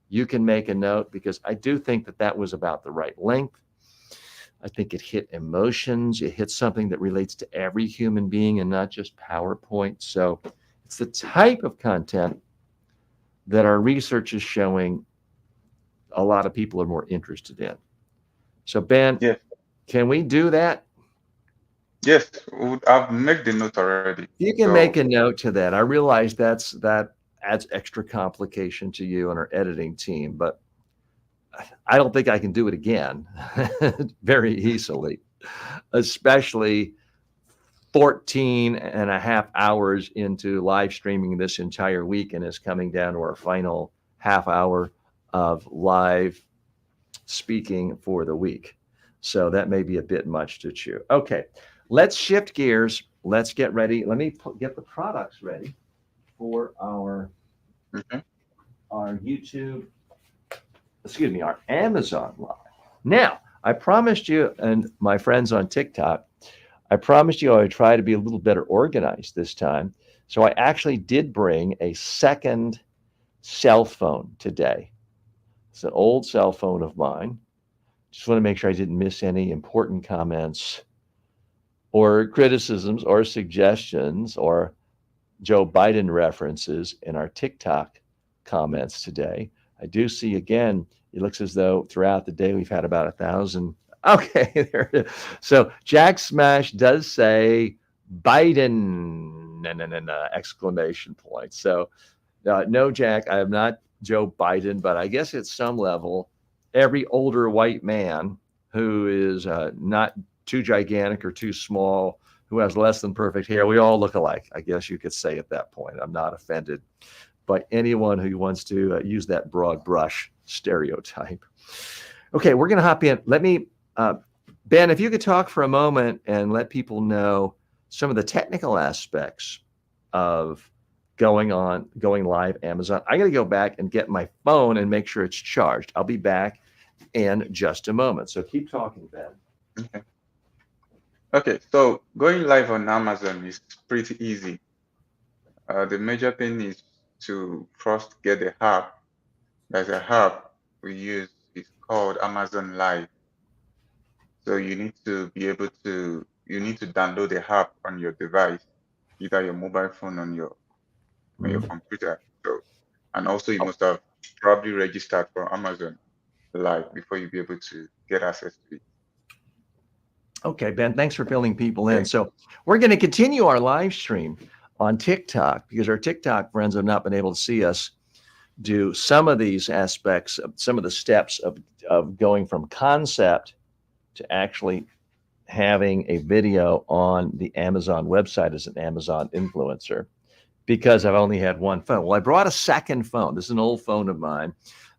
you can make a note, because I do think that that was about the right length. I think it hit emotions. It hit something that relates to every human being and not just PowerPoint. So it's the type of content that our research is showing a lot of people are more interested in. So Ben, yes, can we do that? yes, I've made the note already. You can make a note to that. I realize that adds extra complication to you and our editing team, but I don't think I can do it again very easily, especially 14 and a half hours into live streaming this entire week, and is coming down to our final half hour of live speaking for the week. So that may be a bit much to chew. Okay, let's shift gears. Let's get ready. Let me get the products ready for our YouTube, excuse me, our Amazon Live. Now, I promised you and my friends on TikTok, I promised you I would try to be a little better organized this time. So I actually did bring a second cell phone today. It's an old cell phone of mine. Just want to make sure I didn't miss any important comments or criticisms or suggestions or Joe Biden references in our TikTok comments today. I do see, again, it looks as though throughout the day we've had about 1,000. Okay, there it is. So Jack Smash does say Biden, exclamation point. So no, Jack, I am not Joe Biden, but I guess at some level, every older white man who is not too gigantic or too small, who has less than perfect hair, we all look alike, I guess you could say at that point. I'm not offended by anyone who wants to use that broad brush stereotype. Okay, we're going to hop in. Let me, Ben, if you could talk for a moment and let people know some of the technical aspects of going live Amazon. I got to go back and get my phone and make sure it's charged. I'll be back in just a moment. So keep talking, Ben. Okay, so going live on Amazon is pretty easy. The major thing is to first get the app. There's a app we use. It's called Amazon Live. So you need to download the app on your device, either your mobile phone on your computer. So, and also you must have probably registered for Amazon Live before you be able to get access to it. Okay, Ben, thanks for filling people in. So we're going to continue our live stream on TikTok, because our TikTok friends have not been able to see us do some of these aspects, some of the steps of going from concept to actually having a video on the Amazon website as an Amazon influencer, because I've only had one phone. Well, I brought a second phone. This is an old phone of mine.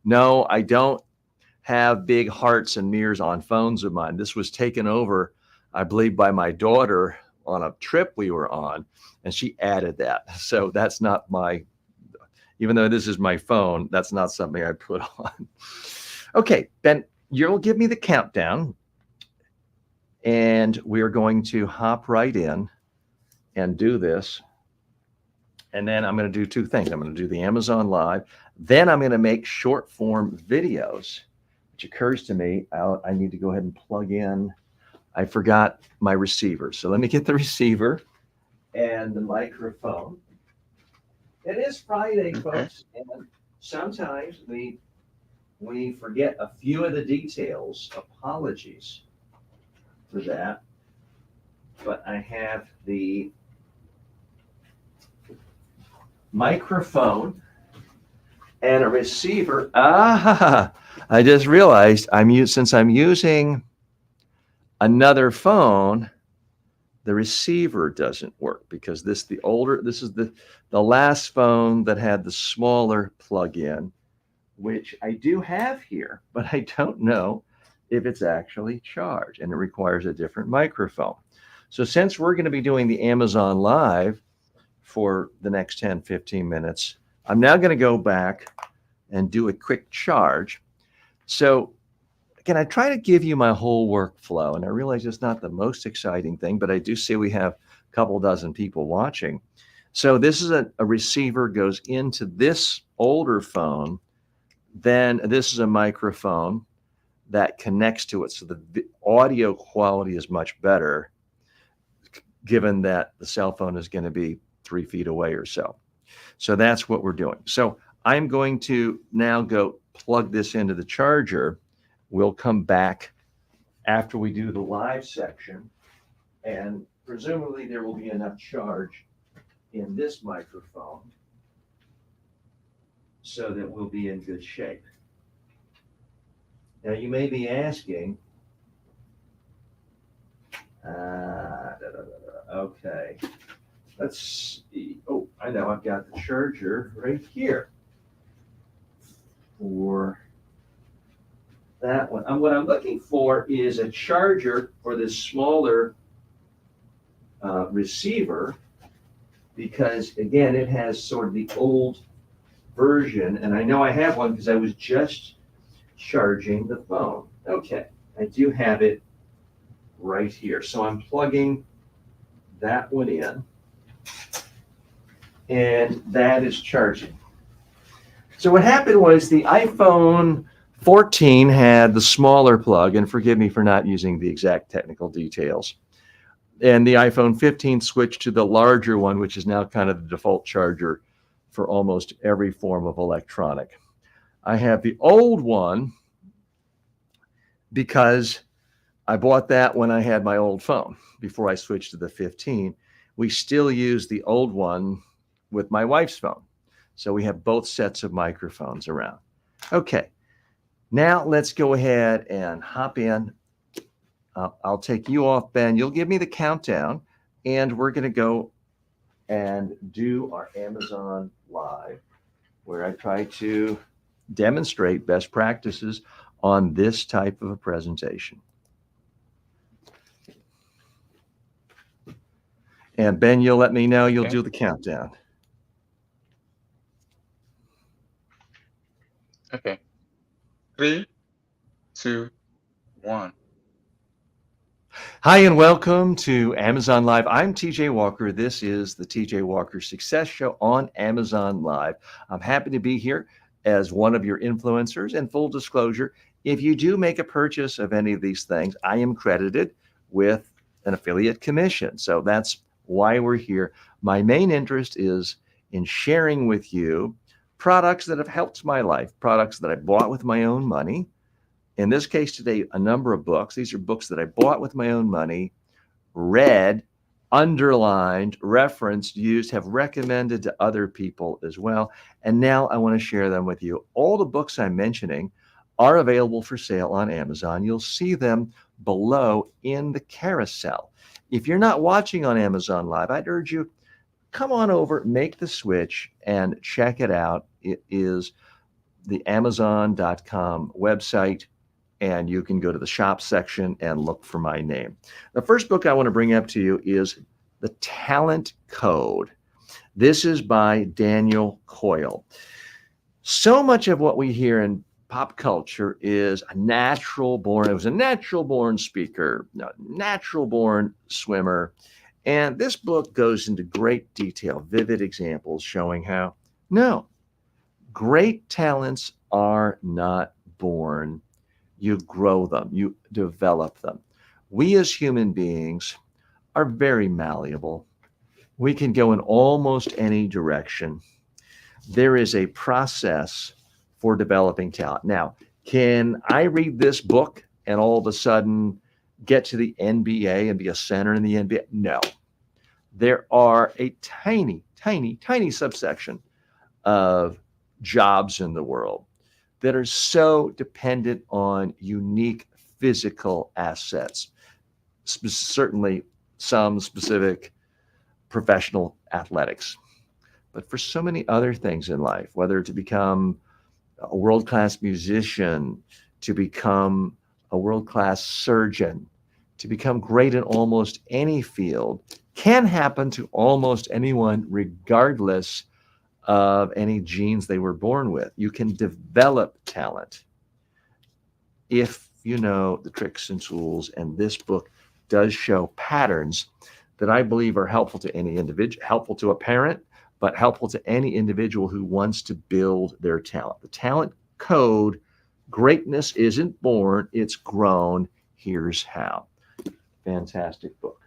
No, I don't have big hearts and mirrors on phones of mine. This was taken over, I believe, by my daughter on a trip we were on, and she added that. So that's not even though this is my phone, that's not something I put on. Okay, Ben, you'll give me the countdown, and we are going to hop right in and do this. And then I'm going to do two things. I'm going to do the Amazon Live. Then I'm going to make short form videos, which occurs to me, I need to go ahead and plug in. I forgot my receiver. So let me get the receiver and the microphone. It is Friday, folks, and sometimes we forget a few of the details. Apologies for that. But I have the microphone and a receiver. I just realized since I'm using another phone, the receiver doesn't work, because this is the last phone that had the smaller plug-in, which I do have here, but I don't know if it's actually charged, and it requires a different microphone. So since we're going to be doing the Amazon Live for the next 10, 15 minutes, I'm now going to go back and do a quick charge. So again, I try to give you my whole workflow, and I realize it's not the most exciting thing, but I do see we have a couple dozen people watching. So this is a receiver goes into this older phone. Then this is a microphone that connects to it. So the audio quality is much better, given that the cell phone is going to be 3 feet away or so. So that's what we're doing. So I'm going to now go plug this into the charger. We'll come back after we do the live section, and presumably there will be enough charge in this microphone so that we'll be in good shape. Now you may be asking, okay, let's see. Oh, I know, I've got the charger right here for that one. And what I'm looking for is a charger for this smaller receiver, because again, it has sort of the old version, and I know I have one because I was just charging the phone. Okay, I do have it right here. So I'm plugging that one in, and that is charging. So what happened was the iPhone 14 had the smaller plug, and forgive me for not using the exact technical details. And the iPhone 15 switched to the larger one, which is now kind of the default charger for almost every form of electronic. I have the old one because I bought that when I had my old phone before I switched to the 15. We still use the old one with my wife's phone. So we have both sets of microphones around. Okay, now let's go ahead and hop in. I'll take you off, Ben. You'll give me the countdown, and we're going to go and do our Amazon Live, where I try to demonstrate best practices on this type of a presentation. And Ben, you'll let me know. You'll do the countdown. Okay. 3, 2, 1. Hi, and welcome to Amazon Live. I'm TJ Walker. This is the TJ Walker Success Show on Amazon Live. I'm happy to be here as one of your influencers. And full disclosure, if you do make a purchase of any of these things, I am credited with an affiliate commission. So that's why we're here. My main interest is in sharing with you products that have helped my life, products that I bought with my own money. In this case today, a number of books. These are books that I bought with my own money, read, underlined, referenced, used, have recommended to other people as well. And now I want to share them with you. All the books I'm mentioning are available for sale on Amazon. You'll see them below in the carousel. If you're not watching on Amazon Live, I'd urge you, come on over, make the switch, and check it out. It is the Amazon.com website, and you can go to the shop section and look for my name. The first book I want to bring up to you is The Talent Code. This is by Daniel Coyle. So much of what we hear in pop culture is a natural born. It was a natural born speaker, a natural born swimmer. And this book goes into great detail, vivid examples showing how, no, great talents are not born. You grow them, you develop them. We as human beings are very malleable. We can go in almost any direction. There is a process for developing talent. Now, can I read this book and all of a sudden get to the NBA and be a center in the NBA? No. There are a tiny, tiny, tiny subsection of jobs in the world that are so dependent on unique physical assets, certainly some specific professional athletics. But for so many other things in life, whether to become a world-class musician, to become a world-class surgeon, to become great in almost any field, can happen to almost anyone regardless of any genes they were born with. You can develop talent if you know the tricks and tools, and this book does show patterns that I believe are helpful to any individual, helpful to a parent, but helpful to any individual who wants to build their talent. The talent code: greatness isn't born, it's grown. Here's how. Fantastic book.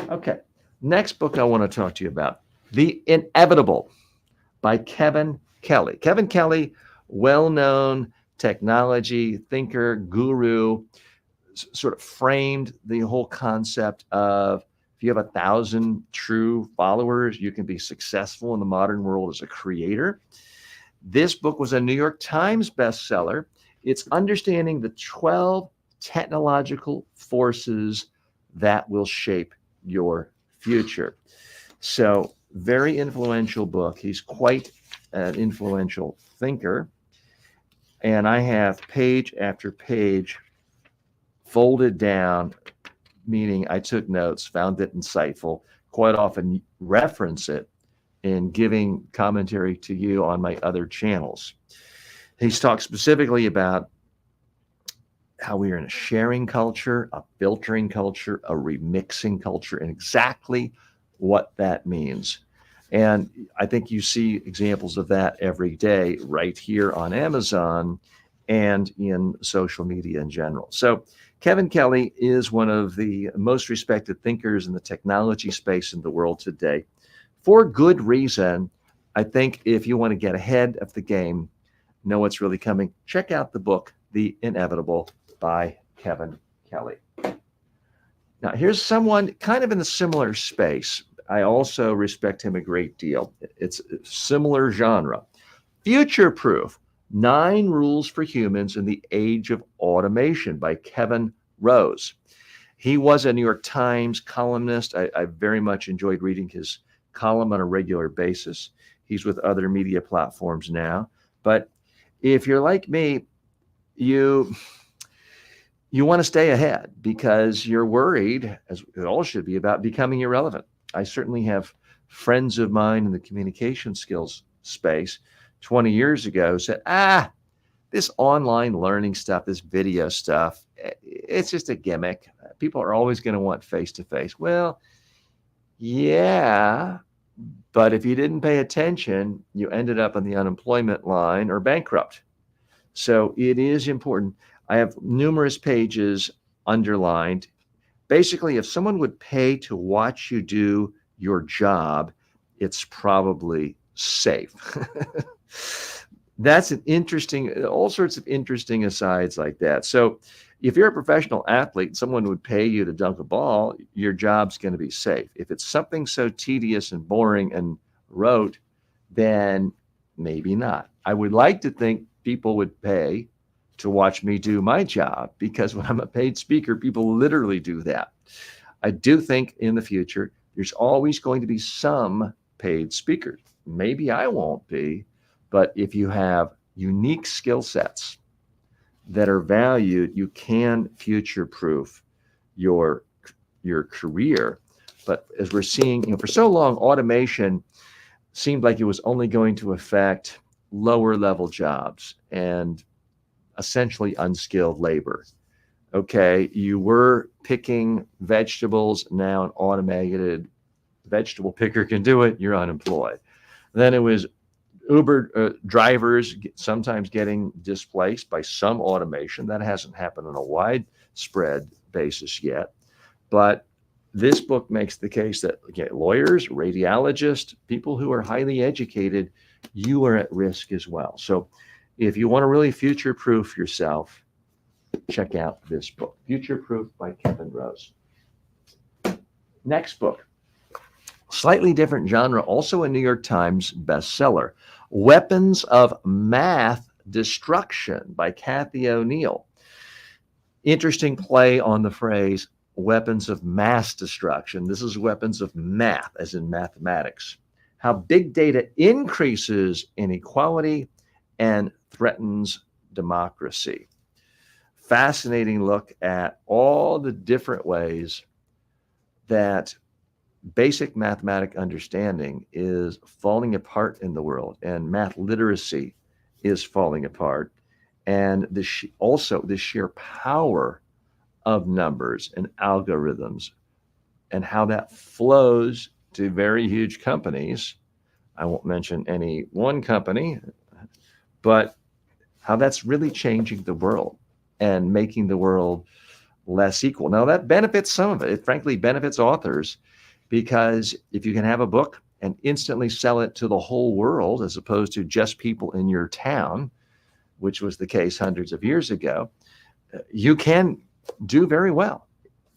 Okay, next book I want to talk to you about, The Inevitable by Kevin Kelly. Kevin Kelly, well-known technology thinker, guru, sort of framed the whole concept of if you have 1,000 true followers, you can be successful in the modern world as a creator. This book was a New York Times bestseller. It's understanding the 12 technological forces that will shape your future. So, very influential book. He's quite an influential thinker. And I have page after page folded down, meaning I took notes, found it insightful, quite often reference it in giving commentary to you on my other channels. He's talked specifically about how we are in a sharing culture, a filtering culture, a remixing culture, and exactly what that means. And I think you see examples of that every day right here on Amazon and in social media in general. So Kevin Kelly is one of the most respected thinkers in the technology space in the world today. For good reason. I think if you want to get ahead of the game, know what's really coming, check out the book, The Inevitable by Kevin Kelly. Now, here's someone kind of in the similar space. I also respect him a great deal. It's a similar genre. Future Proof: 9 Rules for Humans in the Age of Automation by Kevin Rose. He was a New York Times columnist. I very much enjoyed reading his column on a regular basis. He's with other media platforms now. But if you're like me, you want to stay ahead because you're worried, as it all should be, about becoming irrelevant. I certainly have friends of mine in the communication skills space 20 years ago said, this online learning stuff, this video stuff, it's just a gimmick. People are always going to want face-to-face. Well, yeah, but if you didn't pay attention, you ended up on the unemployment line or bankrupt. So it is important. I have numerous pages underlined. Basically, if someone would pay to watch you do your job, it's probably safe. That's an interesting, all sorts of interesting asides like that. So if you're a professional athlete, someone would pay you to dunk a ball, your job's going to be safe. If it's something so tedious and boring and rote, then maybe not. I would like to think people would pay to watch me do my job, because when I'm a paid speaker, people literally do that. I do think in the future, there's always going to be some paid speakers. Maybe I won't be, but if you have unique skill sets that are valued, you can future-proof your career. But as we're seeing, for so long, automation seemed like it was only going to affect lower level jobs and essentially unskilled labor. Okay, you were picking vegetables, now an automated vegetable picker can do it, you're unemployed. Then it was Uber drivers sometimes getting displaced by some automation. That hasn't happened on a widespread basis yet. But this book makes the case that lawyers, radiologists, people who are highly educated, you are at risk as well. So if you want to really future-proof yourself, check out this book, Future Proof by Kevin Rose. Next book, slightly different genre, also a New York Times bestseller, Weapons of Math Destruction by Kathy O'Neill. Interesting play on the phrase weapons of mass destruction. This is weapons of math, as in mathematics. How big data increases inequality and threatens democracy. Fascinating look at all the different ways that basic mathematic understanding is falling apart in the world, and math literacy is falling apart. and also the sheer power of numbers and algorithms and how that flows to very huge companies. I won't mention any one company, but how that's really changing the world and making the world less equal. Now, that benefits some of it. It frankly benefits authors, because if you can have a book and instantly sell it to the whole world as opposed to just people in your town, which was the case hundreds of years ago, you can do very well.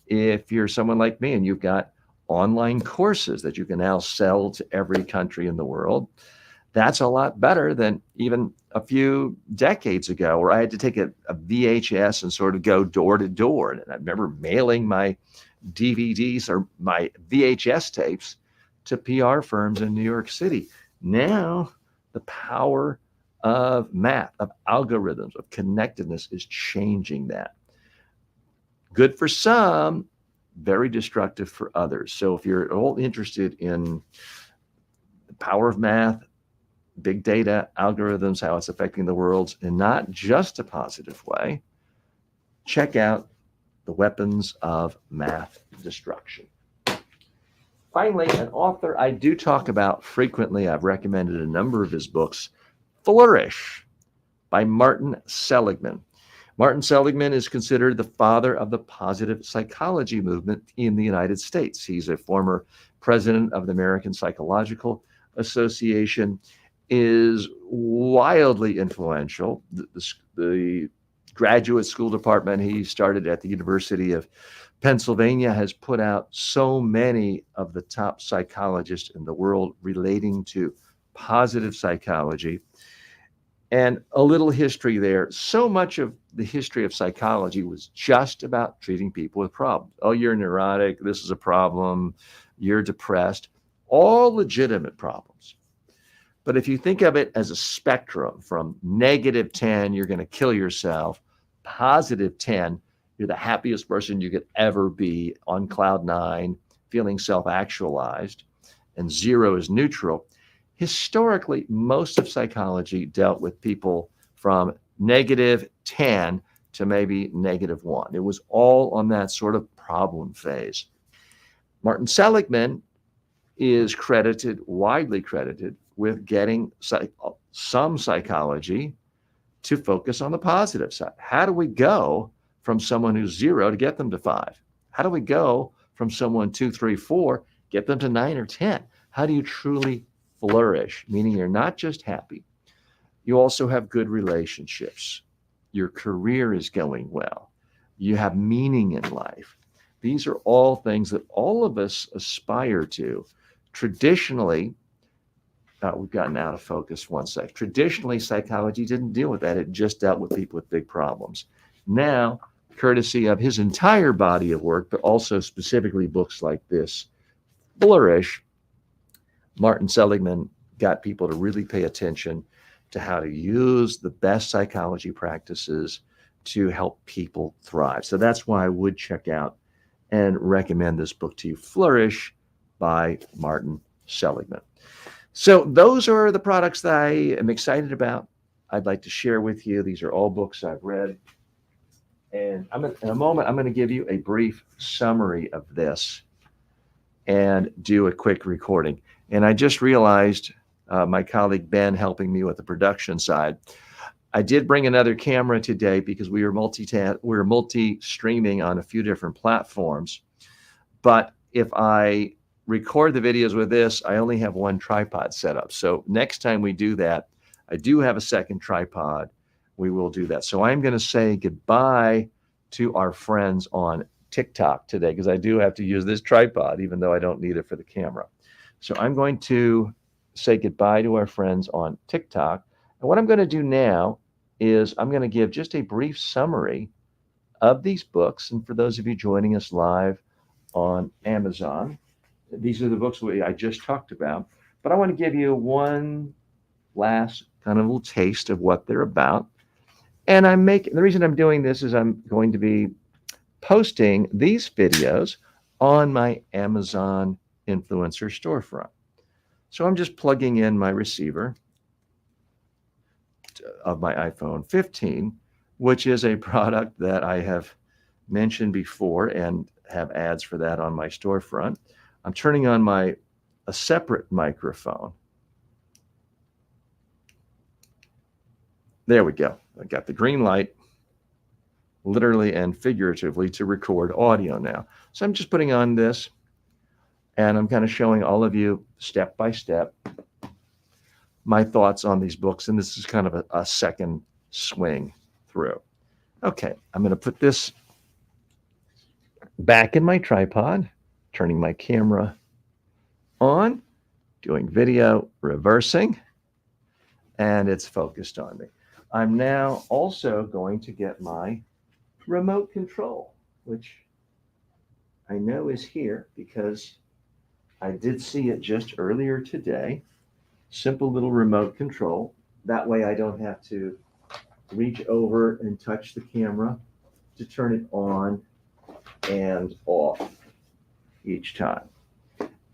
If you're someone like me and you've got online courses that you can now sell to every country in the world, that's a lot better than even a few decades ago, where I had to take a VHS and sort of go door to door. And I remember mailing my DVDs or my VHS tapes to PR firms in New York City. Now, the power of math, of algorithms, of connectedness is changing that. Good for some, very destructive for others. So if you're at all interested in the power of math, big data, algorithms, how it's affecting the world in not just a positive way, check out The Weapons of Math Destruction. Finally, an author I do talk about frequently, I've recommended a number of his books, Flourish by Martin Seligman. Martin Seligman is considered the father of the positive psychology movement in the United States. He's a former president of the American Psychological Association, is wildly influential. The graduate school department he started at the University of Pennsylvania has put out so many of the top psychologists in the world relating to positive psychology. And a little history there. So much of the history of psychology was just about treating people with problems. Oh, you're neurotic. This is a problem. You're depressed. All legitimate problems. But if you think of it as a spectrum from -10, you're going to kill yourself, +10, you're the happiest person you could ever be, on cloud 9, feeling self-actualized, and 0 is neutral. Historically, most of psychology dealt with people from -10 to maybe -1. It was all on that sort of problem phase. Martin Seligman is widely credited, with getting some psychology to focus on the positive side. How do we go from someone who's 0 to get them to 5? How do we go from someone 2, 3, 4, get them to 9 or 10? How do you truly flourish? Meaning you're not just happy, you also have good relationships. Your career is going well. You have meaning in life. These are all things that all of us aspire to. Traditionally, we've gotten out of focus one sec. Traditionally, psychology didn't deal with that. It just dealt with people with big problems. Now, courtesy of his entire body of work, but also specifically books like this, Flourish, Martin Seligman got people to really pay attention to how to use the best psychology practices to help people thrive. So that's why I would check out and recommend this book to you, Flourish by Martin Seligman. So those are the products that I am excited about. I'd like to share with you. These are all books I've read. And in a moment, I'm going to give you a brief summary of this and do a quick recording. And I just realized, my colleague Ben helping me with the production side, I did bring another camera today because we were multi-streaming on a few different platforms. But if I record the videos with this, I only have one tripod set up. So next time we do that, I do have a second tripod. We will do that. So I'm going to say goodbye to our friends on TikTok today, because I do have to use this tripod, even though I don't need it for the camera. So I'm going to say goodbye to our friends on TikTok. And what I'm going to do now is I'm going to give just a brief summary of these books. And for those of you joining us live on Amazon, these are the books I just talked about. But I want to give you one last kind of little taste of what they're about. And the reason I'm doing this is I'm going to be posting these videos on my Amazon influencer storefront. So I'm just plugging in my receiver of my iPhone 15, which is a product that I have mentioned before and have ads for that on my storefront. I'm turning on a separate microphone. There we go. I got the green light, literally and figuratively, to record audio now. So I'm just putting on this, and I'm kind of showing all of you step by step my thoughts on these books. And this is kind of a second swing through. Okay, I'm going to put this back in my tripod, turning my camera on, doing video reversing, and it's focused on me. I'm now also going to get my remote control, which I know is here because I did see it just earlier today. Simple little remote control. That way I don't have to reach over and touch the camera to turn it on and off each time.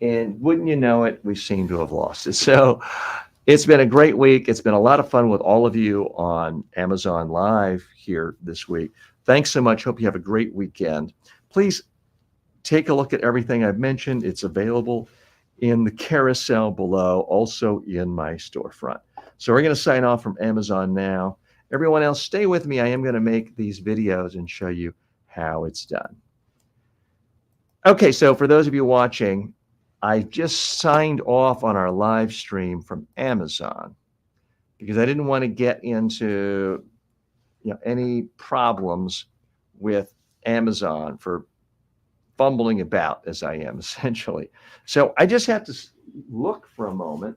And wouldn't you know it, we seem to have lost it. So it's been a great week. It's been a lot of fun with all of you on Amazon Live here this week. Thanks so much. Hope you have a great weekend. Please take a look at everything I've mentioned. It's available in the carousel below, also in my storefront. So we're going to sign off from Amazon now. Everyone else, stay with me. I am going to make these videos and show you how it's done. Okay, so for those of you watching, I just signed off on our live stream from Amazon because I didn't want to get into any problems with Amazon for fumbling about as I am essentially. So I just have to look for a moment.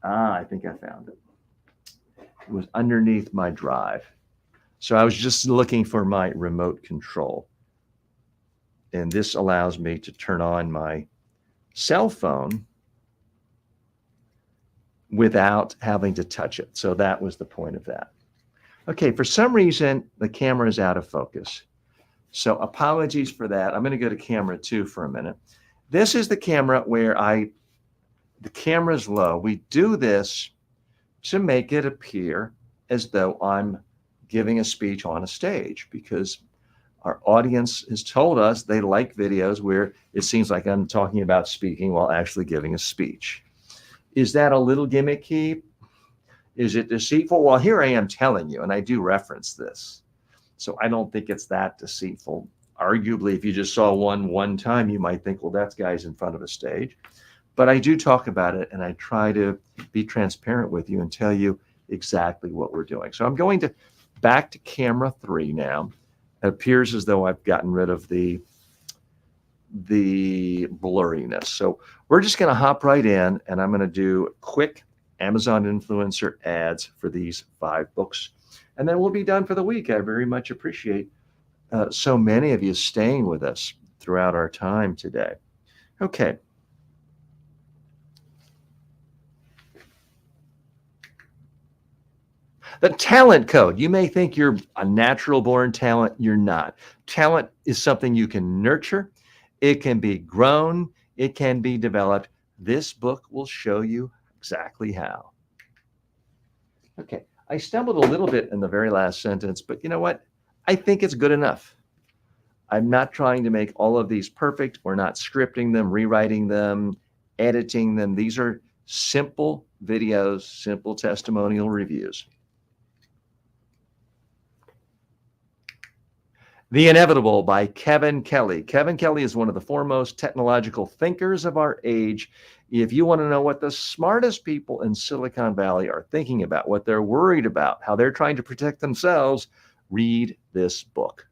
I think I found it. It was underneath my drive. So I was just looking for my remote control. And this allows me to turn on my cell phone without having to touch it. So that was the point of that. Okay, for some reason, the camera is out of focus. So apologies for that. I'm going to go to camera 2 for a minute. This is the camera where the camera's low. We do this to make it appear as though I'm giving a speech on a stage, because our audience has told us they like videos where it seems like I'm talking about speaking while actually giving a speech. Is that a little gimmicky? Is it deceitful? Well, here I am telling you, and I do reference this. So I don't think it's that deceitful. Arguably, if you just saw one time, you might think, well, that guy's in front of a stage. But I do talk about it, and I try to be transparent with you and tell you exactly what we're doing. So I'm going back to camera 3 now. It appears as though I've gotten rid of the blurriness. So we're just going to hop right in, and I'm going to do quick Amazon influencer ads for these 5 books. And then we'll be done for the week. I very much appreciate so many of you staying with us throughout our time today. Okay. The talent code. You may think you're a natural born talent. You're not. Talent is something you can nurture. It can be grown. It can be developed. This book will show you exactly how. Okay. I stumbled a little bit in the very last sentence, but you know what? I think it's good enough. I'm not trying to make all of these perfect. We're not scripting them, rewriting them, editing them. These are simple videos, simple testimonial reviews. The Inevitable by Kevin Kelly. Kevin Kelly is one of the foremost technological thinkers of our age. If you want to know what the smartest people in Silicon Valley are thinking about, what they're worried about, how they're trying to protect themselves, read this book.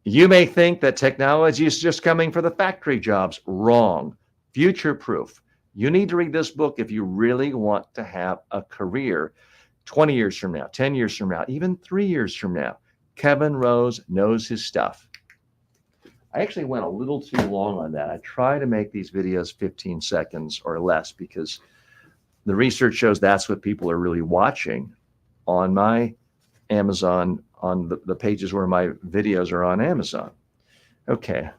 You may think that technology is just coming for the factory jobs. Wrong. Future-proof. You need to read this book if you really want to have a career 20 years from now, 10 years from now, even 3 years from now. Kevin Rose knows his stuff. I actually went a little too long on that. I try to make these videos 15 seconds or less because the research shows that's what people are really watching on my Amazon on the pages where my videos are on Amazon. Okay.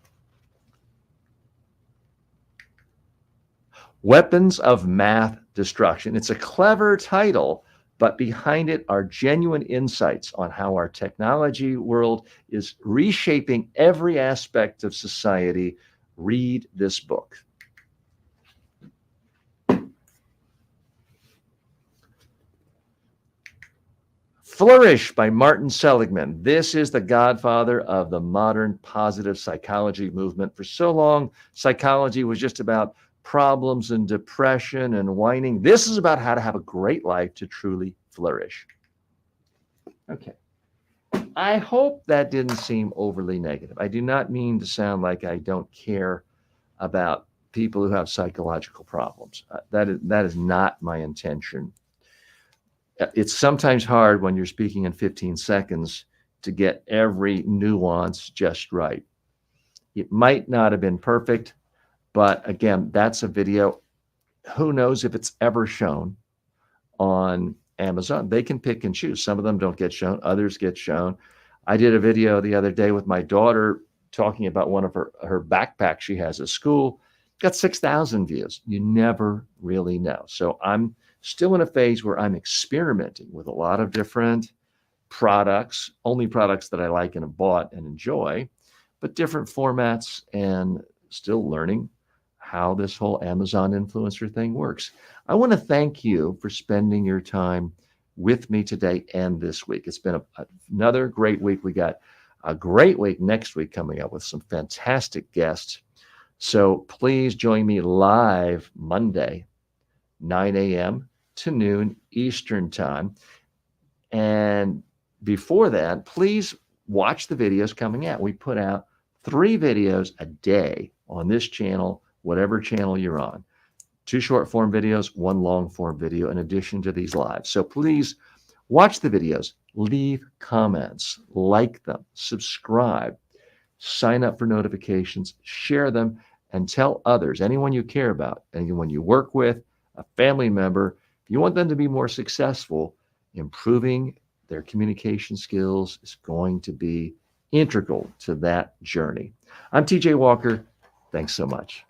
Weapons of Math Destruction. It's a clever title, but behind it are genuine insights on how our technology world is reshaping every aspect of society. Read this book. Flourish by Martin Seligman. This is the godfather of the modern positive psychology movement. For so long, psychology was just about problems and depression and whining. This is about how to have a great life to truly flourish. Okay. I hope that didn't seem overly negative. I do not mean to sound like I don't care about people who have psychological problems. That is not my intention. It's sometimes hard when you're speaking in 15 seconds to get every nuance just right. It might not have been perfect, but again, that's a video. Who knows if it's ever shown on Amazon? They can pick and choose. Some of them don't get shown, others get shown. I did a video the other day with my daughter talking about one of her backpacks she has at school. Got 6,000 views. You never really know. So I'm still in a phase where I'm experimenting with a lot of different products, only products that I like and have bought and enjoy, but different formats, and still learning how this whole Amazon influencer thing works. I want to thank you for spending your time with me today and this week. It's been another great week. We got a great week next week coming up with some fantastic guests. So please join me live Monday, 9 a.m. to noon Eastern time. And before that, please watch the videos coming out. We put out 3 videos a day on this channel, whatever channel you're on. 2 short form videos, 1 long form video in addition to these lives. So please watch the videos, leave comments, like them, subscribe, sign up for notifications, share them, and tell others, anyone you care about, anyone you work with, a family member, if you want them to be more successful, improving their communication skills is going to be integral to that journey. I'm TJ Walker. Thanks so much.